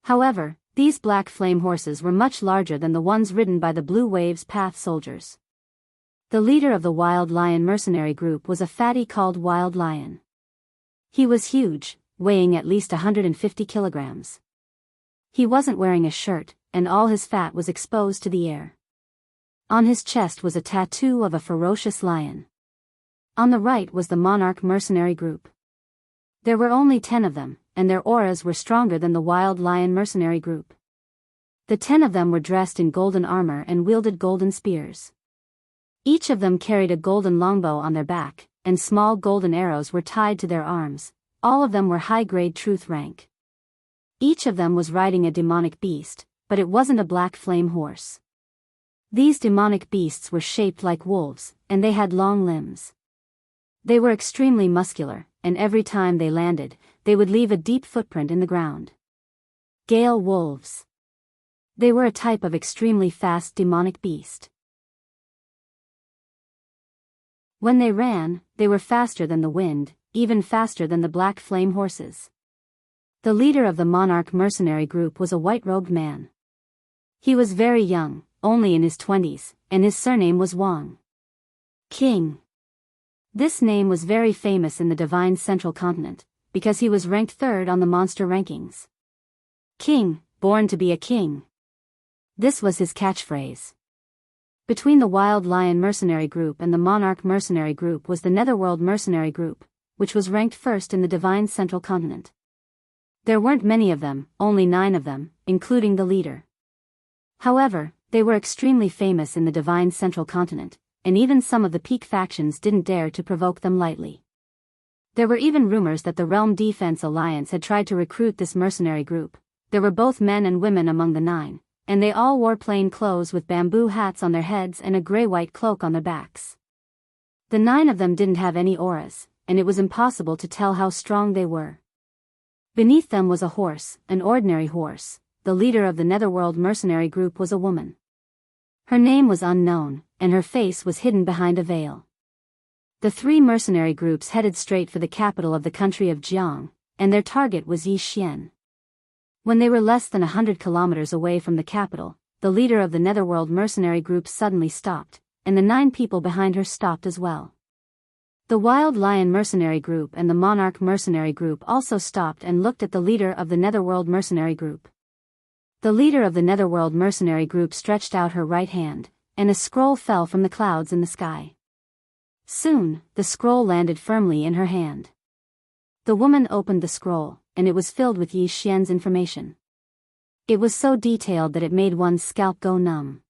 However, these black flame horses were much larger than the ones ridden by the Blue Waves Path soldiers. The leader of the Wild Lion Mercenary Group was a fatty called Wild Lion. He was huge, weighing at least 150 kilograms. He wasn't wearing a shirt, and all his fat was exposed to the air. On his chest was a tattoo of a ferocious lion. On the right was the Monarch Mercenary Group. There were only 10 of them, and their auras were stronger than the Wild Lion Mercenary Group. The 10 of them were dressed in golden armor and wielded golden spears. Each of them carried a golden longbow on their back, and small golden arrows were tied to their arms. All of them were high-grade truth rank. Each of them was riding a demonic beast, but it wasn't a black flame horse. These demonic beasts were shaped like wolves, and they had long limbs. They were extremely muscular, and every time they landed, they would leave a deep footprint in the ground. Gale wolves. They were a type of extremely fast demonic beast. When they ran, they were faster than the wind, even faster than the black flame horses. The leader of the Monarch Mercenary Group was a white-robed man. He was very young, only in his 20s, and his surname was Wang. King. This name was very famous in the Divine Central Continent, because he was ranked 3rd on the monster rankings. King, born to be a king. This was his catchphrase. Between the Wild Lion Mercenary Group and the Monarch Mercenary Group was the Netherworld Mercenary Group, which was ranked first in the divine central continent. There weren't many of them, only 9 of them, including the leader. However, they were extremely famous in the divine central continent, and even some of the peak factions didn't dare to provoke them lightly. There were even rumors that the Realm Defense Alliance had tried to recruit this mercenary group. There were both men and women among the 9, and they all wore plain clothes with bamboo hats on their heads and a gray-white cloak on their backs. The 9 of them didn't have any auras, and it was impossible to tell how strong they were. Beneath them was a horse, an ordinary horse. The leader of the Netherworld mercenary group was a woman. Her name was unknown, and her face was hidden behind a veil. The 3 mercenary groups headed straight for the capital of the country of Jianghu, and their target was Yixian. When they were less than 100 kilometers away from the capital, the leader of the Netherworld mercenary group suddenly stopped, and the 9 people behind her stopped as well. The Wild Lion mercenary group and the Monarch mercenary group also stopped and looked at the leader of the Netherworld mercenary group. The leader of the Netherworld mercenary group stretched out her right hand, and a scroll fell from the clouds in the sky. Soon, the scroll landed firmly in her hand. The woman opened the scroll, and it was filled with Yi Xian's information. It was so detailed that it made one's scalp go numb.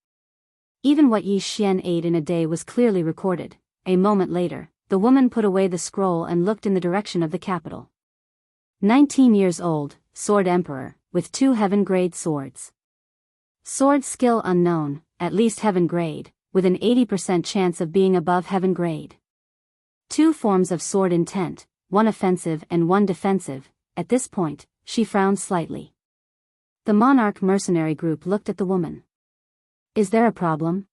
Even what Yi Xian ate in a day was clearly recorded. A moment later, the woman put away the scroll and looked in the direction of the capital. 19 years old, Sword Emperor, with 2 heaven-grade swords. Sword skill unknown, at least heaven grade, with an 80% chance of being above heaven grade. 2 forms of sword intent, one offensive and one defensive. At this point, she frowned slightly. The Monarch mercenary group looked at the woman. Is there a problem?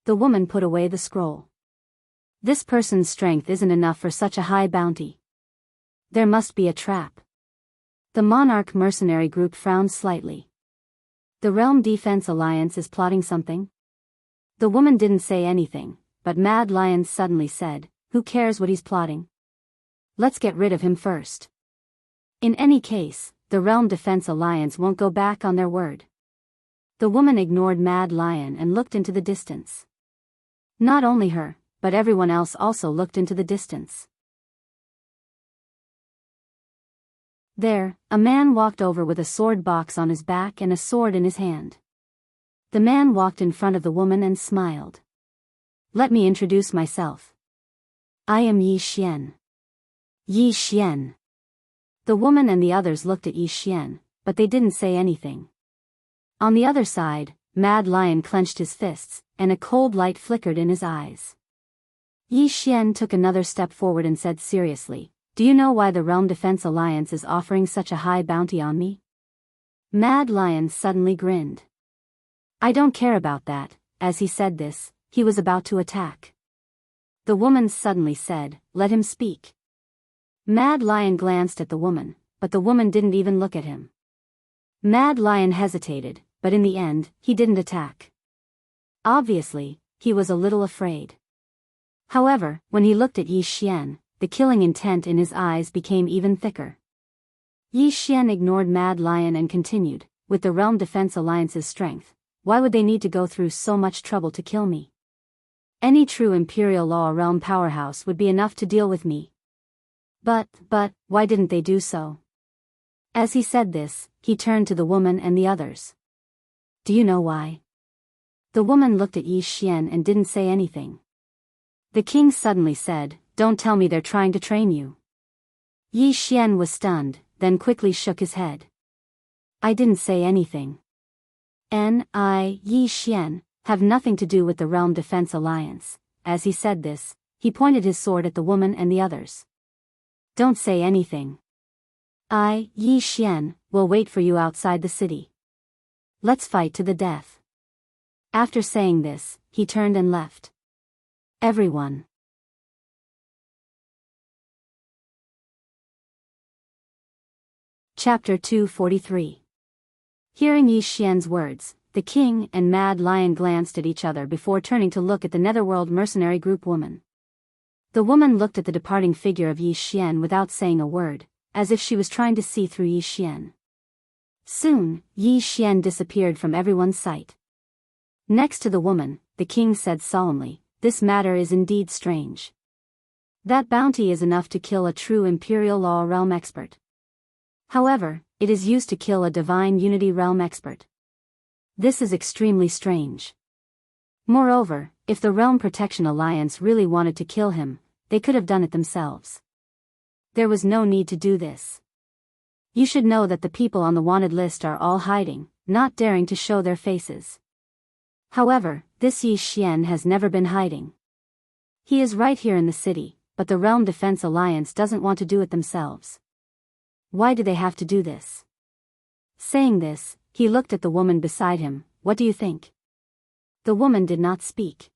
The woman put away the scroll. This person's strength isn't enough for such a high bounty. There must be a trap. The Monarch mercenary group frowned slightly. The Realm Defense Alliance is plotting something? The woman didn't say anything, but Mad Lion suddenly said, "Who cares what he's plotting? Let's get rid of him first." In any case, the Realm Defense Alliance won't go back on their word. The woman ignored Mad Lion and looked into the distance. Not only her, but everyone else also looked into the distance. There, a man walked over with a sword box on his back and a sword in his hand. The man walked in front of the woman and smiled. "Let me introduce myself. I am Yi Xian." Yi Xian. The woman and the others looked at Yi Xian, but they didn't say anything. On the other side, Mad Lion clenched his fists, and a cold light flickered in his eyes. Yi Xian took another step forward and said seriously, "Do you know why the Realm Defense Alliance is offering such a high bounty on me?" Mad Lion suddenly grinned. "I don't care about that." As he said this, he was about to attack. The woman suddenly said, "Let him speak." Mad Lion glanced at the woman, but the woman didn't even look at him. Mad Lion hesitated, but in the end, he didn't attack. Obviously, he was a little afraid. However, when he looked at Yi Xian, the killing intent in his eyes became even thicker. Yi Xian ignored Mad Lion and continued, "With the Realm Defense Alliance's strength, why would they need to go through so much trouble to kill me? Any true Imperial Law realm powerhouse would be enough to deal with me. But, why didn't they do so?" As he said this, he turned to the woman and the others. "Do you know why?" The woman looked at Yi Xian and didn't say anything. The king suddenly said, "Don't tell me they're trying to train you." Yi Xian was stunned, then quickly shook his head. "I didn't say anything. Yi Xian, have nothing to do with the Realm Defense Alliance." As he said this, he pointed his sword at the woman and the others. "Don't say anything. Yi Xian, will wait for you outside the city. Let's fight to the death." After saying this, he turned and left. Everyone. Chapter 243. Hearing Yi Xian's words, the king and Mad Lion glanced at each other before turning to look at the Netherworld mercenary group woman. The woman looked at the departing figure of Yi Xian without saying a word, as if she was trying to see through Yi Xian. Soon, Yi Xian disappeared from everyone's sight. Next to the woman, the king said solemnly, "This matter is indeed strange. That bounty is enough to kill a true Imperial Law Realm expert. However, it is used to kill a Divine Unity Realm expert. This is extremely strange. Moreover, if the Realm Protection Alliance really wanted to kill him, they could have done it themselves. There was no need to do this. You should know that the people on the wanted list are all hiding, not daring to show their faces. However, this Yi Xian has never been hiding. He is right here in the city, but the Realm Defense Alliance doesn't want to do it themselves. Why do they have to do this? Saying this, he looked at the woman beside him. What do you think? The woman did not speak.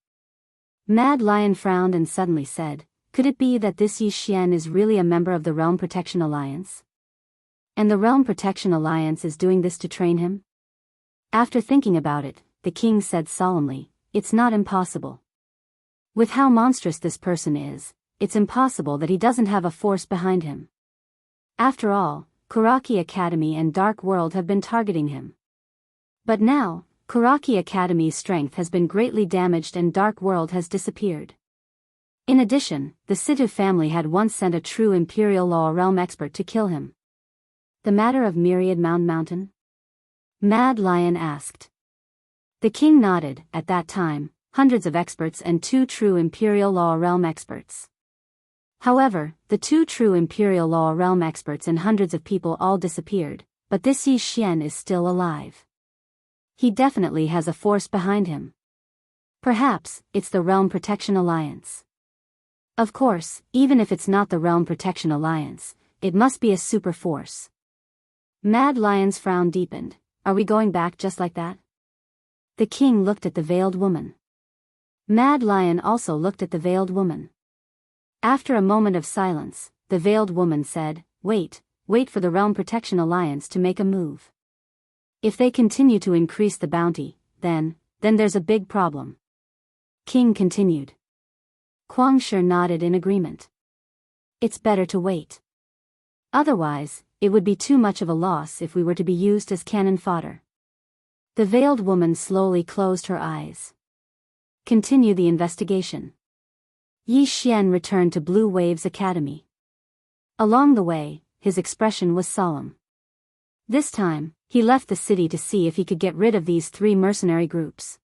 Mad Lion frowned and suddenly said, could it be that this Yi Xian is really a member of the Realm Protection Alliance? And the Realm Protection Alliance is doing this to train him? After thinking about it, the king said solemnly, it's not impossible. With how monstrous this person is, it's impossible that he doesn't have a force behind him. After all, Kuraki Academy and Dark World have been targeting him. But now, Kuraki Academy's strength has been greatly damaged and Dark World has disappeared. In addition, the Situ family had once sent a true Imperial Law Realm expert to kill him. The matter of Myriad Mountain? Mad Lion asked. The king nodded. At that time, hundreds of experts and 2 true Imperial Law Realm experts. However, the 2 true Imperial Law Realm experts and hundreds of people all disappeared, but this Yi Xian is still alive. He definitely has a force behind him. Perhaps, it's the Realm Protection Alliance. Of course, even if it's not the Realm Protection Alliance, it must be a super force. Mad Lion's frown deepened. Are we going back just like that? The king looked at the veiled woman. Mad Lion also looked at the veiled woman. After a moment of silence, the veiled woman said, wait for the Realm Protection Alliance to make a move. If they continue to increase the bounty, then there's a big problem. King continued. Kuang Shi nodded in agreement. It's better to wait. Otherwise, it would be too much of a loss if we were to be used as cannon fodder. The veiled woman slowly closed her eyes. Continue the investigation. Yi Xian returned to Blue Waves Academy. Along the way, his expression was solemn. This time, he left the city to see if he could get rid of these 3 mercenary groups.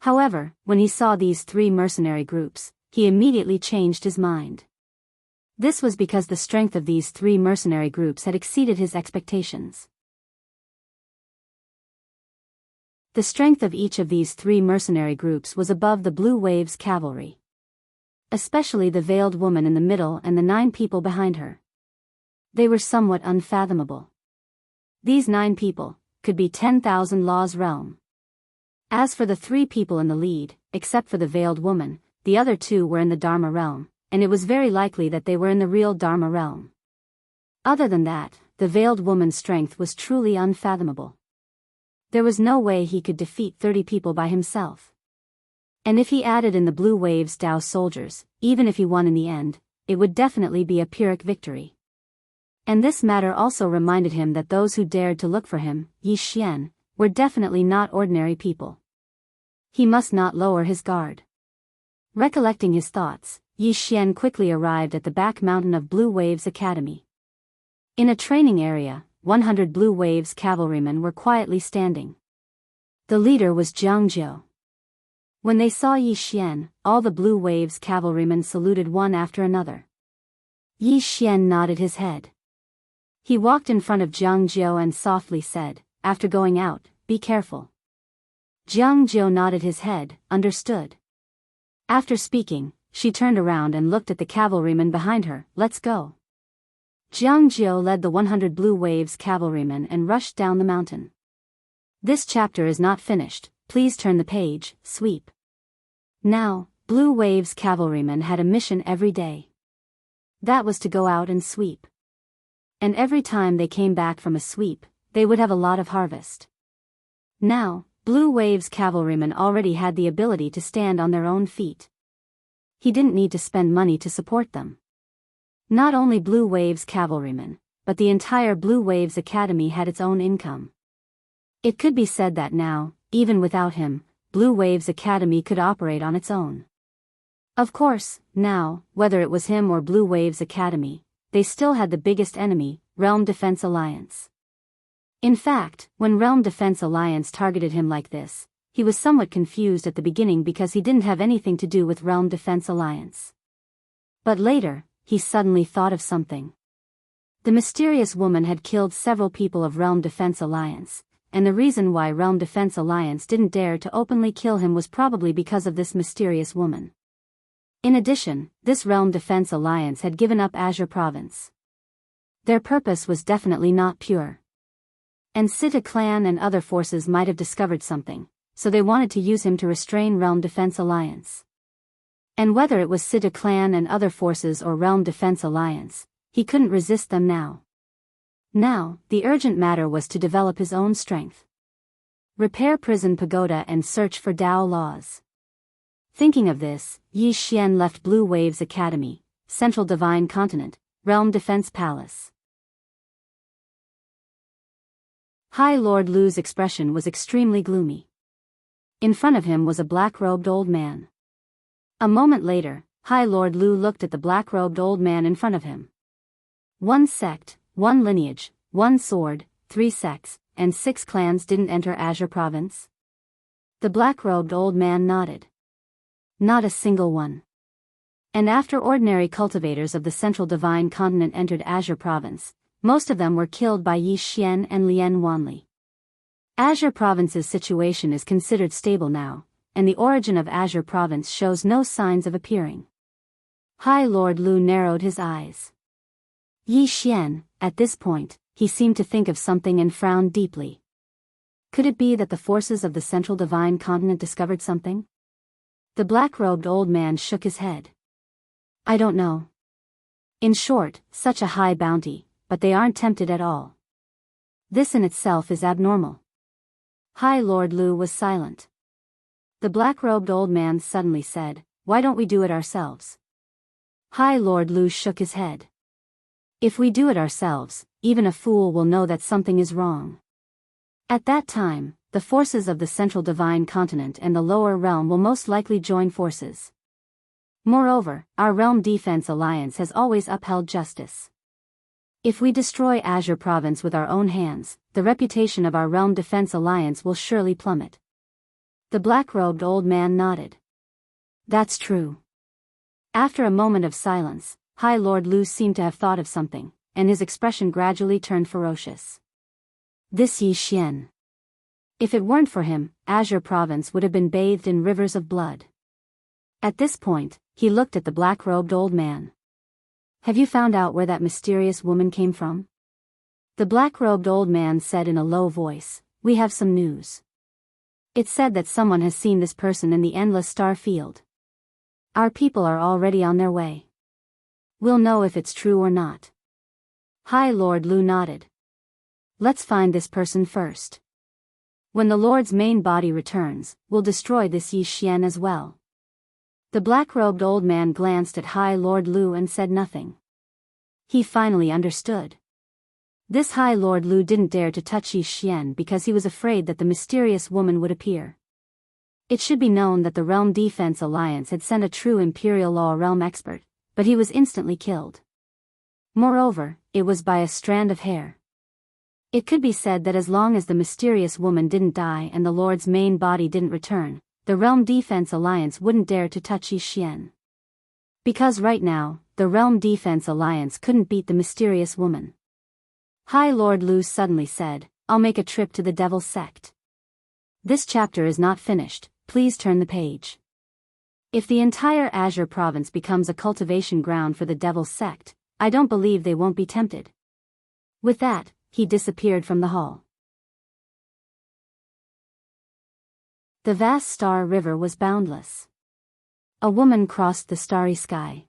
However, when he saw these 3 mercenary groups, he immediately changed his mind. This was because the strength of these 3 mercenary groups had exceeded his expectations. The strength of each of these 3 mercenary groups was above the Blue Waves cavalry. Especially the veiled woman in the middle and the 9 people behind her. They were somewhat unfathomable. These 9 people could be 10,000 Laws realm. As for the 3 people in the lead, except for the veiled woman, the other 2 were in the Dharma realm, and it was very likely that they were in the real Dharma realm. Other than that, the veiled woman's strength was truly unfathomable. There was no way he could defeat 30 people by himself. And if he added in the Blue Waves Dao soldiers, even if he won in the end, it would definitely be a Pyrrhic victory. And this matter also reminded him that those who dared to look for him, Yi Xian, were definitely not ordinary people. He must not lower his guard. Recollecting his thoughts, Yi Xian quickly arrived at the back mountain of Blue Waves Academy. In a training area, 100 Blue Waves cavalrymen were quietly standing. The leader was Jianghu. When they saw Yi Xian, all the Blue Waves cavalrymen saluted one after another. Yi Xian nodded his head. He walked in front of Jianghu and softly said, after going out, be careful. Jianghu nodded his head, understood. After speaking, she turned around and looked at the cavalrymen behind her. Let's go. Jianghu led the 100 Blue Waves cavalrymen and rushed down the mountain. This chapter is not finished. Please turn the page, sweep. Now, Blue Waves cavalrymen had a mission every day. That was to go out and sweep. And every time they came back from a sweep, they would have a lot of harvest. Now, Blue Waves cavalrymen already had the ability to stand on their own feet. He didn't need to spend money to support them. Not only Blue Waves cavalrymen, but the entire Blue Waves Academy had its own income. It could be said that now, even without him, Blue Waves Academy could operate on its own. Of course, now, whether it was him or Blue Waves Academy, they still had the biggest enemy, Realm Defense Alliance. In fact, when Realm Defense Alliance targeted him like this, he was somewhat confused at the beginning because he didn't have anything to do with Realm Defense Alliance. But later, he suddenly thought of something. The mysterious woman had killed several people of Realm Defense Alliance, and the reason why Realm Defense Alliance didn't dare to openly kill him was probably because of this mysterious woman. In addition, this Realm Defense Alliance had given up Azure Province. Their purpose was definitely not pure. And Sita clan and other forces might have discovered something, so they wanted to use him to restrain Realm Defense Alliance. And whether it was Sita clan and other forces or Realm Defense Alliance, he couldn't resist them now. Now, the urgent matter was to develop his own strength. Repair Prison Pagoda and search for Dao laws. Thinking of this, Yi Xian left Blue Waves Academy, Central Divine Continent, Realm Defense Palace. High Lord Lu's expression was extremely gloomy. In front of him was a black-robed old man. A moment later, High Lord Lu looked at the black-robed old man in front of him. 1 sect, 1 lineage, 1 sword, 3 sects, and 6 clans didn't enter Azure Province? The black-robed old man nodded. Not a single one. And after ordinary cultivators of the Central Divine Continent entered Azure Province, most of them were killed by Yi Xian and Lian Wanli. Azure Province's situation is considered stable now, and the origin of Azure Province shows no signs of appearing. High Lord Lu narrowed his eyes. Yi Xian, at this point, he seemed to think of something and frowned deeply. Could it be that the forces of the Central Divine Continent discovered something? The black-robed old man shook his head. I don't know. In short, such a high bounty, but they aren't tempted at all. This in itself is abnormal. High Lord Lu was silent. The black-robed old man suddenly said, "Why don't we do it ourselves?" High Lord Lu shook his head. If we do it ourselves, even a fool will know that something is wrong. At that time, the forces of the Central Divine Continent and the Lower Realm will most likely join forces. Moreover, our Realm Defense Alliance has always upheld justice. If we destroy Azure Province with our own hands, the reputation of our Realm Defense Alliance will surely plummet. The black-robed old man nodded. That's true. After a moment of silence, High Lord Lu seemed to have thought of something, and his expression gradually turned ferocious. This Yi Xian. If it weren't for him, Azure Province would have been bathed in rivers of blood. At this point, he looked at the black-robed old man. Have you found out where that mysterious woman came from? The black-robed old man said in a low voice, "We have some news. It's said that someone has seen this person in the endless star field. Our people are already on their way. We'll know if it's true or not." High Lord Lu nodded. Let's find this person first. When the Lord's main body returns, we'll destroy this Yi Xian as well. The black-robed old man glanced at High Lord Lu and said nothing. He finally understood. This High Lord Lu didn't dare to touch Yi Xian because he was afraid that the mysterious woman would appear. It should be known that the Realm Defense Alliance had sent a true Imperial Law Realm expert, but he was instantly killed. Moreover, it was by a strand of hair. It could be said that as long as the mysterious woman didn't die and the Lord's main body didn't return, the Realm Defense Alliance wouldn't dare to touch Yi Xian. Because right now, the Realm Defense Alliance couldn't beat the mysterious woman. High Lord Lu suddenly said, "I'll make a trip to the Devil Sect." This chapter is not finished, please turn the page. If the entire Azure Province becomes a cultivation ground for the Devil Sect, I don't believe they won't be tempted. With that, he disappeared from the hall. The vast star river was boundless. A woman crossed the starry sky.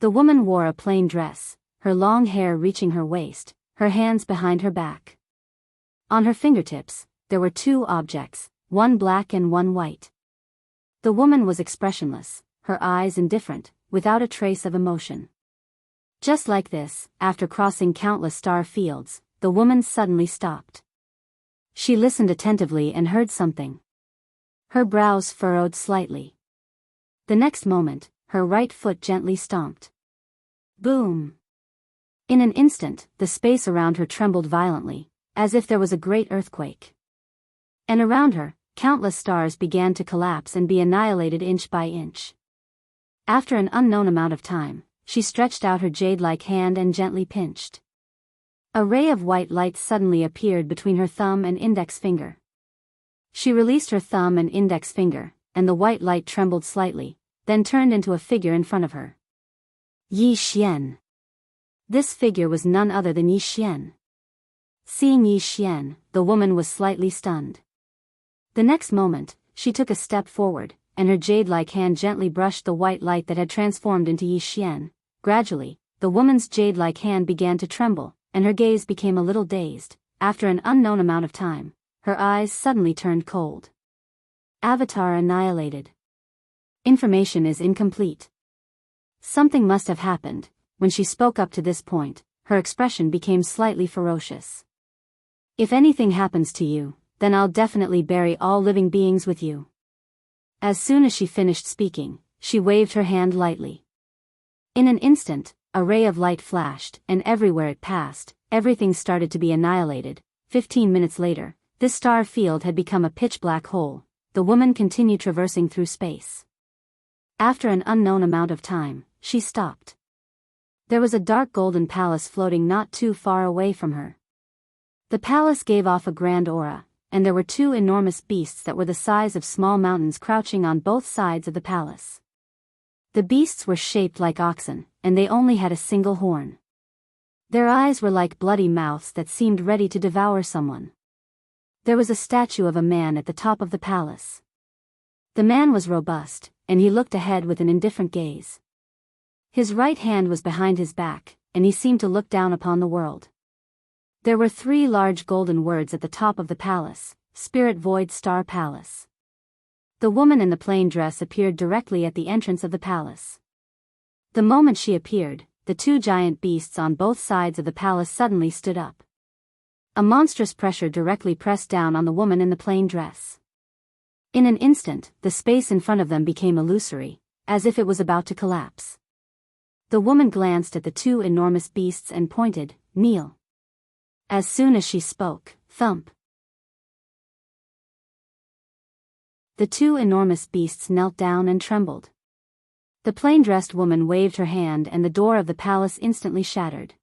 The woman wore a plain dress, her long hair reaching her waist, her hands behind her back. On her fingertips, there were 2 objects, one black and one white. The woman was expressionless, her eyes indifferent, without a trace of emotion. Just like this, after crossing countless star fields, the woman suddenly stopped. She listened attentively and heard something. Her brows furrowed slightly. The next moment, her right foot gently stomped. Boom! In an instant, the space around her trembled violently, as if there was a great earthquake. And around her, countless stars began to collapse and be annihilated inch by inch. After an unknown amount of time, she stretched out her jade-like hand and gently pinched. A ray of white light suddenly appeared between her thumb and index finger. She released her thumb and index finger, and the white light trembled slightly, then turned into a figure in front of her. Yi Xian. This figure was none other than Yi Xian. Seeing Yi Xian, the woman was slightly stunned. The next moment, she took a step forward, and her jade-like hand gently brushed the white light that had transformed into Yi Xian. Gradually, the woman's jade-like hand began to tremble, and her gaze became a little dazed. After an unknown amount of time, her eyes suddenly turned cold. Avatar annihilated. Information is incomplete. Something must have happened. When she spoke up to this point, her expression became slightly ferocious. If anything happens to you, then I'll definitely bury all living beings with you. As soon as she finished speaking, she waved her hand lightly. In an instant, a ray of light flashed, and everywhere it passed, everything started to be annihilated. 15 minutes later, this star field had become a pitch-black hole. The woman continued traversing through space. After an unknown amount of time, she stopped. There was a dark golden palace floating not too far away from her. The palace gave off a grand aura, and there were two enormous beasts that were the size of small mountains crouching on both sides of the palace. The beasts were shaped like oxen, and they only had a single horn. Their eyes were like bloody mouths that seemed ready to devour someone. There was a statue of a man at the top of the palace. The man was robust, and he looked ahead with an indifferent gaze. His right hand was behind his back, and he seemed to look down upon the world. There were 3 large golden words at the top of the palace: Spirit Void Star Palace. The woman in the plain dress appeared directly at the entrance of the palace. The moment she appeared, the 2 giant beasts on both sides of the palace suddenly stood up. A monstrous pressure directly pressed down on the woman in the plain dress. In an instant, the space in front of them became illusory, as if it was about to collapse. The woman glanced at the 2 enormous beasts and pointed, "Kneel." As soon as she spoke, thump. The 2 enormous beasts knelt down and trembled. The plain-dressed woman waved her hand and the door of the palace instantly shattered.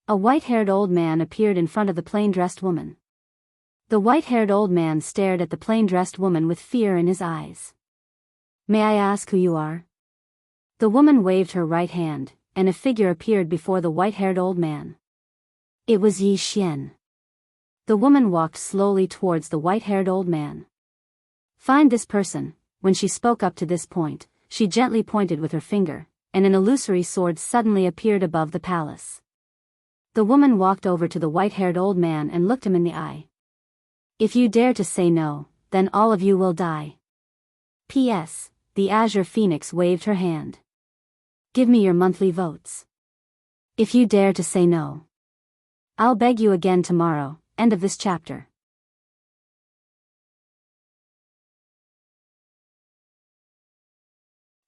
A white-haired old man appeared in front of the plain-dressed woman. The white-haired old man stared at the plain-dressed woman with fear in his eyes. "May I ask who you are?" The woman waved her right hand, and a figure appeared before the white-haired old man. It was Yi Xian. The woman walked slowly towards the white-haired old man. "Find this person." When she spoke up to this point, she gently pointed with her finger, and an illusory sword suddenly appeared above the palace. The woman walked over to the white-haired old man and looked him in the eye. "If you dare to say no, then all of you will die. P.S. The Azure Phoenix waved her hand. "Give me your monthly votes. If you dare to say no, I'll beg you again tomorrow." End of this chapter.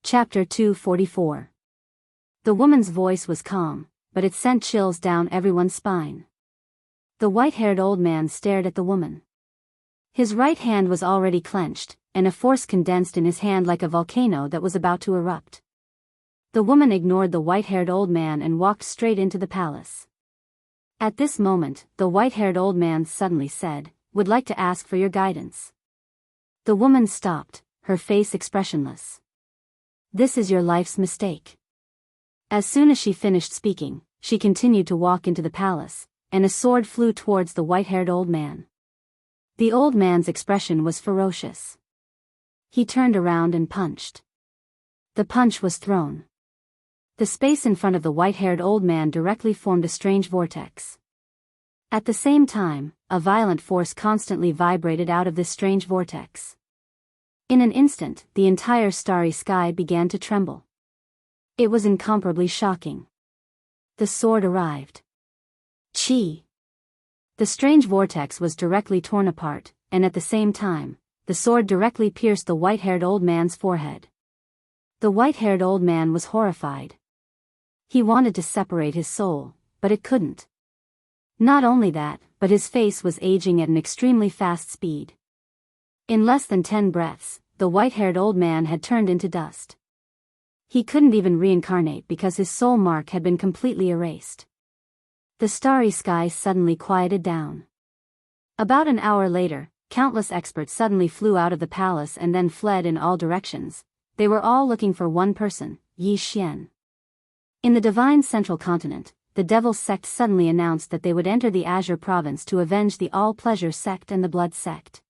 Chapter 244. The woman's voice was calm, but it sent chills down everyone's spine. The white-haired old man stared at the woman. His right hand was already clenched, and a force condensed in his hand like a volcano that was about to erupt. The woman ignored the white-haired old man and walked straight into the palace. At this moment, the white-haired old man suddenly said, "Would like to ask for your guidance." The woman stopped, her face expressionless. "This is your life's mistake." As soon as she finished speaking, she continued to walk into the palace, and a sword flew towards the white-haired old man. The old man's expression was ferocious. He turned around and punched. The punch was thrown. The space in front of the white-haired old man directly formed a strange vortex. At the same time, a violent force constantly vibrated out of this strange vortex. In an instant, the entire starry sky began to tremble. It was incomparably shocking. The sword arrived. Chi! The strange vortex was directly torn apart, and at the same time, the sword directly pierced the white-haired old man's forehead. The white-haired old man was horrified. He wanted to separate his soul, but it couldn't. Not only that, but his face was aging at an extremely fast speed. In less than 10 breaths, the white-haired old man had turned into dust. He couldn't even reincarnate because his soul mark had been completely erased. The starry sky suddenly quieted down. About an hour later, countless experts suddenly flew out of the palace and then fled in all directions. They were all looking for one person, Yi Xian. In the divine central continent, the Devil sect suddenly announced that they would enter the Azure province to avenge the All-Pleasure sect and the Blood sect.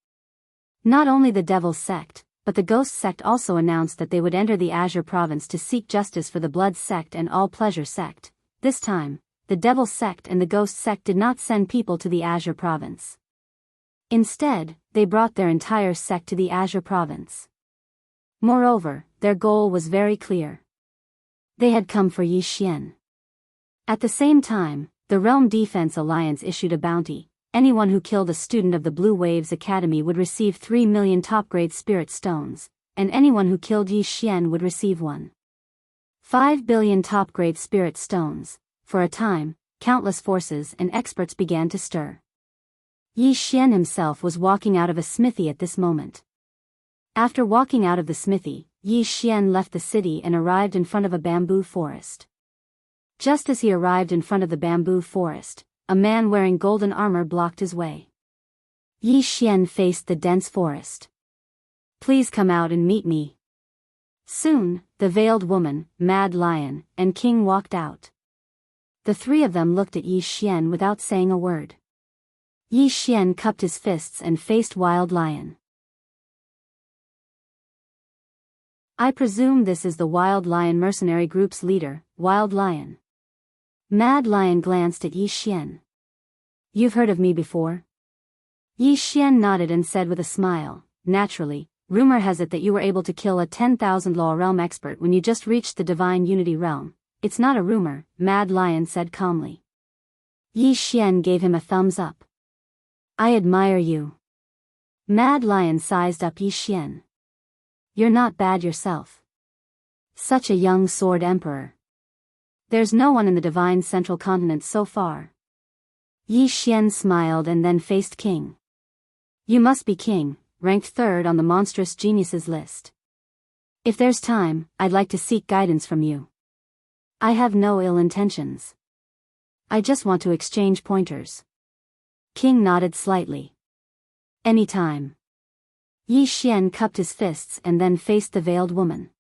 Not only the Devil sect, but the Ghost sect also announced that they would enter the Azure province to seek justice for the Blood sect and All-Pleasure sect. This time, the Devil sect and the Ghost sect did not send people to the Azure province. Instead, they brought their entire sect to the Azure province. Moreover, their goal was very clear. They had come for Yi Xian. At the same time, the Realm Defense Alliance issued a bounty. Anyone who killed a student of the Blue Waves Academy would receive 3 million top-grade spirit stones, and anyone who killed Yi Xian would receive 1.5 billion top-grade spirit stones. For a time, countless forces and experts began to stir. Yi Xian himself was walking out of a smithy at this moment. After walking out of the smithy, Yi Xian left the city and arrived in front of a bamboo forest. Just as he arrived in front of the bamboo forest, a man wearing golden armor blocked his way. Yi Xian faced the dense forest. "Please come out and meet me." Soon, the veiled woman, Mad Lion, and King walked out. The three of them looked at Yi Xian without saying a word. Yi Xian cupped his fists and faced Wild Lion. "I presume this is the Wild Lion mercenary group's leader, Wild Lion." Mad Lion glanced at Yi Xian. "You've heard of me before?" Yi Xian nodded and said with a smile, "Naturally, rumor has it that you were able to kill a 10,000 law realm expert when you just reached the Divine Unity realm." "It's not a rumor," Mad Lion said calmly. Yi Xian gave him a thumbs up. "I admire you." Mad Lion sized up Yi Xian. "You're not bad yourself. Such a young sword emperor. There's no one in the divine central continent so far." Yi Xian smiled and then faced King. "You must be King, ranked 3rd on the monstrous geniuses list. If there's time, I'd like to seek guidance from you. I have no ill intentions. I just want to exchange pointers." King nodded slightly. "Anytime." Yi Xian cupped his fists and then faced the veiled woman.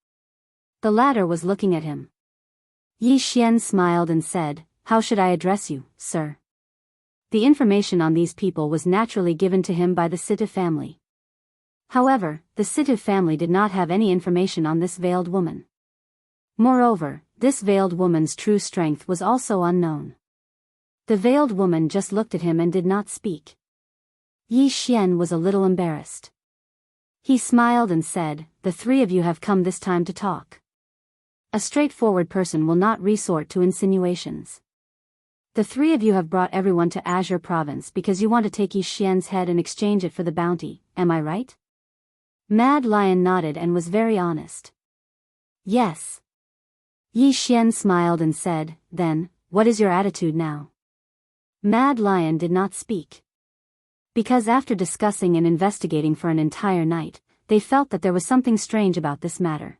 The latter was looking at him. Yi Xian smiled and said, "How should I address you, sir?" The information on these people was naturally given to him by the Situ family. However, the Situ family did not have any information on this veiled woman. Moreover, this veiled woman's true strength was also unknown. The veiled woman just looked at him and did not speak. Yi Xian was a little embarrassed. He smiled and said, "The three of you have come this time to talk. A straightforward person will not resort to insinuations. The three of you have brought everyone to Azure Province because you want to take Yi Xian's head and exchange it for the bounty, am I right?" Mad Lion nodded and was very honest. "Yes." Yi Xian smiled and said, "Then, what is your attitude now?" Mad Lion did not speak. Because after discussing and investigating for an entire night, they felt that there was something strange about this matter.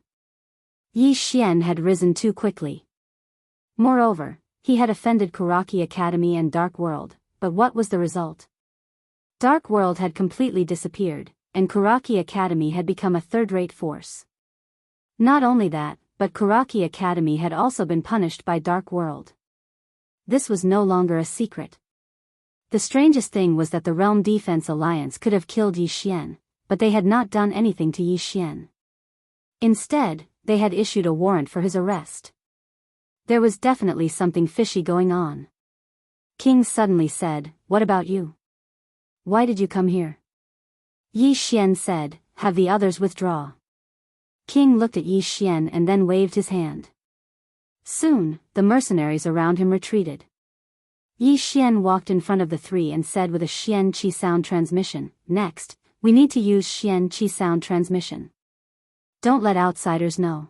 Yi Xian had risen too quickly. Moreover, he had offended Kuraki Academy and Dark World, but what was the result? Dark World had completely disappeared, and Kuraki Academy had become a third-rate force. Not only that, but Kuraki Academy had also been punished by Dark World. This was no longer a secret. The strangest thing was that the Realm Defense Alliance could have killed Yi Xian, but they had not done anything to Yi Xian. Instead, they had issued a warrant for his arrest. There was definitely something fishy going on. King suddenly said, "What about you? Why did you come here?" Yi Xian said, "Have the others withdraw." King looked at Yi Xian and then waved his hand. Soon, the mercenaries around him retreated. Yi Xian walked in front of the three and said with a Xian Qi sound transmission, "Next, we need to use Xian Qi sound transmission. Don't let outsiders know."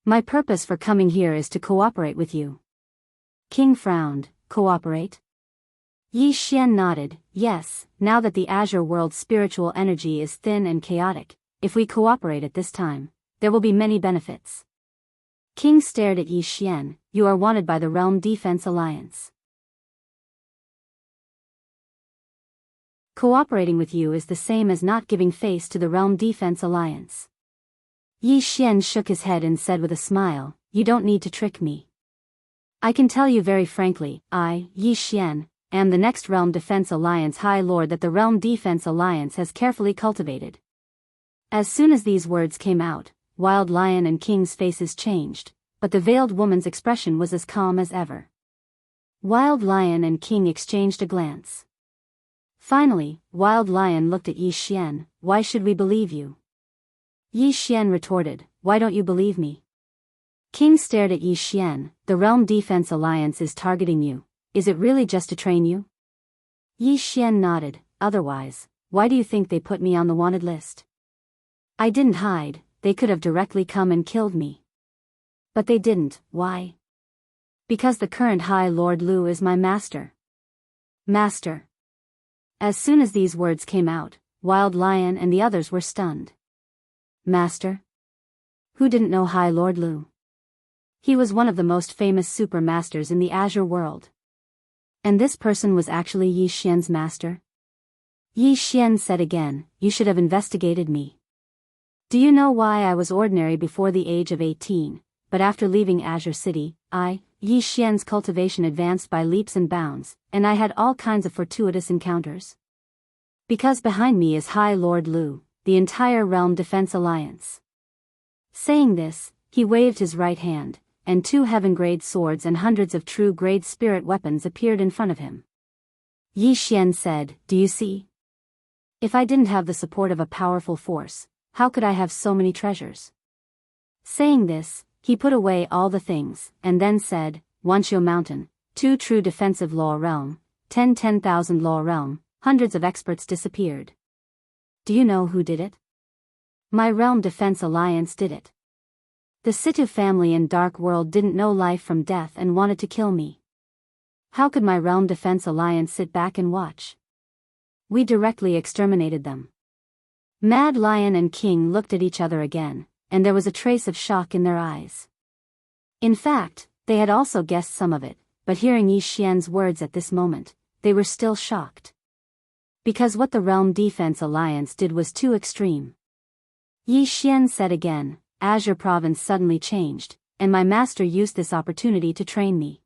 My purpose for coming here is to cooperate with you. King frowned. Cooperate? Yi Xian nodded. Yes, now that the Azure world's spiritual energy is thin and chaotic, if we cooperate at this time, there will be many benefits. King stared at Yi Xian. You are wanted by the Realm Defense Alliance. Cooperating with you is the same as not giving face to the Realm Defense Alliance. Yi Xian shook his head and said with a smile, You don't need to trick me. I can tell you very frankly, I, Yi Xian, am the next Realm Defense Alliance High Lord that the Realm Defense Alliance has carefully cultivated. As soon as these words came out, Wild Lion and King's faces changed, but the veiled woman's expression was as calm as ever. Wild Lion and King exchanged a glance. Finally, Wild Lion looked at Yi Xian. Why should we believe you? Yi Xian retorted, Why don't you believe me? King stared at Yi Xian. The Realm Defense Alliance is targeting you. Is it really just to train you? Yi Xian nodded. Otherwise, why do you think they put me on the wanted list? I didn't hide. They could have directly come and killed me. But they didn't. Why? Because the current High Lord Lu is my master. Master. As soon as these words came out, Wild Lion and the others were stunned. Master? Who didn't know High Lord Lu? He was one of the most famous super masters in the Azure world. And this person was actually Yi Xian's master? Yi Xian said again, You should have investigated me. Do you know why I was ordinary before the age of 18, but after leaving Azure City, Yi Xian's cultivation advanced by leaps and bounds, and I had all kinds of fortuitous encounters? Because behind me is High Lord Lu, the entire Realm Defense Alliance. Saying this, he waved his right hand, and 2 heaven-grade swords and hundreds of true-grade spirit weapons appeared in front of him. Yi Xian said, Do you see? If I didn't have the support of a powerful force, how could I have so many treasures? Saying this, he put away all the things, and then said, Wuxia Mountain, 2 true defensive law realm, 10,000 law realm, hundreds of experts disappeared. Do you know who did it? My Realm Defense Alliance did it. The Situ family and Dark World didn't know life from death and wanted to kill me. How could my Realm Defense Alliance sit back and watch? We directly exterminated them. Mad Lion and King looked at each other again, and there was a trace of shock in their eyes. In fact, they had also guessed some of it, but hearing Yi Xian's words at this moment, they were still shocked. Because what the Realm Defense Alliance did was too extreme. Yi Xian said again, Azure Province suddenly changed, and my master used this opportunity to train me.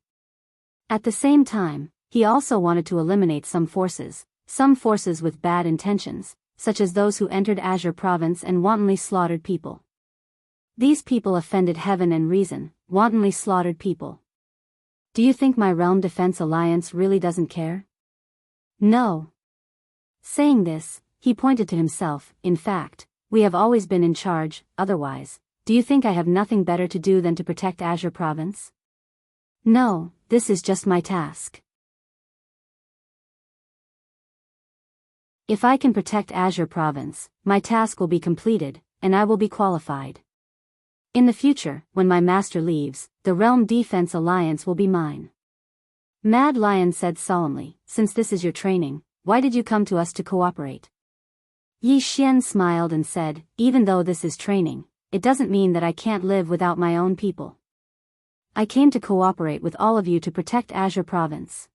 At the same time, he also wanted to eliminate some forces with bad intentions, such as those who entered Azure Province and wantonly slaughtered people. These people offended heaven and reason, wantonly slaughtered people. Do you think my Realm Defense Alliance really doesn't care? No. Saying this, he pointed to himself. In fact, we have always been in charge, otherwise, do you think I have nothing better to do than to protect Azure Province? No, this is just my task. If I can protect Azure Province, my task will be completed, and I will be qualified. In the future, when my master leaves, the Realm Defense Alliance will be mine. Mad Lion said solemnly, Since this is your training, why did you come to us to cooperate? Yi Xian smiled and said, Even though this is training, it doesn't mean that I can't live without my own people. I came to cooperate with all of you to protect Azure Province.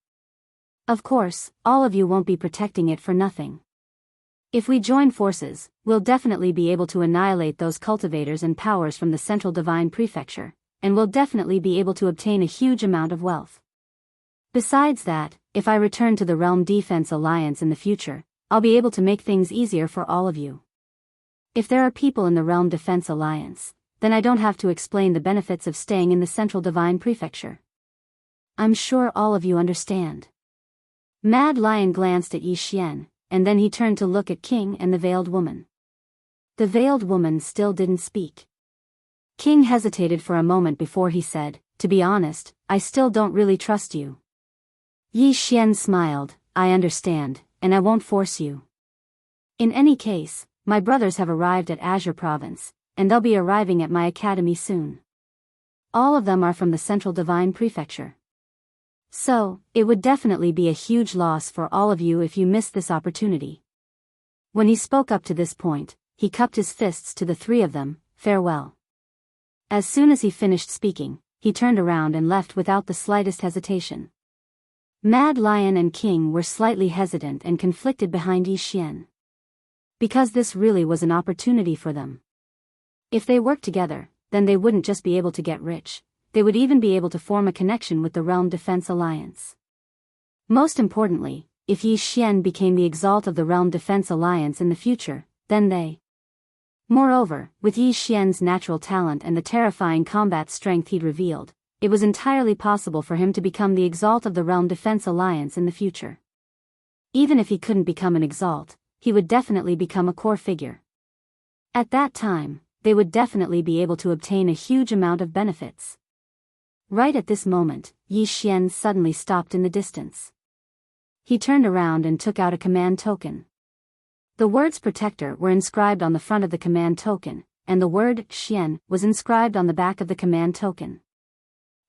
Of course, all of you won't be protecting it for nothing. If we join forces, we'll definitely be able to annihilate those cultivators and powers from the Central Divine Prefecture, and we'll definitely be able to obtain a huge amount of wealth. Besides that, if I return to the Realm Defense Alliance in the future, I'll be able to make things easier for all of you. If there are people in the Realm Defense Alliance, then I don't have to explain the benefits of staying in the Central Divine Prefecture. I'm sure all of you understand. Mad Lion glanced at Yi Xian, and then he turned to look at King and the veiled woman. The veiled woman still didn't speak. King hesitated for a moment before he said, To be honest, I still don't really trust you. Yi Xian smiled, I understand, and I won't force you. In any case, my brothers have arrived at Azure Province, and they'll be arriving at my academy soon. All of them are from the Central Divine Prefecture. So, it would definitely be a huge loss for all of you if you missed this opportunity. When he spoke up to this point, he cupped his fists to the three of them, farewell. As soon as he finished speaking, he turned around and left without the slightest hesitation. Mad Lion and King were slightly hesitant and conflicted behind Yi Xian. Because this really was an opportunity for them. If they worked together, then they wouldn't just be able to get rich, they would even be able to form a connection with the Realm Defense Alliance. Most importantly, if Yi Xian became the Exalt of the Realm Defense Alliance in the future, then they. Moreover, with Yi Xian's natural talent and the terrifying combat strength he'd revealed, it was entirely possible for him to become the Exalt of the Realm Defense Alliance in the future. Even if he couldn't become an Exalt, he would definitely become a core figure. At that time, they would definitely be able to obtain a huge amount of benefits. Right at this moment, Yi Xian suddenly stopped in the distance. He turned around and took out a command token. The words Protector were inscribed on the front of the command token, and the word Xian was inscribed on the back of the command token.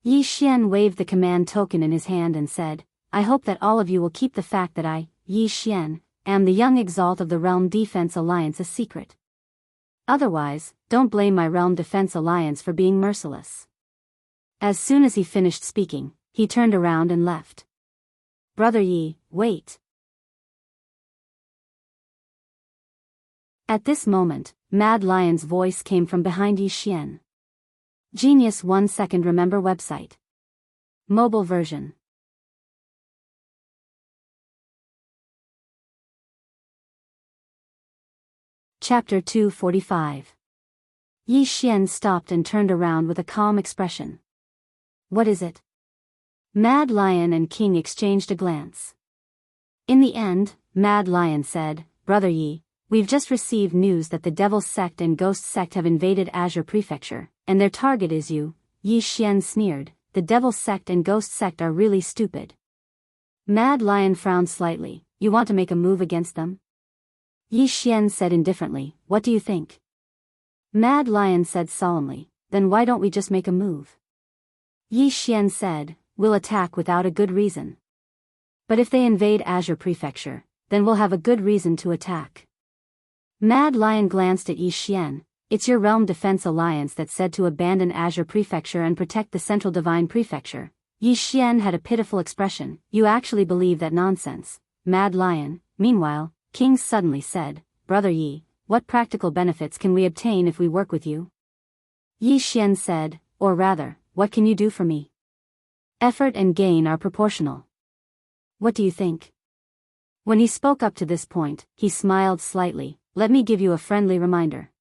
Yi Xian waved the command token in his hand and said, I hope that all of you will keep the fact that I, Yi Xian, am the young Exalt of the Realm Defense Alliance a secret. Otherwise, don't blame my Realm Defense Alliance for being merciless. As soon as he finished speaking, he turned around and left. Brother Yi, wait. At this moment, Mad Lion's voice came from behind Yi Xian. Genius 1 second remember website. Mobile version. Chapter 245. Yi Xian stopped and turned around with a calm expression. What is it? Mad Lion and King exchanged a glance. In the end, Mad Lion said, Brother Yi, we've just received news that the Devil Sect and Ghost Sect have invaded Azure Prefecture, and their target is you. Yi Xian sneered, the Devil Sect and Ghost Sect are really stupid. Mad Lion frowned slightly, you want to make a move against them? Yi Xian said indifferently, what do you think? Mad Lion said solemnly, then why don't we just make a move? Yi Xian said, we'll attack without a good reason. But if they invade Azure Prefecture, then we'll have a good reason to attack. Mad Lion glanced at Yi Xian, it's your Realm Defense Alliance that said to abandon Azure Prefecture and protect the Central Divine Prefecture. Yi Xian had a pitiful expression, you actually believe that nonsense, Mad Lion. Meanwhile, King suddenly said, Brother Yi, what practical benefits can we obtain if we work with you? Yi Xian said, or rather, what can you do for me? Effort and gain are proportional. What do you think? When he spoke up to this point, he smiled slightly, let me give you a friendly reminder.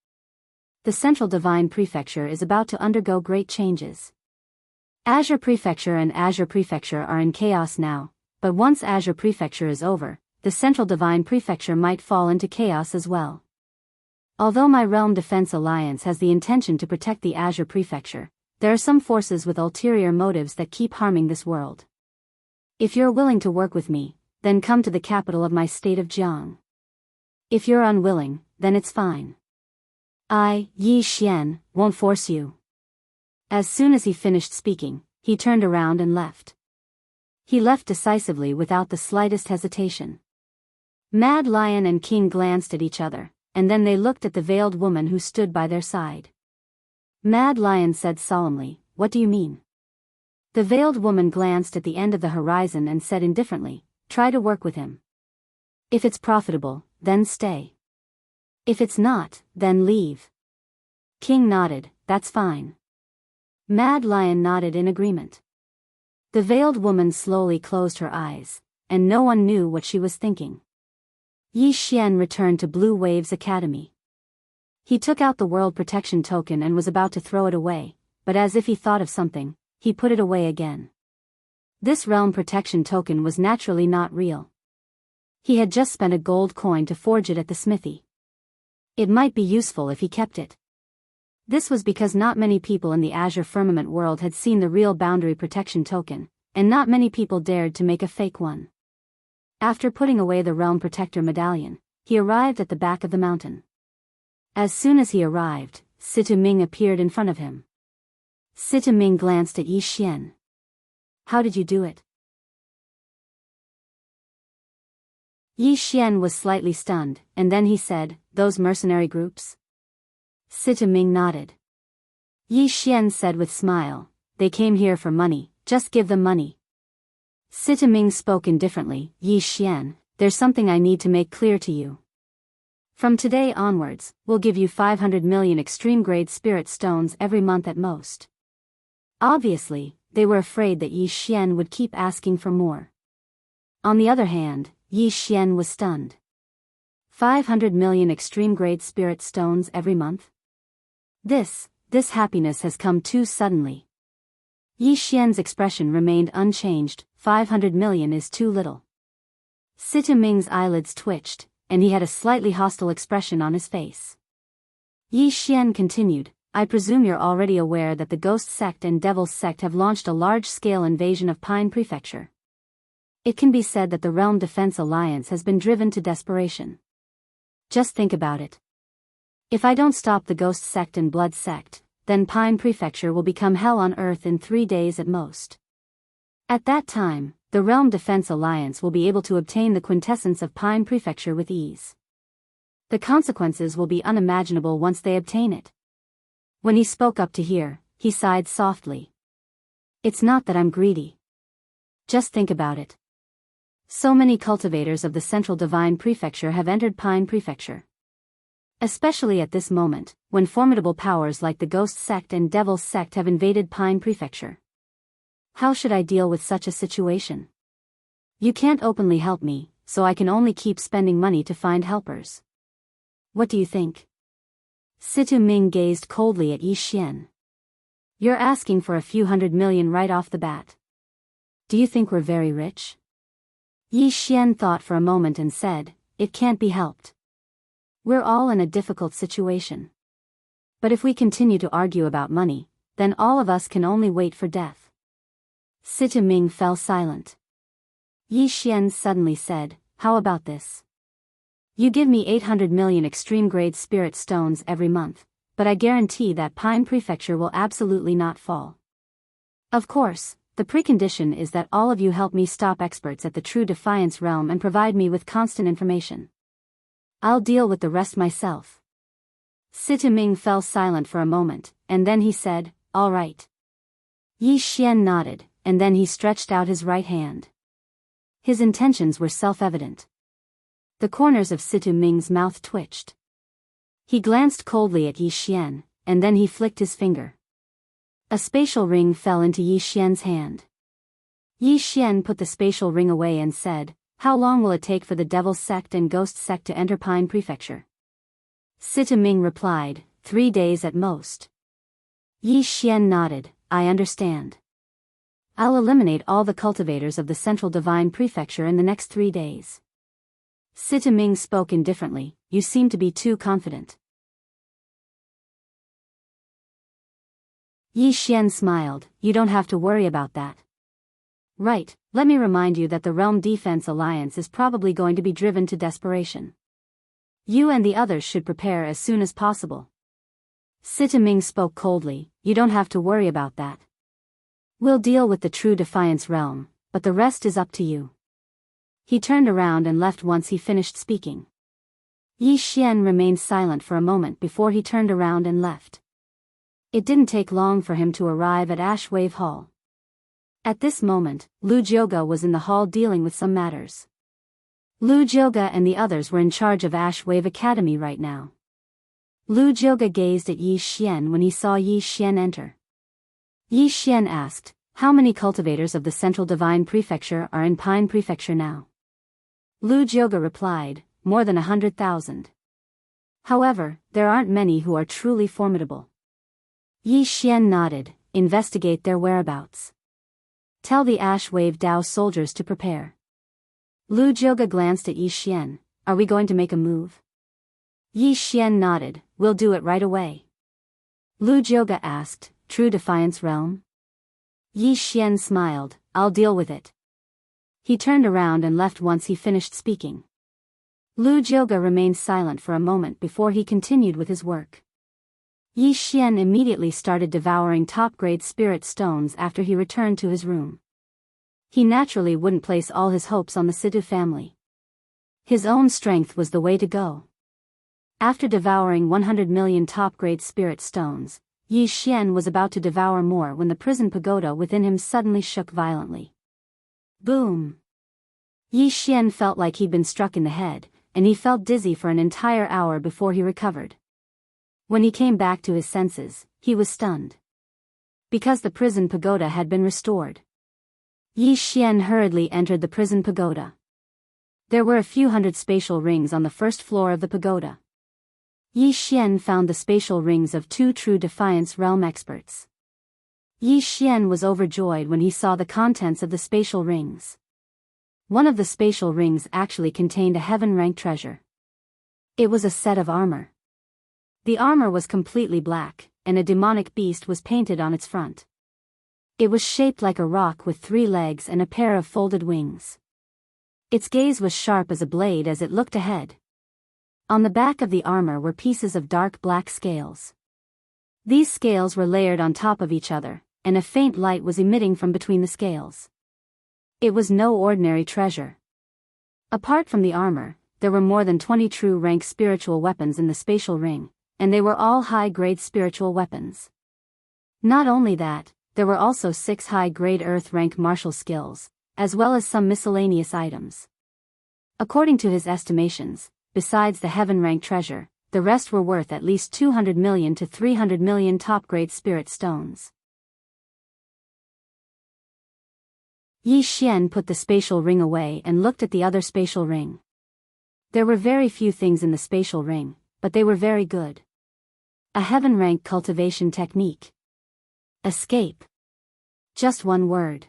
The Central Divine Prefecture is about to undergo great changes. Azure Prefecture and Azure Prefecture are in chaos now, but once Azure Prefecture is over, the Central Divine Prefecture might fall into chaos as well. Although my Realm Defense Alliance has the intention to protect the Azure Prefecture, there are some forces with ulterior motives that keep harming this world. If you're willing to work with me, then come to the capital of my state of Jianghu. If you're unwilling, then it's fine. I, Yi Xian, won't force you. As soon as he finished speaking, he turned around and left. He left decisively without the slightest hesitation. Mad Lion and King glanced at each other, and then they looked at the veiled woman who stood by their side. Mad Lion said solemnly, what do you mean? The veiled woman glanced at the end of the horizon and said indifferently, try to work with him. If it's profitable, then stay. If it's not, then leave. King nodded, that's fine. Mad Lion nodded in agreement. The veiled woman slowly closed her eyes, and no one knew what she was thinking. Yi Xian returned to Blue Waves Academy. He took out the World Protection Token and was about to throw it away, but as if he thought of something, he put it away again. This Realm Protection Token was naturally not real. He had just spent a gold coin to forge it at the smithy. It might be useful if he kept it. This was because not many people in the Azure Firmament world had seen the real Boundary Protection Token, and not many people dared to make a fake one. After putting away the Realm Protector Medallion, he arrived at the back of the mountain. As soon as he arrived, Situ Ming appeared in front of him. Sita Ming glanced at Yi Xian. How did you do it? Yi Xian was slightly stunned, and then he said, those mercenary groups? Sita Ming nodded. Yi Xian said with smile, they came here for money, just give them money. Sita Ming spoke indifferently, Yi Xian, there's something I need to make clear to you. From today onwards, we'll give you 500 million extreme-grade spirit stones every month at most. Obviously, they were afraid that Yi Xian would keep asking for more. On the other hand, Yi Xian was stunned. 500 million extreme-grade spirit stones every month? This happiness has come too suddenly. Yi Xian's expression remained unchanged, 500 million is too little. Sita Ming's eyelids twitched, and he had a slightly hostile expression on his face. Yi Xian continued, I presume you're already aware that the Ghost Sect and Devil's Sect have launched a large-scale invasion of Pine Prefecture. It can be said that the Realm Defense Alliance has been driven to desperation. Just think about it. If I don't stop the Ghost Sect and Blood Sect, then Pine Prefecture will become hell on earth in 3 days at most. At that time, the Realm Defense Alliance will be able to obtain the quintessence of Pine Prefecture with ease. The consequences will be unimaginable once they obtain it. When he spoke up to here, he sighed softly. It's not that I'm greedy. Just think about it. So many cultivators of the Central Divine Prefecture have entered Pine Prefecture. Especially at this moment, when formidable powers like the Ghost Sect and Devil's Sect have invaded Pine Prefecture. How should I deal with such a situation? You can't openly help me, so I can only keep spending money to find helpers. What do you think? Sita Ming gazed coldly at Yi Xian. You're asking for a few 100 million right off the bat. Do you think we're very rich? Yi Xian thought for a moment and said, it can't be helped. We're all in a difficult situation. But if we continue to argue about money, then all of us can only wait for death. Sita Ming fell silent. Yi Xian suddenly said, how about this? You give me 800 million extreme-grade spirit stones every month, but I guarantee that Pine Prefecture will absolutely not fall. Of course, the precondition is that all of you help me stop experts at the True Defiance realm and provide me with constant information. I'll deal with the rest myself. Sita Ming fell silent for a moment, and then he said, all right. Yi Xian nodded, and then he stretched out his right hand. His intentions were self-evident. The corners of Sita Ming's mouth twitched. He glanced coldly at Yi Xian, and then he flicked his finger. A spatial ring fell into Yi Xian's hand. Yi Xian put the spatial ring away and said, how long will it take for the Devil's Sect and Ghost Sect to enter Pine Prefecture? Sita Ming replied, 3 days at most. Yi Xian nodded, I understand. I'll eliminate all the cultivators of the Central Divine Prefecture in the next 3 days. Sita Ming spoke indifferently, you seem to be too confident. Yi Xian smiled, you don't have to worry about that. Right, let me remind you that the Realm Defense Alliance is probably going to be driven to desperation. You and the others should prepare as soon as possible. Sita Ming spoke coldly, you don't have to worry about that. We'll deal with the True Defiance realm, but the rest is up to you. He turned around and left once he finished speaking. Yi Xian remained silent for a moment before he turned around and left. It didn't take long for him to arrive at Ash Wave Hall. At this moment, Lu Jioga was in the hall dealing with some matters. Lu Jioga and the others were in charge of Ash Wave Academy right now. Lu Jioga gazed at Yi Xian when he saw Yi Xian enter. Yi Xian asked, how many cultivators of the Central Divine Prefecture are in Pine Prefecture now? Lu Jioga replied, more than 100,000. However, there aren't many who are truly formidable. Yi Xian nodded, investigate their whereabouts. Tell the Ash Wave Dao soldiers to prepare. Lu Jioga glanced at Yi Xian, are we going to make a move? Yi Xian nodded, we'll do it right away. Lu Jioga asked, True Defiance Realm? Yi Xian smiled, I'll deal with it. He turned around and left once he finished speaking. Lu Jioga remained silent for a moment before he continued with his work. Yi Xian immediately started devouring top-grade spirit stones after he returned to his room. He naturally wouldn't place all his hopes on the Situ family. His own strength was the way to go. After devouring 100 million top-grade spirit stones, Yi Xian was about to devour more when the prison pagoda within him suddenly shook violently. Boom! Yi Xian felt like he'd been struck in the head, and he felt dizzy for an entire hour before he recovered. When he came back to his senses, he was stunned. Because the prison pagoda had been restored. Yi Xian hurriedly entered the prison pagoda. There were a few hundred spatial rings on the first floor of the pagoda. Yi Xian found the spatial rings of 2 true Defiance realm experts. Yi Xian was overjoyed when he saw the contents of the spatial rings. One of the spatial rings actually contained a heaven-rank treasure. It was a set of armor. The armor was completely black, and a demonic beast was painted on its front. It was shaped like a rock with 3 legs and a pair of folded wings. Its gaze was sharp as a blade as it looked ahead. On the back of the armor were pieces of dark black scales. These scales were layered on top of each other, and a faint light was emitting from between the scales. It was no ordinary treasure. Apart from the armor, there were more than 20 true rank spiritual weapons in the spatial ring, and they were all high-grade spiritual weapons. Not only that, there were also 6 high-grade earth rank martial skills, as well as some miscellaneous items. According to his estimations, besides the heaven-rank treasure, the rest were worth at least 200 million to 300 million top-grade spirit stones. Yi Xian put the spatial ring away and looked at the other spatial ring. There were very few things in the spatial ring, but they were very good. A heaven-rank cultivation technique. Escape. Just one word.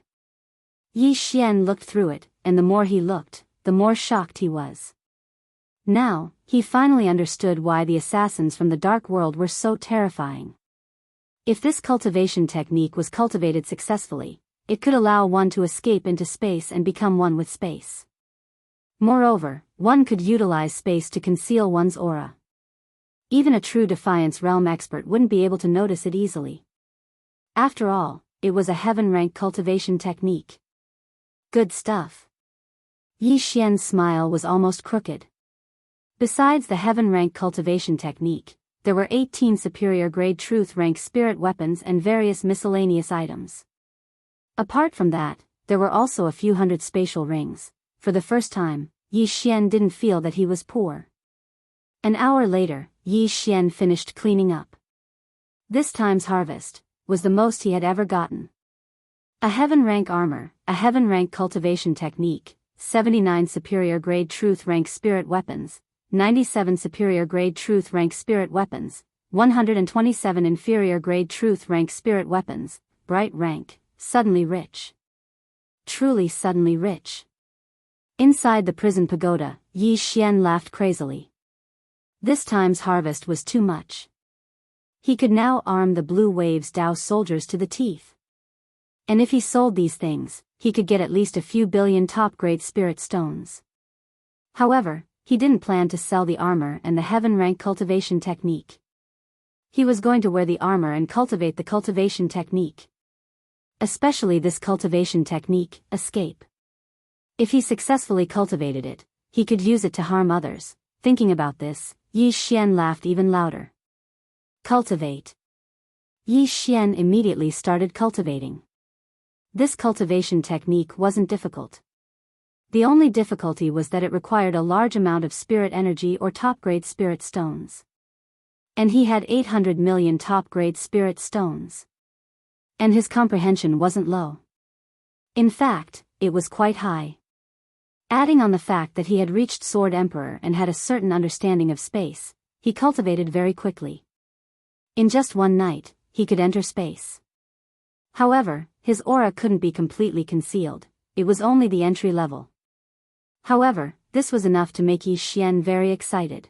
Yi Xian looked through it, and the more he looked, the more shocked he was. Now, he finally understood why the assassins from the dark world were so terrifying. If this cultivation technique was cultivated successfully, it could allow one to escape into space and become one with space. Moreover, one could utilize space to conceal one's aura. Even a true Defiance realm expert wouldn't be able to notice it easily. After all, it was a heaven-rank cultivation technique. Good stuff. Yi Xian's smile was almost crooked. Besides the heaven-rank cultivation technique, there were 18 superior-grade truth-rank spirit weapons and various miscellaneous items. Apart from that, there were also a few hundred spatial rings. For the first time, Yi Xian didn't feel that he was poor. An hour later, Yi Xian finished cleaning up. This time's harvest was the most he had ever gotten. A heaven-rank armor, a heaven-rank cultivation technique, 79 superior-grade truth-rank spirit weapons, 97 superior-grade truth-rank spirit weapons, 127 inferior-grade truth-rank spirit weapons, bright rank, suddenly rich. Truly suddenly rich. Inside the prison pagoda, Yi Xian laughed crazily. This time's harvest was too much. He could now arm the Blue Wave's Dao soldiers to the teeth. And if he sold these things, he could get at least a few billion top-grade spirit stones. However, he didn't plan to sell the armor and the heaven-rank cultivation technique. He was going to wear the armor and cultivate the cultivation technique. Especially this cultivation technique, escape. If he successfully cultivated it, he could use it to harm others. Thinking about this, Yi Xian laughed even louder. Cultivate. Yi Xian immediately started cultivating. This cultivation technique wasn't difficult. The only difficulty was that it required a large amount of spirit energy or top-grade spirit stones. And he had 800 million top-grade spirit stones. And his comprehension wasn't low. In fact, it was quite high. Adding on the fact that he had reached Sword Emperor and had a certain understanding of space, he cultivated very quickly. In just one night, he could enter space. However, his aura couldn't be completely concealed, it was only the entry level. However, this was enough to make Yi Xian very excited.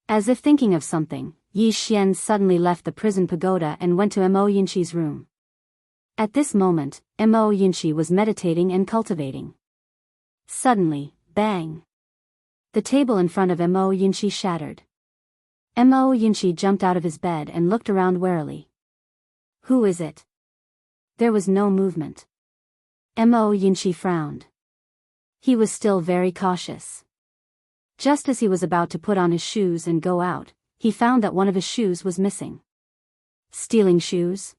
As if thinking of something, Yi Xian suddenly left the prison pagoda and went to Mo Yinqi's room. At this moment, Mo Yinqi was meditating and cultivating. Suddenly, bang! The table in front of Mo Yinqi shattered. Mo Yinchi jumped out of his bed and looked around warily. Who is it? There was no movement. Mo Yinchi frowned. He was still very cautious. Just as he was about to put on his shoes and go out, he found that one of his shoes was missing. Stealing shoes?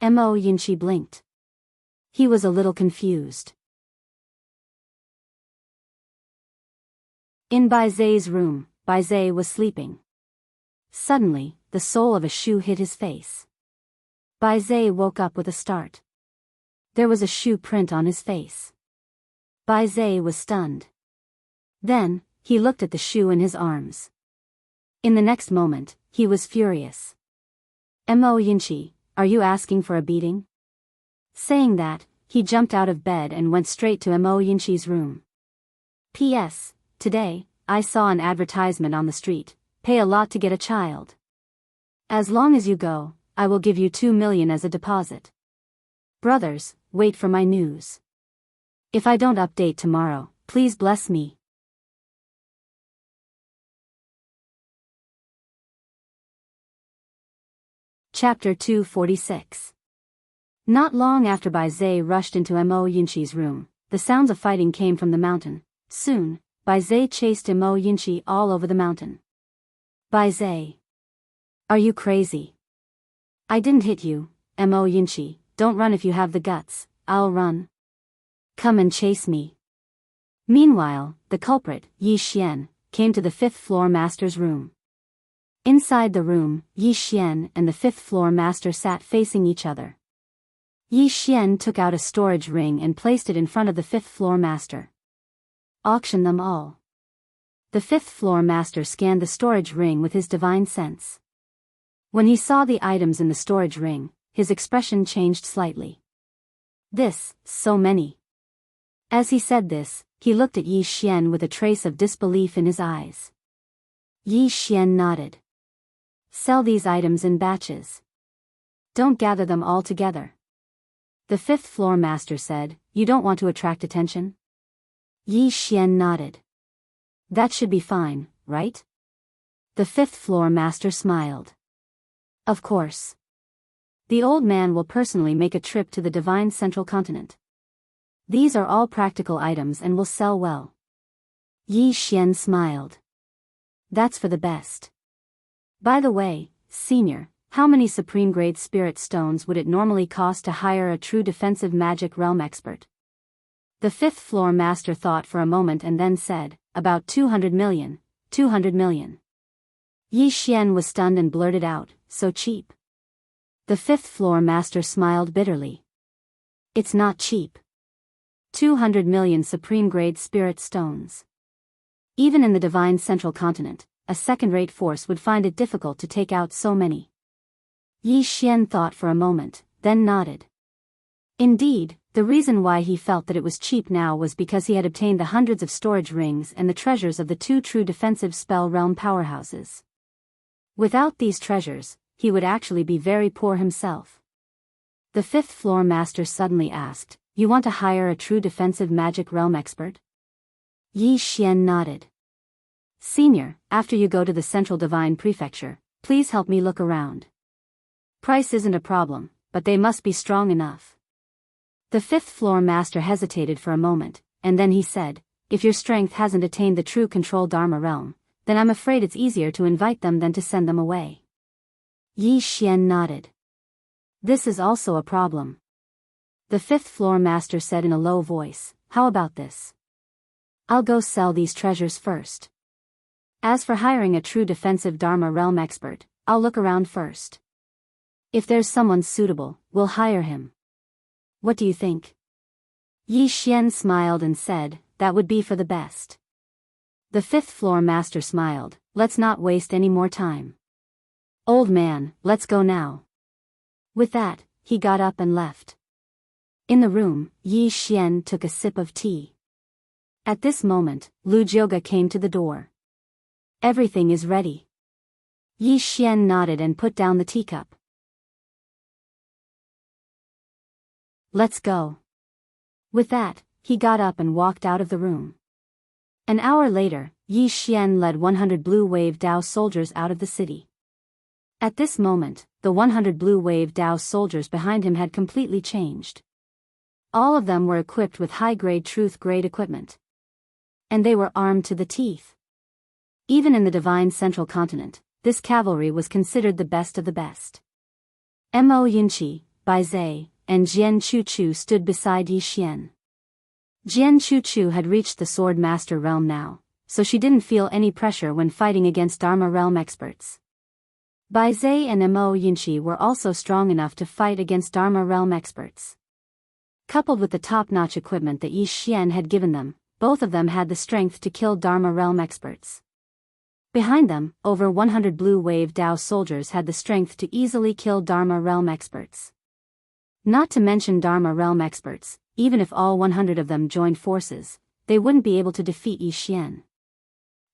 Mo Yinchi blinked. He was a little confused. In Bai Zai's room, Bai Zai was sleeping. Suddenly, the sole of a shoe hit his face. Bai Zai woke up with a start. There was a shoe print on his face. Bai Zai was stunned. Then, he looked at the shoe in his arms. In the next moment, he was furious. Mo Yinchi, are you asking for a beating? Saying that, he jumped out of bed and went straight to Mo Yinchi's room. P.S. Today, I saw an advertisement on the street. Pay a lot to get a child. As long as you go, I will give you 2 million as a deposit. Brothers, wait for my news. If I don't update tomorrow, please bless me. Chapter 246. Not long after Bai Zai rushed into Mo Yinchi's room, the sounds of fighting came from the mountain. Soon, Bai Zai chased Mo Yinchi all over the mountain. Bai Zai. Are you crazy? I didn't hit you, Mo Yinchi, don't run if you have the guts, I'll run. Come and chase me. Meanwhile, the culprit, Yi Xian, came to the 5th floor master's room. Inside the room, Yi Xian and the 5th floor master sat facing each other. Yi Xian took out a storage ring and placed it in front of the 5th floor master. Auction them all. The 5th floor master scanned the storage ring with his divine sense. When he saw the items in the storage ring, his expression changed slightly. So many. As he said this, he looked at Yi Xian with a trace of disbelief in his eyes. Yi Xian nodded. Sell these items in batches. Don't gather them all together. The 5th floor master said, you don't want to attract attention? Yi Xian nodded. That should be fine, right? The 5th floor master smiled. Of course. The old man will personally make a trip to the divine central continent. These are all practical items and will sell well. Yi Xian smiled. That's for the best. By the way, senior, how many supreme grade spirit stones would it normally cost to hire a true defensive magic realm expert? The 5th floor master thought for a moment and then said, about 200 million, 200 million. Yi Xian was stunned and blurted out, so cheap. The 5th floor master smiled bitterly. It's not cheap. 200 million supreme grade spirit stones. Even in the divine central continent, a second-rate force would find it difficult to take out so many. Yi Xian thought for a moment, then nodded. Indeed, the reason why he felt that it was cheap now was because he had obtained the hundreds of storage rings and the treasures of the 2 true defensive spell realm powerhouses. Without these treasures, he would actually be very poor himself. The 5th floor master suddenly asked, you want to hire a true defensive magic realm expert? Yi Xian nodded. Senior, after you go to the Central Divine Prefecture, please help me look around. Price isn't a problem, but they must be strong enough. The 5th floor master hesitated for a moment, and then he said, if your strength hasn't attained the true control Dharma realm, then I'm afraid it's easier to invite them than to send them away. Yi Xian nodded. This is also a problem. The 5th floor master said in a low voice, how about this? I'll go sell these treasures first. As for hiring a true defensive Dharma realm expert, I'll look around first. If there's someone suitable, we'll hire him. What do you think? Yi Xian smiled and said, that would be for the best. The 5th floor master smiled, let's not waste any more time. Old man, let's go now. With that, he got up and left. In the room, Yi Xian took a sip of tea. At this moment, Lu Jioga came to the door. Everything is ready. Yi Xian nodded and put down the teacup. Let's go. With that, he got up and walked out of the room. An hour later, Yi Xian led 100 Blue Wave Dao soldiers out of the city. At this moment, the 100 Blue Wave Dao soldiers behind him had completely changed. All of them were equipped with high-grade truth-grade equipment. And they were armed to the teeth. Even in the divine central continent, this cavalry was considered the best of the best. Mo Yunqi, Bai Zai, and Jian Chuchu stood beside Yi Xian. Jian Chuchu had reached the Sword Master realm now, so she didn't feel any pressure when fighting against Dharma realm experts. Bai Zai and Mo Yunqi were also strong enough to fight against Dharma realm experts. Coupled with the top-notch equipment that Yi Xian had given them, both of them had the strength to kill Dharma realm experts. Behind them, over 100 Blue Wave Dao soldiers had the strength to easily kill Dharma realm experts. Not to mention Dharma realm experts, even if all 100 of them joined forces, they wouldn't be able to defeat Yi Xian.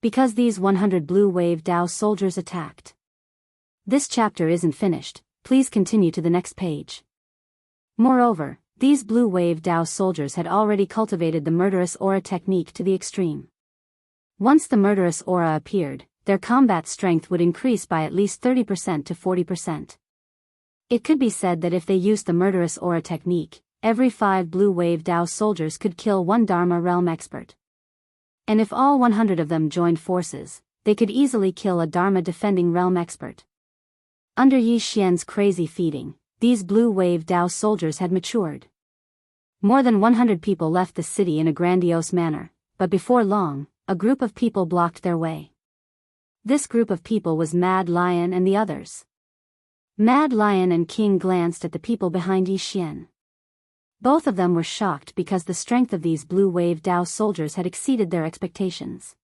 Because these 100 Blue Wave Dao soldiers attacked. This chapter isn't finished, please continue to the next page. Moreover, these Blue Wave Dao soldiers had already cultivated the murderous aura technique to the extreme. Once the murderous aura appeared, their combat strength would increase by at least 30% to 40%. It could be said that if they used the murderous aura technique, every 5 Blue Wave Dao soldiers could kill one Dharma realm expert. And if all 100 of them joined forces, they could easily kill a Dharma defending realm expert. Under Yi Xian's crazy feeding, these Blue Wave Dao soldiers had matured. More than 100 people left the city in a grandiose manner, but before long, a group of people blocked their way. This group of people was Mad Lion and the others. Mad Lion and King glanced at the people behind Yi Xian. Both of them were shocked because the strength of these Blue Wave Dao soldiers had exceeded their expectations.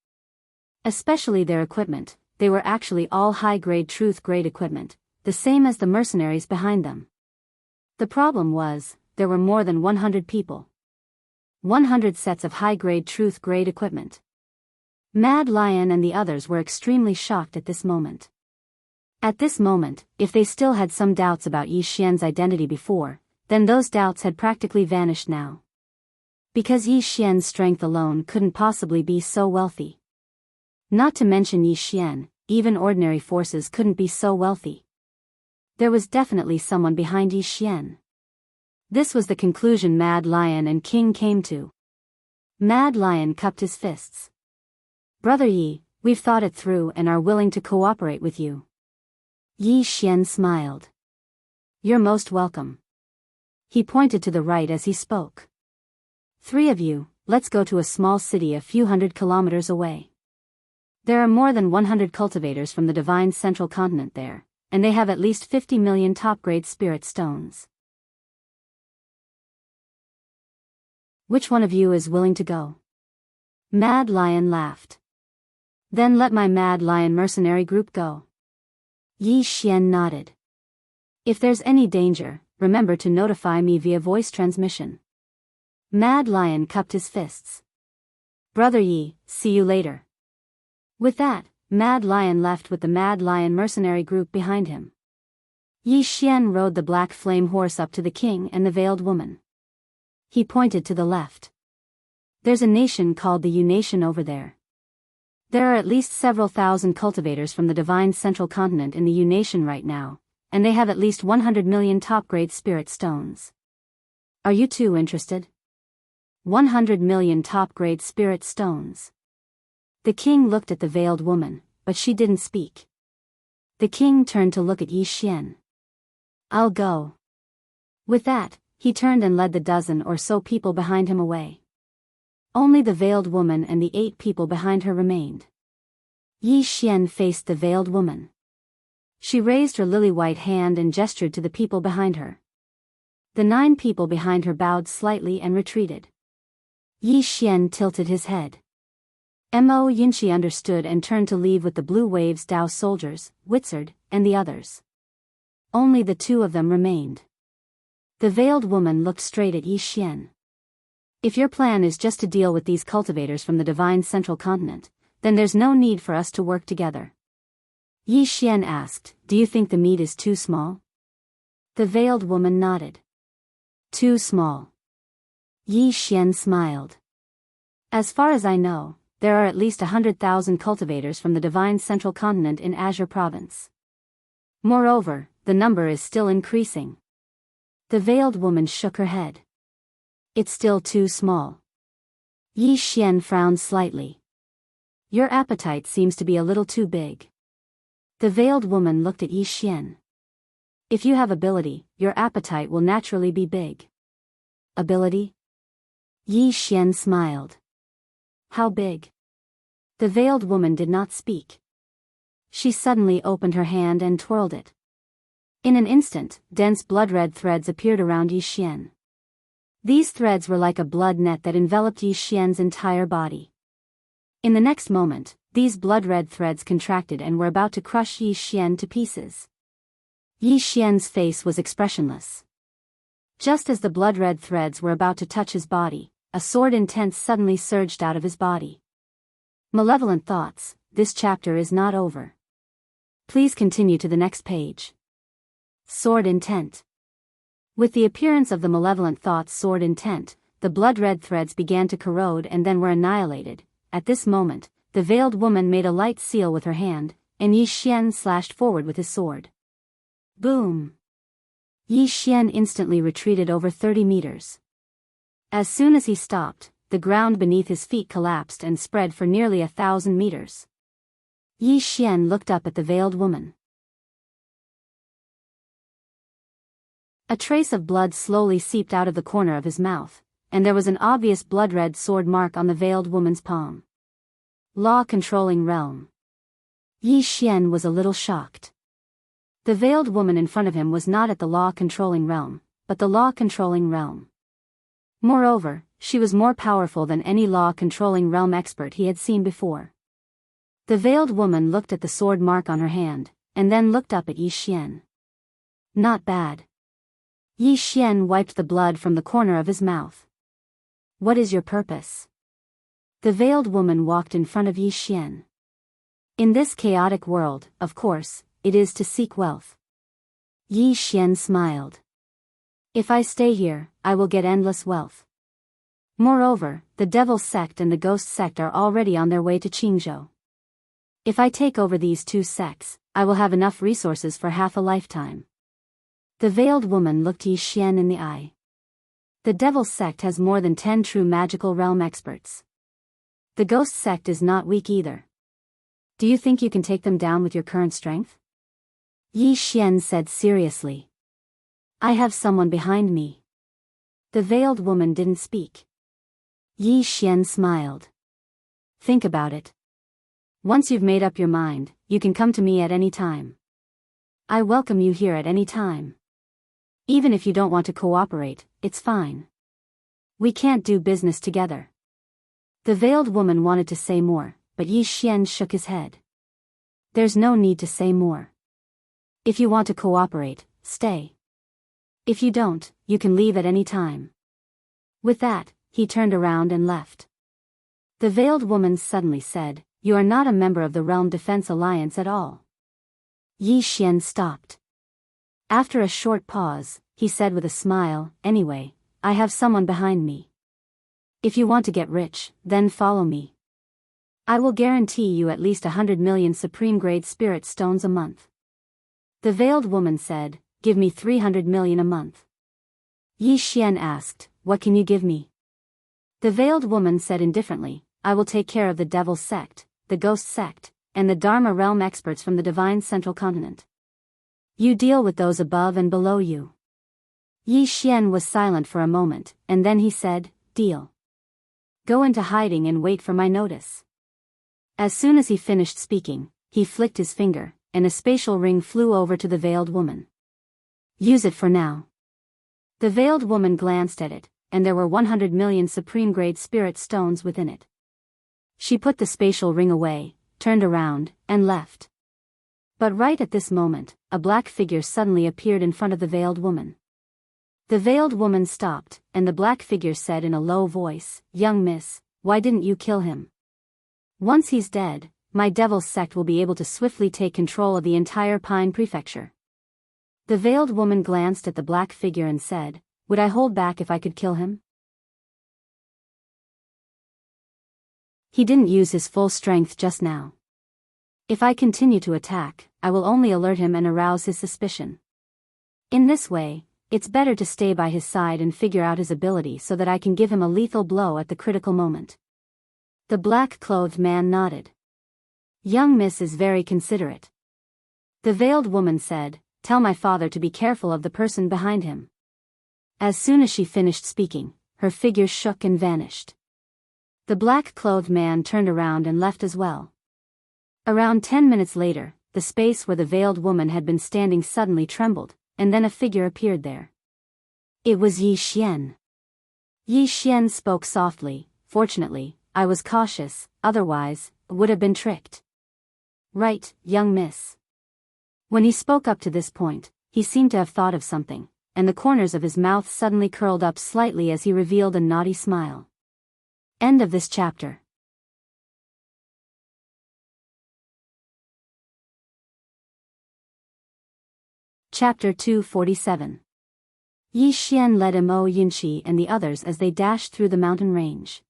Especially their equipment, they were actually all high-grade truth-grade equipment, the same as the mercenaries behind them. The problem was, there were more than 100 people. 100 sets of high-grade truth-grade equipment. Mad Lion and the others were extremely shocked at this moment. At this moment, if they still had some doubts about Yi Xian's identity before, then those doubts had practically vanished now. Because Yi Xian's strength alone couldn't possibly be so wealthy. Not to mention Yi Xian, even ordinary forces couldn't be so wealthy. There was definitely someone behind Yi Xian. This was the conclusion Mad Lion and King came to. Mad Lion cupped his fists. Brother Yi, we've thought it through and are willing to cooperate with you. Yi Xian smiled. You're most welcome. He pointed to the right as he spoke. 3 of you, let's go to a small city a few hundred kilometers away. There are more than 100 cultivators from the divine central continent there, and they have at least 50 million top-grade spirit stones. Which one of you is willing to go? Mad Lion laughed. Then let my Mad Lion mercenary group go. Yi Xian nodded. If there's any danger, remember to notify me via voice transmission. Mad Lion cupped his fists. Brother Yi, see you later. With that, Mad Lion left with the Mad Lion mercenary group behind him. Yi Xian rode the black flame horse up to the king and the veiled woman. He pointed to the left. There's a nation called the Yu Nation over there. There are at least several thousand cultivators from the divine central continent in the Yu Nation right now, and they have at least 100 million top-grade spirit stones. Are you too interested? 100 million top-grade spirit stones. The king looked at the veiled woman, but she didn't speak. The king turned to look at Yi Xian. I'll go. With that, he turned and led the dozen or so people behind him away. Only the veiled woman and the 8 people behind her remained. Yi Xian faced the veiled woman. She raised her lily-white hand and gestured to the people behind her. The 9 people behind her bowed slightly and retreated. Yi Xian tilted his head. Mo Yunqi understood and turned to leave with the Blue Waves Dao soldiers, Wizard, and the others. Only the 2 of them remained. The veiled woman looked straight at Yi Xian. If your plan is just to deal with these cultivators from the divine central continent, then there's no need for us to work together. Yi Xian asked, do you think the meat is too small? The veiled woman nodded. Too small. Yi Xian smiled. As far as I know, there are at least 100,000 cultivators from the divine central continent in Azure province. Moreover, the number is still increasing. The veiled woman shook her head. It's still too small. Yi Xian frowned slightly. Your appetite seems to be a little too big. The veiled woman looked at Yi Xian. If you have ability, your appetite will naturally be big. Ability? Yi Xian smiled. How big? The veiled woman did not speak. She suddenly opened her hand and twirled it. In an instant, dense blood-red threads appeared around Yi Xian. These threads were like a blood net that enveloped Yi Xian's entire body. In the next moment, these blood-red threads contracted and were about to crush Yi Xian to pieces. Yi Xian's face was expressionless. Just as the blood-red threads were about to touch his body, a sword intent suddenly surged out of his body. Malevolent thoughts, this chapter is not over. Please continue to the next page. Sword intent. With the appearance of the malevolent thought's sword intent, the blood-red threads began to corrode and then were annihilated. At this moment, the veiled woman made a light seal with her hand, and Yi Xian slashed forward with his sword. Boom! Yi Xian instantly retreated over 30 meters. As soon as he stopped, the ground beneath his feet collapsed and spread for nearly 1,000 meters. Yi Xian looked up at the veiled woman. A trace of blood slowly seeped out of the corner of his mouth, and there was an obvious blood-red sword mark on the veiled woman's palm. Law-controlling realm. Yi Xian was a little shocked. The veiled woman in front of him was not at the law-controlling realm, but the law-controlling realm. Moreover, she was more powerful than any law-controlling realm expert he had seen before. The veiled woman looked at the sword mark on her hand, and then looked up at Yi Xian. Not bad. Yi Xian wiped the blood from the corner of his mouth. What is your purpose? The veiled woman walked in front of Yi Xian. In this chaotic world, of course, it is to seek wealth. Yi Xian smiled. If I stay here, I will get endless wealth. Moreover, the Devil Sect and the Ghost Sect are already on their way to Jianghu. If I take over these two sects, I will have enough resources for half a lifetime. The veiled woman looked Yi Xian in the eye. The Devil Sect has more than 10 true magical realm experts. The Ghost Sect is not weak either. Do you think you can take them down with your current strength? Yi Xian said seriously. I have someone behind me. The veiled woman didn't speak. Yi Xian smiled. Think about it. Once you've made up your mind, you can come to me at any time. I welcome you here at any time. Even if you don't want to cooperate, it's fine. We can't do business together. The veiled woman wanted to say more, but Yi Xian shook his head. There's no need to say more. If you want to cooperate, stay. If you don't, you can leave at any time. With that, he turned around and left. The veiled woman suddenly said, You are not a member of the Realm Defense Alliance at all. Yi Xian stopped. After a short pause, he said with a smile, Anyway, I have someone behind me. If you want to get rich, then follow me. I will guarantee you at least 100 million supreme-grade spirit stones a month. The veiled woman said, Give me 300 million a month. Yi Xian asked, What can you give me? The veiled woman said indifferently, I will take care of the Devil Sect, the Ghost Sect, and the Dharma realm experts from the divine central continent. You deal with those above and below you. Yi Xian was silent for a moment, and then he said, Deal. Go into hiding and wait for my notice. As soon as he finished speaking, he flicked his finger, and a spatial ring flew over to the veiled woman. Use it for now. The veiled woman glanced at it, and there were 100 million supreme-grade spirit stones within it. She put the spatial ring away, turned around, and left. But right at this moment, a black figure suddenly appeared in front of the veiled woman. The veiled woman stopped, and the black figure said in a low voice, Young miss, why didn't you kill him? Once he's dead, my Devil Sect will be able to swiftly take control of the entire Pine Prefecture. The veiled woman glanced at the black figure and said, Would I hold back if I could kill him? He didn't use his full strength just now. If I continue to attack, I will only alert him and arouse his suspicion. In this way, it's better to stay by his side and figure out his ability so that I can give him a lethal blow at the critical moment. The black-clothed man nodded. Young miss is very considerate. The veiled woman said, tell my father to be careful of the person behind him. As soon as she finished speaking, her figure shook and vanished. The black-clothed man turned around and left as well. Around 10 minutes later, the space where the veiled woman had been standing suddenly trembled, and then a figure appeared there. It was Yi Xian. Yi Xian spoke softly, fortunately, I was cautious, otherwise, would have been tricked. Right, young miss. When he spoke up to this point, he seemed to have thought of something, and the corners of his mouth suddenly curled up slightly as he revealed a naughty smile. End of this chapter. Chapter 247. Yi Xian led Mo Yinchi and the others as they dashed through the mountain range.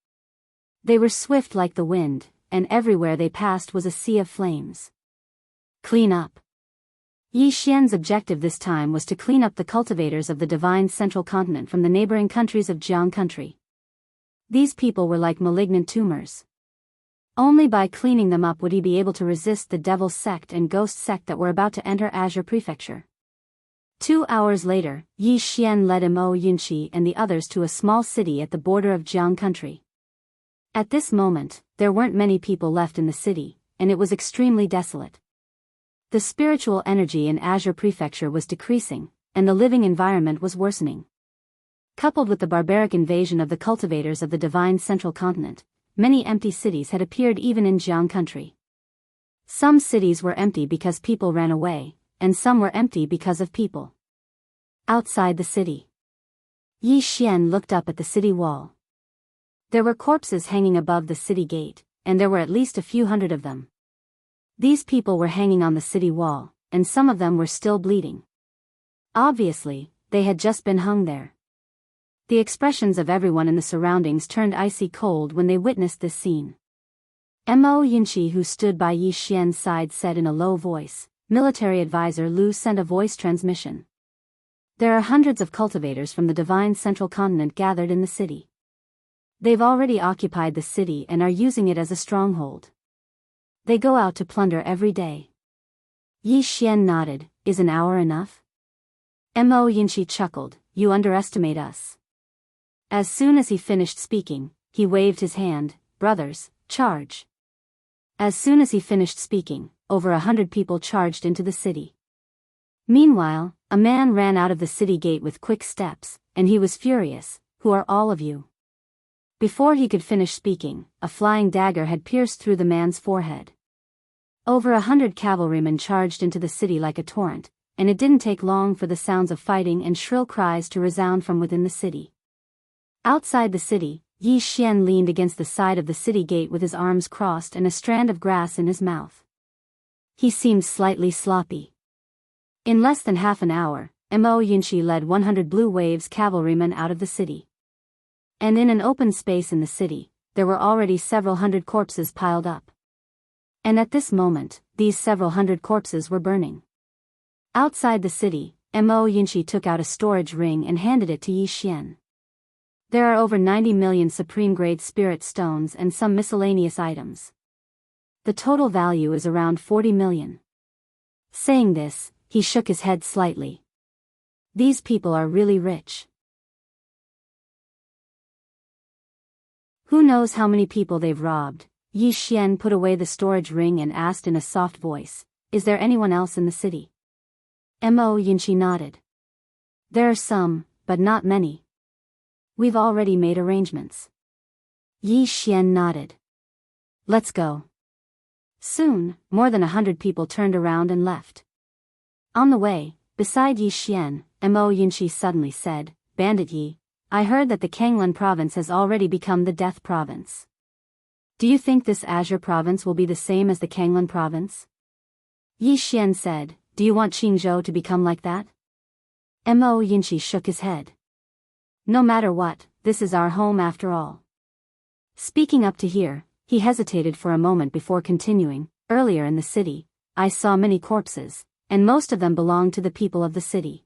They were swift like the wind, and everywhere they passed was a sea of flames. Clean up. Yi Xian's objective this time was to clean up the cultivators of the divine central continent from the neighboring countries of Jianghu country. These people were like malignant tumors. Only by cleaning them up would he be able to resist the devil sect and ghost sect that were about to enter Azure Prefecture. 2 hours later, Yi Xian led Mo Yinchi and the others to a small city at the border of Jianghu country. At this moment, there weren't many people left in the city, and it was extremely desolate. The spiritual energy in Azure Prefecture was decreasing, and the living environment was worsening. Coupled with the barbaric invasion of the cultivators of the divine central continent, many empty cities had appeared even in Jianghu country. Some cities were empty because people ran away, and some were empty because of people. Outside the city, Yi Xian looked up at the city wall. There were corpses hanging above the city gate, and there were at least a few hundred of them. These people were hanging on the city wall, and some of them were still bleeding. Obviously, they had just been hung there. The expressions of everyone in the surroundings turned icy cold when they witnessed this scene. Mo Yinchi, who stood by Yi Xian's side, said in a low voice, Military advisor Lu sent a voice transmission. There are hundreds of cultivators from the divine central continent gathered in the city. They've already occupied the city and are using it as a stronghold. They go out to plunder every day. Yi Xian nodded, is an hour enough? Mo Yinchi chuckled, you underestimate us. As soon as he finished speaking, he waved his hand, brothers, charge. As soon as he finished speaking, over 100 people charged into the city. Meanwhile, a man ran out of the city gate with quick steps, and he was furious, who are all of you? Before he could finish speaking, a flying dagger had pierced through the man's forehead. Over 100 cavalrymen charged into the city like a torrent, and it didn't take long for the sounds of fighting and shrill cries to resound from within the city. Outside the city, Yi Xian leaned against the side of the city gate with his arms crossed and a strand of grass in his mouth. He seemed slightly sloppy. In less than half an hour, Mo Yinchi led 100 Blue Waves cavalrymen out of the city. And in an open space in the city, there were already several hundred corpses piled up. And at this moment, these several hundred corpses were burning. Outside the city, Mo Yinchi took out a storage ring and handed it to Yi Xian. There are over 90 million supreme-grade spirit stones and some miscellaneous items. The total value is around 40 million. Saying this, he shook his head slightly. These people are really rich. Who knows how many people they've robbed? Yi Xian put away the storage ring and asked in a soft voice, is there anyone else in the city? Mo Yinchi nodded. There are some, but not many. We've already made arrangements. Yi Xian nodded. Let's go. Soon, more than 100 people turned around and left. On the way, beside Yi Xian, Mo Yinchi suddenly said, Bandit Yi, I heard that the Kanglan province has already become the Death province. Do you think this Azure province will be the same as the Kanglan province? Yi Xian said, do you want Qingzhou to become like that? Mo Yinchi shook his head. No matter what, this is our home after all. Speaking up to here, he hesitated for a moment before continuing. Earlier in the city, I saw many corpses, and most of them belonged to the people of the city.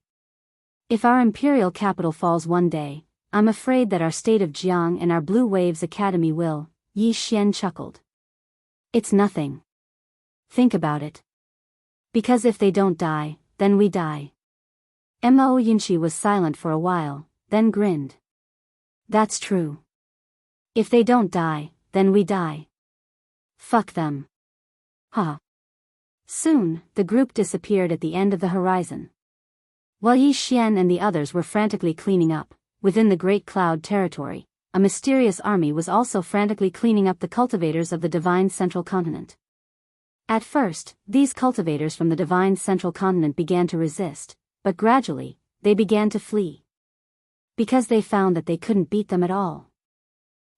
If our imperial capital falls one day, I'm afraid that our state of Jianghu and our Blue Waves Academy will, Yi Xian chuckled. It's nothing. Think about it. Because if they don't die, then we die. Mo Yinchi was silent for a while, then grinned. That's true. If they don't die, then we die. Fuck them. Huh. Soon, the group disappeared at the end of the horizon. While Yi Xian and the others were frantically cleaning up, within the Great Cloud territory, a mysterious army was also frantically cleaning up the cultivators of the Divine Central Continent. At first, these cultivators from the Divine Central Continent began to resist, but gradually, they began to flee. Because they found that they couldn't beat them at all.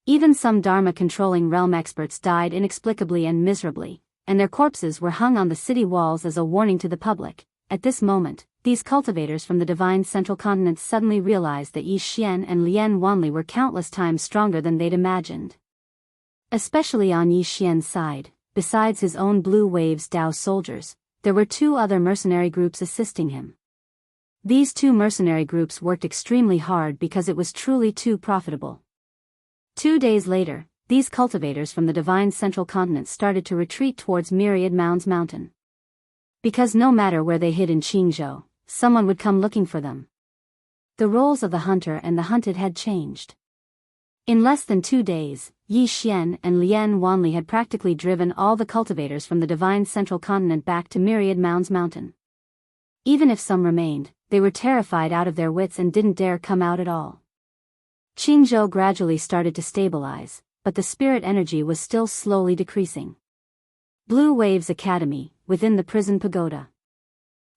Even some Dharma-controlling realm experts died inexplicably and miserably, and their corpses were hung on the city walls as a warning to the public. At this moment, these cultivators from the Divine Central Continent suddenly realized that Yi Xian and Lian Wanli were countless times stronger than they'd imagined. Especially on Yi Xian's side, besides his own Blue Waves Dao soldiers, there were 2 other mercenary groups assisting him. These 2 mercenary groups worked extremely hard because it was truly too profitable. 2 days later, these cultivators from the Divine Central Continent started to retreat towards Myriad Mounds Mountain. Because no matter where they hid in Qingzhou, someone would come looking for them. The roles of the hunter and the hunted had changed. In less than 2 days, Yi Xian and Lian Wanli had practically driven all the cultivators from the Divine Central Continent back to Myriad Mounds Mountain. Even if some remained, they were terrified out of their wits and didn't dare come out at all. Qingzhou gradually started to stabilize, but the spirit energy was still slowly decreasing. Blue Waves Academy, within the prison pagoda.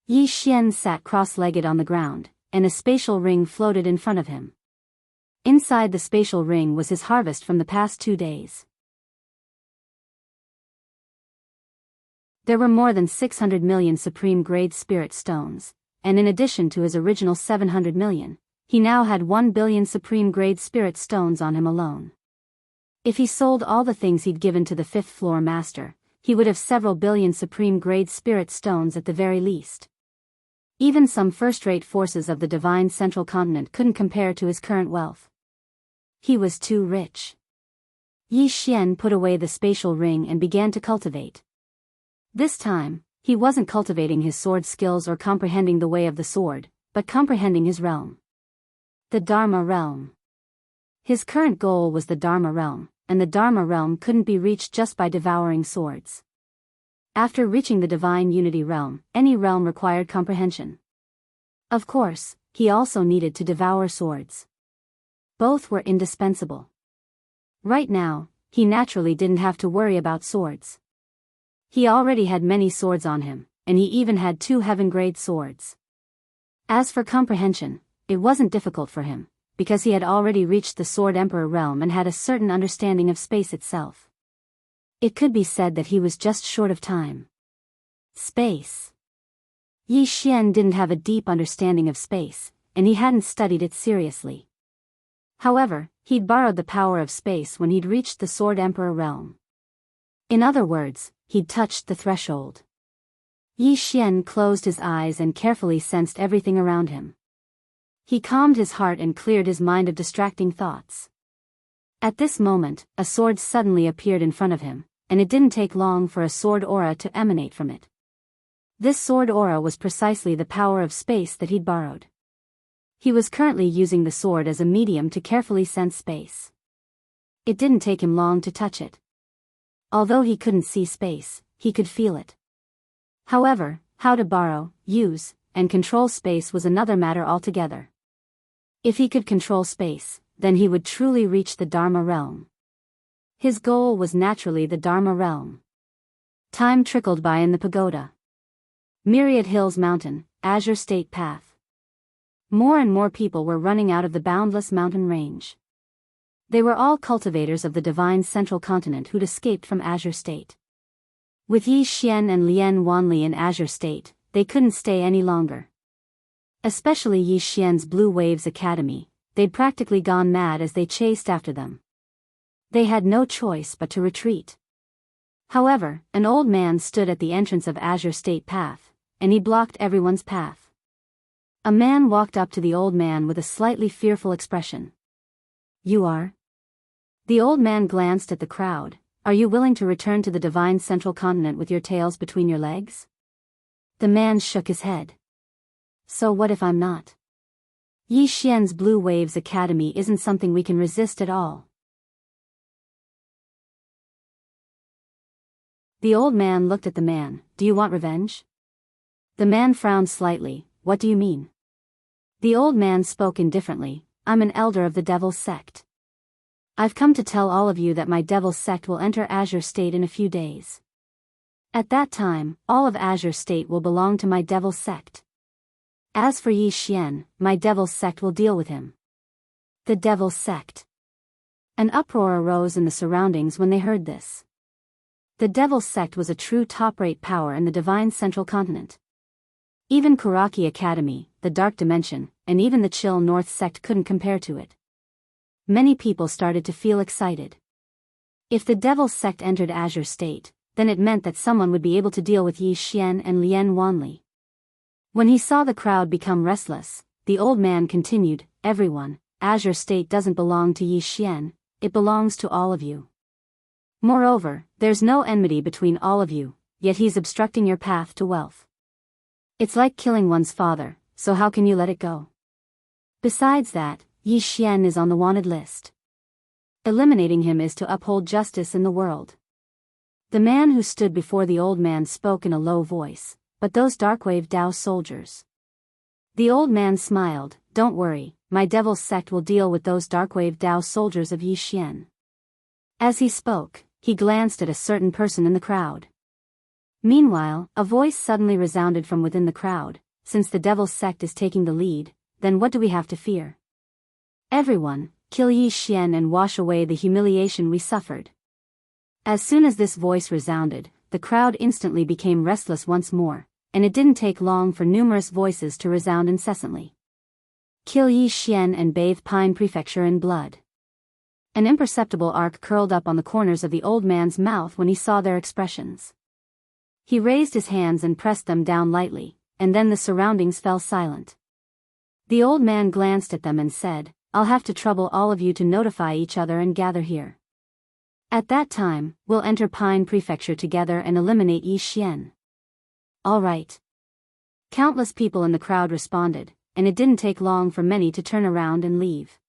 Yi Xian sat cross-legged on the ground, and a spatial ring floated in front of him. Inside the spatial ring was his harvest from the past 2 days. There were more than 600 million supreme-grade spirit stones, and in addition to his original 700 million, he now had 1 billion supreme-grade spirit stones on him alone. If he sold all the things he'd given to the 5th floor master, he would have several billion supreme-grade spirit stones at the very least. Even some first-rate forces of the Divine Central Continent couldn't compare to his current wealth. He was too rich. Yi Xian put away the spatial ring and began to cultivate. This time, he wasn't cultivating his sword skills or comprehending the way of the sword, but comprehending his realm. The Dharma realm. His current goal was the Dharma realm, and the Dharma realm couldn't be reached just by devouring swords. After reaching the Divine Unity realm, any realm required comprehension. Of course, he also needed to devour swords. Both were indispensable. Right now, he naturally didn't have to worry about swords. He already had many swords on him, and he even had 2 heaven-grade swords. As for comprehension, it wasn't difficult for him, because he had already reached the Sword Emperor realm and had a certain understanding of space itself. It could be said that he was just short of time. Space. Yi Xian didn't have a deep understanding of space, and he hadn't studied it seriously. However, he'd borrowed the power of space when he'd reached the Sword Emperor realm. In other words, he'd touched the threshold. Yi Xian closed his eyes and carefully sensed everything around him. He calmed his heart and cleared his mind of distracting thoughts. At this moment, a sword suddenly appeared in front of him, and it didn't take long for a sword aura to emanate from it. This sword aura was precisely the power of space that he'd borrowed. He was currently using the sword as a medium to carefully sense space. It didn't take him long to touch it. Although he couldn't see space, he could feel it. However, how to borrow, use, and control space was another matter altogether. If he could control space, then he would truly reach the Dharma realm. His goal was naturally the Dharma realm. Time trickled by in the pagoda. Myriad Hills Mountain, Azure State Path. More and more people were running out of the boundless mountain range. They were all cultivators of the Divine Central Continent who'd escaped from Azure State. With Yi Xian and Lian Wanli in Azure State, they couldn't stay any longer. Especially Yi Xian's Blue Waves Academy, they'd practically gone mad as they chased after them. They had no choice but to retreat. However, an old man stood at the entrance of Azure State Path, and he blocked everyone's path. A man walked up to the old man with a slightly fearful expression. "You are?" The old man glanced at the crowd. "Are you willing to return to the divine central continent with your tails between your legs?" The man shook his head. "So what if I'm not? Yi Xian's Blue Waves Academy isn't something we can resist at all." The old man looked at the man. "Do you want revenge?" The man frowned slightly. "What do you mean?" The old man spoke indifferently. "I'm an elder of the Devil's Sect. I've come to tell all of you that my Devil's Sect will enter Azure State in a few days. At that time, all of Azure State will belong to my Devil's Sect. As for Yi Xian, my Devil's Sect will deal with him." The Devil's Sect. An uproar arose in the surroundings when they heard this. The Devil's Sect was a true top-rate power in the divine central continent. Even Kuraki Academy, the Dark Dimension, and even the Chill North Sect couldn't compare to it. Many people started to feel excited. If the Devil's Sect entered Azure State, then it meant that someone would be able to deal with Yi Xian and Lian Wanli. When he saw the crowd become restless, the old man continued, "Everyone, Azure State doesn't belong to Yi Xian, it belongs to all of you. Moreover, there's no enmity between all of you, yet he's obstructing your path to wealth. It's like killing one's father, so how can you let it go? Besides that, Yi Xian is on the wanted list. Eliminating him is to uphold justice in the world." The man who stood before the old man spoke in a low voice, "But those Darkwave Dao soldiers." The old man smiled. "Don't worry, my Devil's Sect will deal with those Darkwave Dao soldiers of Yi Xian." As he spoke, he glanced at a certain person in the crowd. Meanwhile, a voice suddenly resounded from within the crowd. "Since the Devil's Sect is taking the lead, then what do we have to fear? Everyone, kill Yi Xian and wash away the humiliation we suffered." As soon as this voice resounded, the crowd instantly became restless once more, and it didn't take long for numerous voices to resound incessantly. "Kill Yi Xian and bathe Pine Prefecture in blood." An imperceptible arc curled up on the corners of the old man's mouth when he saw their expressions. He raised his hands and pressed them down lightly, and then the surroundings fell silent. The old man glanced at them and said, "I'll have to trouble all of you to notify each other and gather here. At that time, we'll enter Pine Prefecture together and eliminate Yi Xian." "All right." Countless people in the crowd responded, and it didn't take long for many to turn around and leave.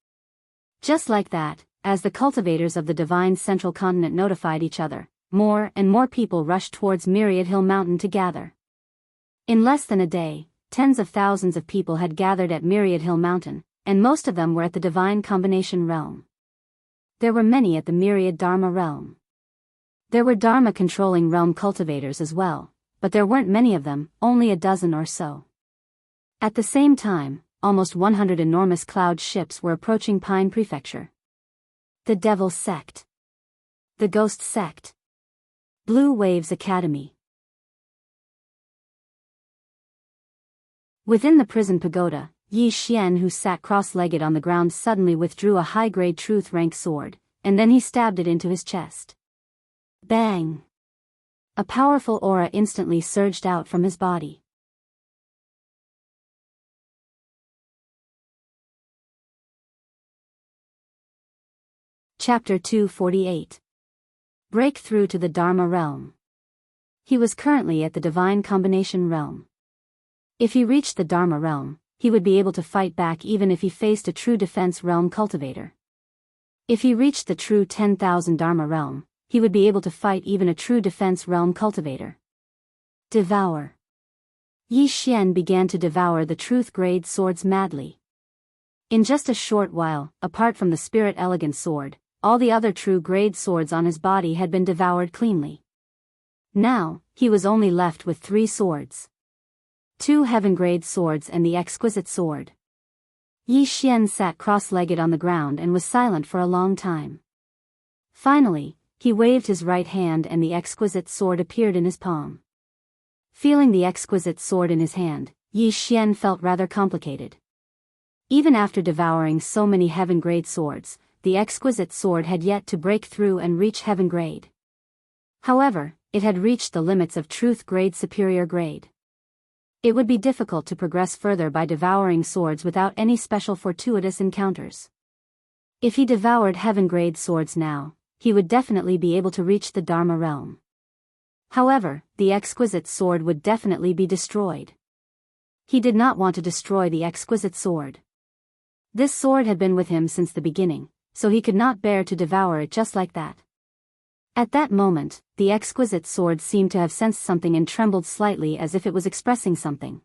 Just like that, as the cultivators of the divine central continent notified each other, more and more people rushed towards Myriad Hill Mountain to gather. In less than a day, tens of thousands of people had gathered at Myriad Hill Mountain, and most of them were at the Divine Combination Realm. There were many at the Myriad Dharma Realm. There were Dharma-controlling realm cultivators as well, but there weren't many of them, only a dozen or so. At the same time, almost 100 enormous cloud ships were approaching Pine Prefecture. The Devil's Sect. The Ghost Sect. Blue Waves Academy. Within the prison pagoda, Yi Xian, who sat cross-legged on the ground, suddenly withdrew a high-grade truth rank sword, and then he stabbed it into his chest. Bang! A powerful aura instantly surged out from his body. Chapter 248. Breakthrough to the Dharma Realm. He was currently at the Divine Combination Realm. If he reached the Dharma Realm, he would be able to fight back even if he faced a true defense realm cultivator. If he reached the true 10,000 Dharma Realm, he would be able to fight even a true defense realm cultivator. Devour. Yi Xian began to devour the truth grade swords madly. In just a short while, apart from the Spirit Elegant sword, all the other true grade swords on his body had been devoured cleanly. Now, he was only left with 3 swords. 2 heaven-grade swords and the exquisite sword. Yi Xian sat cross-legged on the ground and was silent for a long time. Finally, he waved his right hand and the exquisite sword appeared in his palm. Feeling the exquisite sword in his hand, Yi Xian felt rather complicated. Even after devouring so many heaven-grade swords, the exquisite sword had yet to break through and reach heaven grade. However, it had reached the limits of truth grade superior grade. It would be difficult to progress further by devouring swords without any special fortuitous encounters. If he devoured heaven grade swords now, he would definitely be able to reach the Dharma realm. However, the exquisite sword would definitely be destroyed. He did not want to destroy the exquisite sword. This sword had been with him since the beginning, so he could not bear to devour it just like that. At that moment, the exquisite sword seemed to have sensed something and trembled slightly as if it was expressing something.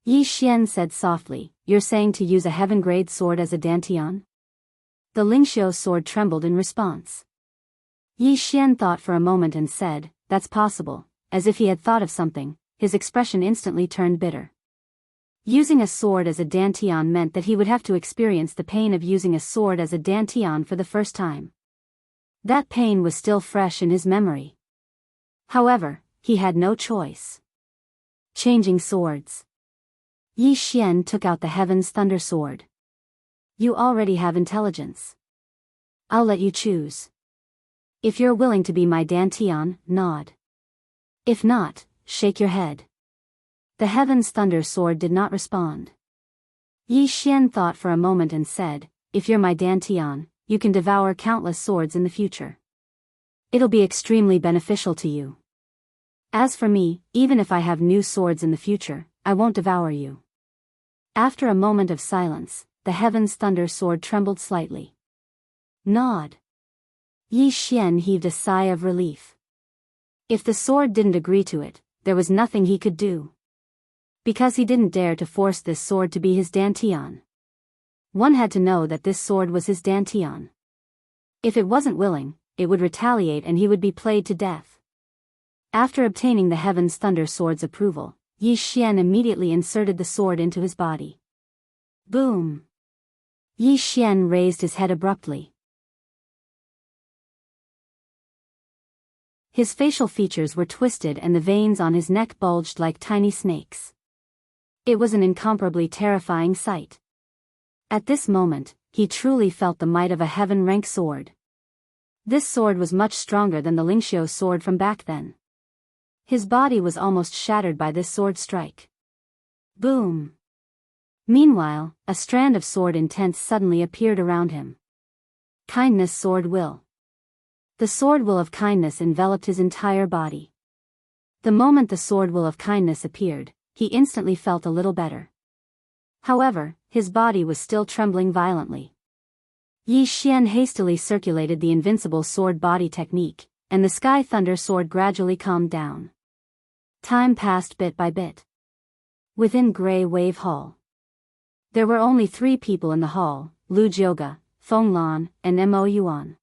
Yi Xian said softly, "You're saying to use a heaven-grade sword as a dantian?" The Lingxiu sword trembled in response. Yi Xian thought for a moment and said, "That's possible," as if he had thought of something. His expression instantly turned bitter. Using a sword as a dantian meant that he would have to experience the pain of using a sword as a dantian for the first time. That pain was still fresh in his memory. However, he had no choice. Changing swords. Yi Xian took out the Heaven's Thunder Sword. "You already have intelligence. I'll let you choose. If you're willing to be my dantian, nod. If not, shake your head." The Heaven's Thunder Sword did not respond. Yi Xian thought for a moment and said, "If you're my dantian, you can devour countless swords in the future. It'll be extremely beneficial to you. As for me, even if I have new swords in the future, I won't devour you." After a moment of silence, the Heaven's Thunder Sword trembled slightly. "Nod." Yi Xian heaved a sigh of relief. If the sword didn't agree to it, there was nothing he could do. Because he didn't dare to force this sword to be his dantian. One had to know that this sword was his dantian. If it wasn't willing, it would retaliate and he would be played to death. After obtaining the Heaven's Thunder Sword's approval, Yi Xian immediately inserted the sword into his body. Boom! Yi Xian raised his head abruptly. His facial features were twisted and the veins on his neck bulged like tiny snakes. It was an incomparably terrifying sight. At this moment, he truly felt the might of a heaven-rank sword. This sword was much stronger than the Lingxiu sword from back then. His body was almost shattered by this sword strike. Boom! Meanwhile, a strand of sword intense suddenly appeared around him. Kindness Sword Will. The sword will of kindness enveloped his entire body. The moment the sword will of kindness appeared, he instantly felt a little better. However, his body was still trembling violently. Yi Xian hastily circulated the invincible sword body technique, and the Sky Thunder Sword gradually calmed down. Time passed bit by bit. Within Grey Wave Hall. There were only 3 people in the hall, Lu Jioge, Feng Lan, and Mo Yuan.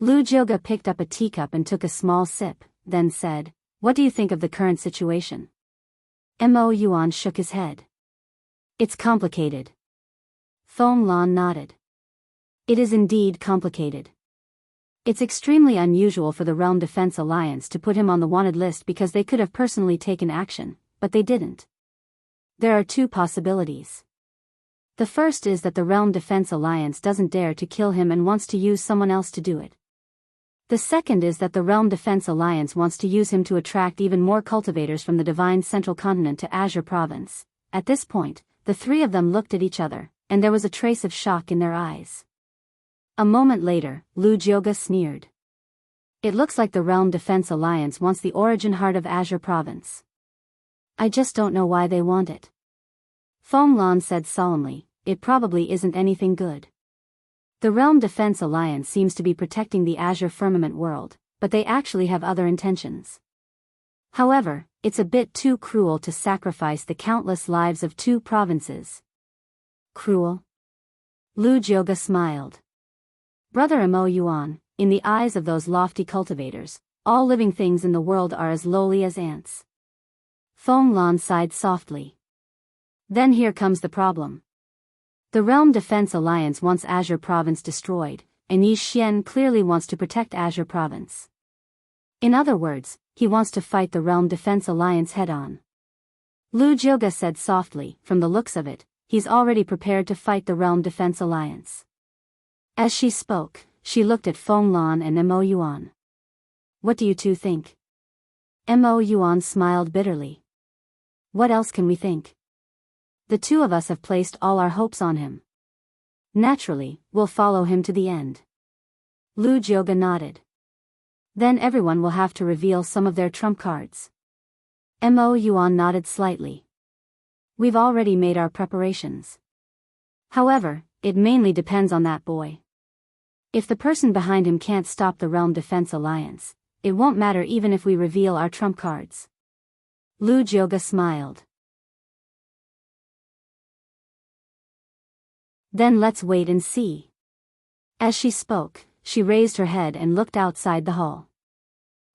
Lu Jioge picked up a teacup and took a small sip, then said, "What do you think of the current situation?" Mo Yuan shook his head. "It's complicated." Feng Lan nodded. "It is indeed complicated. It's extremely unusual for the Realm Defense Alliance to put him on the wanted list because they could have personally taken action, but they didn't. There are 2 possibilities. The first is that the Realm Defense Alliance doesn't dare to kill him and wants to use someone else to do it. The second is that the Realm Defense Alliance wants to use him to attract even more cultivators from the Divine Central Continent to Azure Province. At this point, the 3 of them looked at each other, and there was a trace of shock in their eyes. A moment later, Lu Jioge sneered. "It looks like the Realm Defense Alliance wants the origin heart of Azure Province. I just don't know why they want it." Feng Lan said solemnly, "It probably isn't anything good. The Realm Defense Alliance seems to be protecting the Azure Firmament world, but they actually have other intentions. However, it's a bit too cruel to sacrifice the countless lives of 2 provinces." "Cruel?" Lu Jioge smiled. "Brother Mo Yuan, in the eyes of those lofty cultivators, all living things in the world are as lowly as ants." Feng Lan sighed softly. "Then here comes the problem. The Realm Defense Alliance wants Azure Province destroyed, and Yi Xian clearly wants to protect Azure Province. In other words, he wants to fight the Realm Defense Alliance head-on." Lu Jioge said softly, "From the looks of it, he's already prepared to fight the Realm Defense Alliance." As she spoke, she looked at Feng Lan and Mo Yuan. What do you two think? Mo Yuan smiled bitterly. What else can we think? The two of us have placed all our hopes on him. Naturally, we'll follow him to the end. Lu Jioga nodded. Then everyone will have to reveal some of their trump cards. Mo Yuan nodded slightly. We've already made our preparations. However, it mainly depends on that boy. If the person behind him can't stop the Realm Defense Alliance, it won't matter even if we reveal our trump cards. Lu Jioga smiled. Then let's wait and see. As she spoke, she raised her head and looked outside the hall.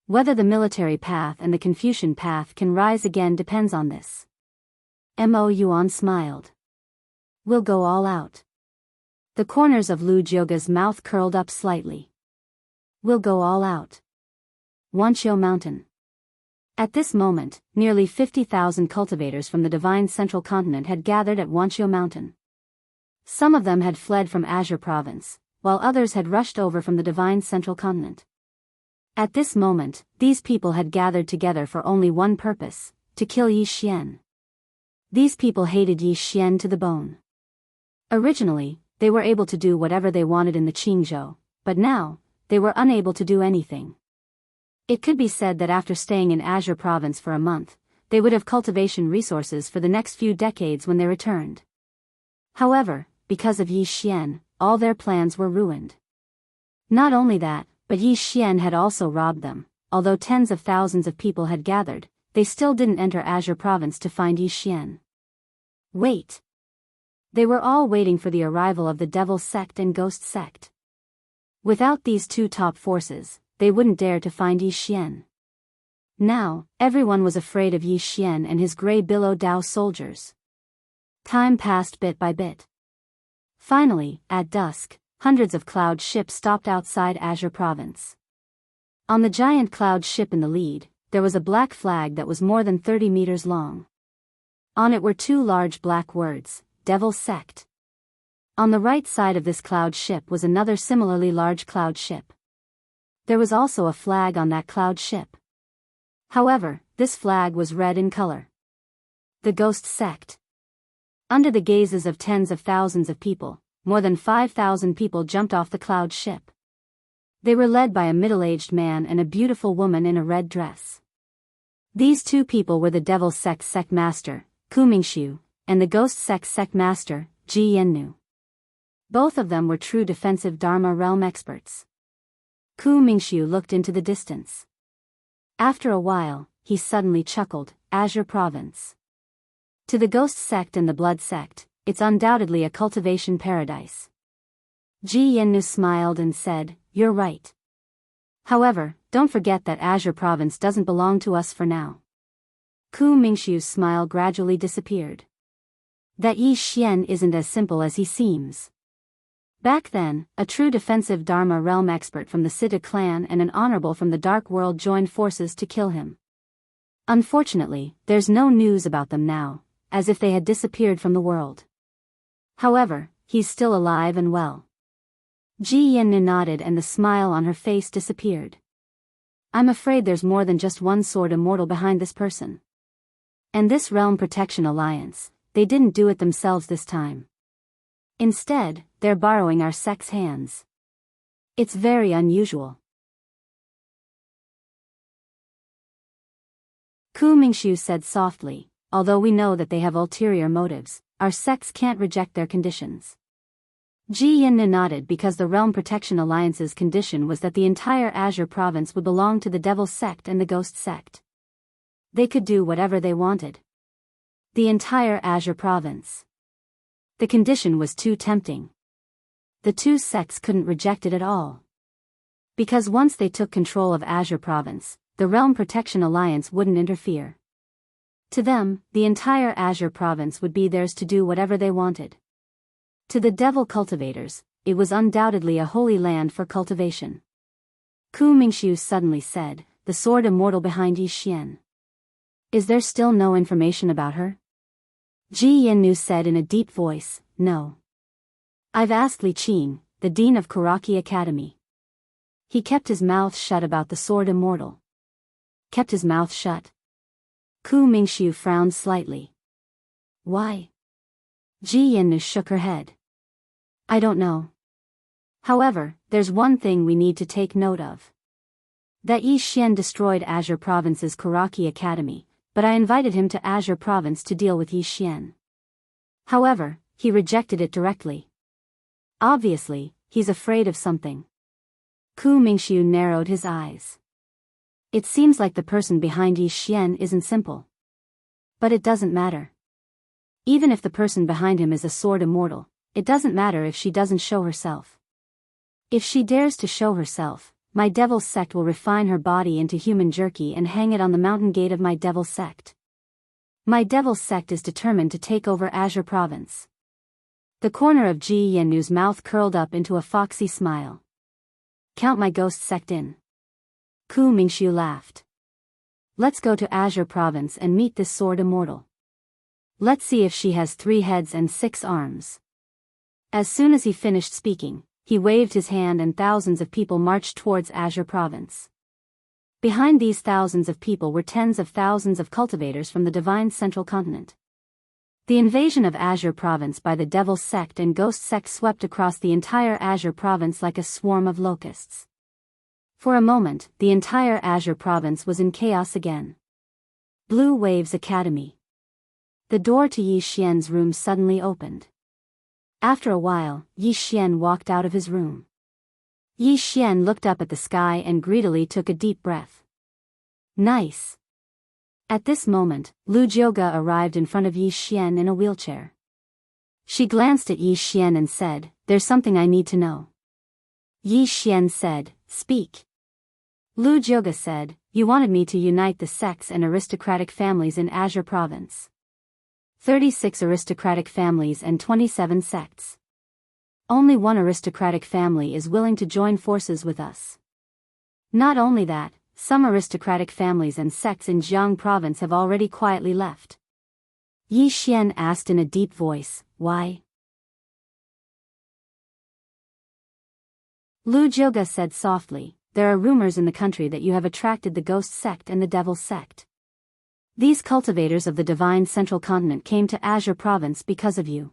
Whether the military path and the Confucian path can rise again depends on this. Mo Yuan smiled. We'll go all out. The corners of Lu Jioga's mouth curled up slightly. We'll go all out. Wanqiu Mountain. At this moment, nearly 50,000 cultivators from the Divine Central Continent had gathered at Wanqiu Mountain. Some of them had fled from Azure Province, while others had rushed over from the Divine Central Continent. At this moment, these people had gathered together for only one purpose, to kill Yi Xian. These people hated Yi Xian to the bone. Originally, they were able to do whatever they wanted in the Qingzhou, but now, they were unable to do anything. It could be said that after staying in Azure Province for a month, they would have cultivation resources for the next few decades when they returned. However, because of Yi Xian, all their plans were ruined. Not only that, but Yi Xian had also robbed them. Although tens of thousands of people had gathered, they still didn't enter Azure Province to find Yi Xian. Wait. They were all waiting for the arrival of the Devil Sect and Ghost Sect. Without these two top forces, they wouldn't dare to find Yi Xian. Now, everyone was afraid of Yi Xian and his Grey Billow Dao soldiers. Time passed bit by bit. Finally, at dusk, hundreds of cloud ships stopped outside Azure Province. On the giant cloud ship in the lead, there was a black flag that was more than 30 meters long. On it were two large black words, Devil Sect. On the right side of this cloud ship was another similarly large cloud ship. There was also a flag on that cloud ship. However, this flag was red in color. The Ghost Sect. Under the gazes of tens of thousands of people, more than 5,000 people jumped off the cloud ship. They were led by a middle-aged man and a beautiful woman in a red dress. These two people were the Devil Sect Sect Master, Ku Mingxiu, and the Ghost Sect Sect Master, Ji Yannu. Both of them were true defensive Dharma realm experts. Ku Mingxiu looked into the distance. After a while, he suddenly chuckled, Azure Province. To the Ghost Sect and the Blood Sect, it's undoubtedly a cultivation paradise. Ji Yannu smiled and said, you're right. However, don't forget that Azure Province doesn't belong to us for now. Ku Mingxiu's smile gradually disappeared. That Yi Xian isn't as simple as he seems. Back then, a true defensive Dharma realm expert from the Siddha clan and an honorable from the Dark World joined forces to kill him. Unfortunately, there's no news about them now, as if they had disappeared from the world. However, he's still alive and well. Ji Yannu nodded and the smile on her face disappeared. I'm afraid there's more than just one sword immortal behind this person. And this Realm Protection Alliance, they didn't do it themselves this time. Instead, they're borrowing our sect's hands. It's very unusual. Ku Mingxiu said softly, although we know that they have ulterior motives, our sects can't reject their conditions. Ji Yannu nodded because the Realm Protection Alliance's condition was that the entire Azure Province would belong to the Devil Sect and the Ghost Sect. They could do whatever they wanted. The entire Azure Province. The condition was too tempting. The two sects couldn't reject it at all. Because once they took control of Azure Province, the Realm Protection Alliance wouldn't interfere. To them, the entire Azure Province would be theirs to do whatever they wanted. To the devil cultivators, it was undoubtedly a holy land for cultivation. Ku Mingxiu suddenly said, the sword immortal behind Yi Xian. Is there still no information about her? Ji Yannu said in a deep voice, no. I've asked Li Qing, the dean of Kuraki Academy. He kept his mouth shut about the sword Immortal. Kept his mouth shut. Ku Mingxiu frowned slightly. Why? Ji Yannu shook her head. I don't know. However, there's one thing we need to take note of. That Yi Xian destroyed Azure Province's Kuraki Academy, but I invited him to Azure Province to deal with Yi Xian. However, he rejected it directly. Obviously, he's afraid of something. Ku Mingxiu narrowed his eyes. It seems like the person behind Yi Xian isn't simple. But it doesn't matter. Even if the person behind him is a sword immortal, it doesn't matter if she doesn't show herself. If she dares to show herself, my devil's sect will refine her body into human jerky and hang it on the mountain gate of my devil's sect. My devil's sect is determined to take over Azure Province. The corner of Ji Yannu's mouth curled up into a foxy smile. Count my ghost sect in. Ku Mingxiu laughed. Let's go to Azure Province and meet this sword immortal. Let's see if she has 3 heads and 6 arms. As soon as he finished speaking, he waved his hand and thousands of people marched towards Azure Province. Behind these thousands of people were tens of thousands of cultivators from the divine central continent. The invasion of Azure Province by the Devil's Sect and Ghost Sect swept across the entire Azure Province like a swarm of locusts. For a moment, the entire Azure Province was in chaos again. Blue Waves Academy. The door to Yi Xian's room suddenly opened. After a while, Yi Xian walked out of his room. Yi Xian looked up at the sky and greedily took a deep breath. Nice. At this moment, Lu Jioga arrived in front of Yi Xian in a wheelchair. She glanced at Yi Xian and said, "There's something I need to know." Yi Xian said, "Speak." Lu Jioga said, "You wanted me to unite the sects and aristocratic families in Azure Province. 36 aristocratic families and 27 sects. Only one aristocratic family is willing to join forces with us. Not only that, some aristocratic families and sects in Jianghu Province have already quietly left." Yi Xian asked in a deep voice, "Why?" Lu Jioga said softly, "There are rumors in the country that you have attracted the Ghost Sect and the Devil's Sect. These cultivators of the divine central continent came to Azure Province because of you.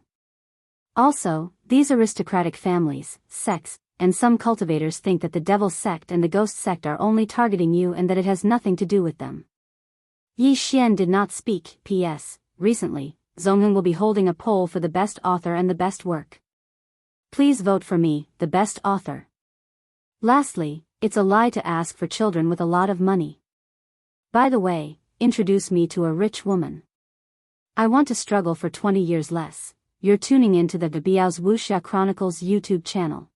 Also, these aristocratic families, sects, and some cultivators think that the Devil's Sect and the Ghost Sect are only targeting you and that it has nothing to do with them." Yi Xian did not speak. P.S. Recently, Zongheng will be holding a poll for the best author and the best work. Please vote for me, the best author. Lastly, it's a lie to ask for children with a lot of money. By the way, introduce me to a rich woman. I want to struggle for 20 years less. You're tuning into the Biyao's Wuxia Chronicles YouTube channel.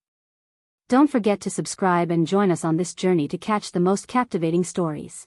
Don't forget to subscribe and join us on this journey to catch the most captivating stories.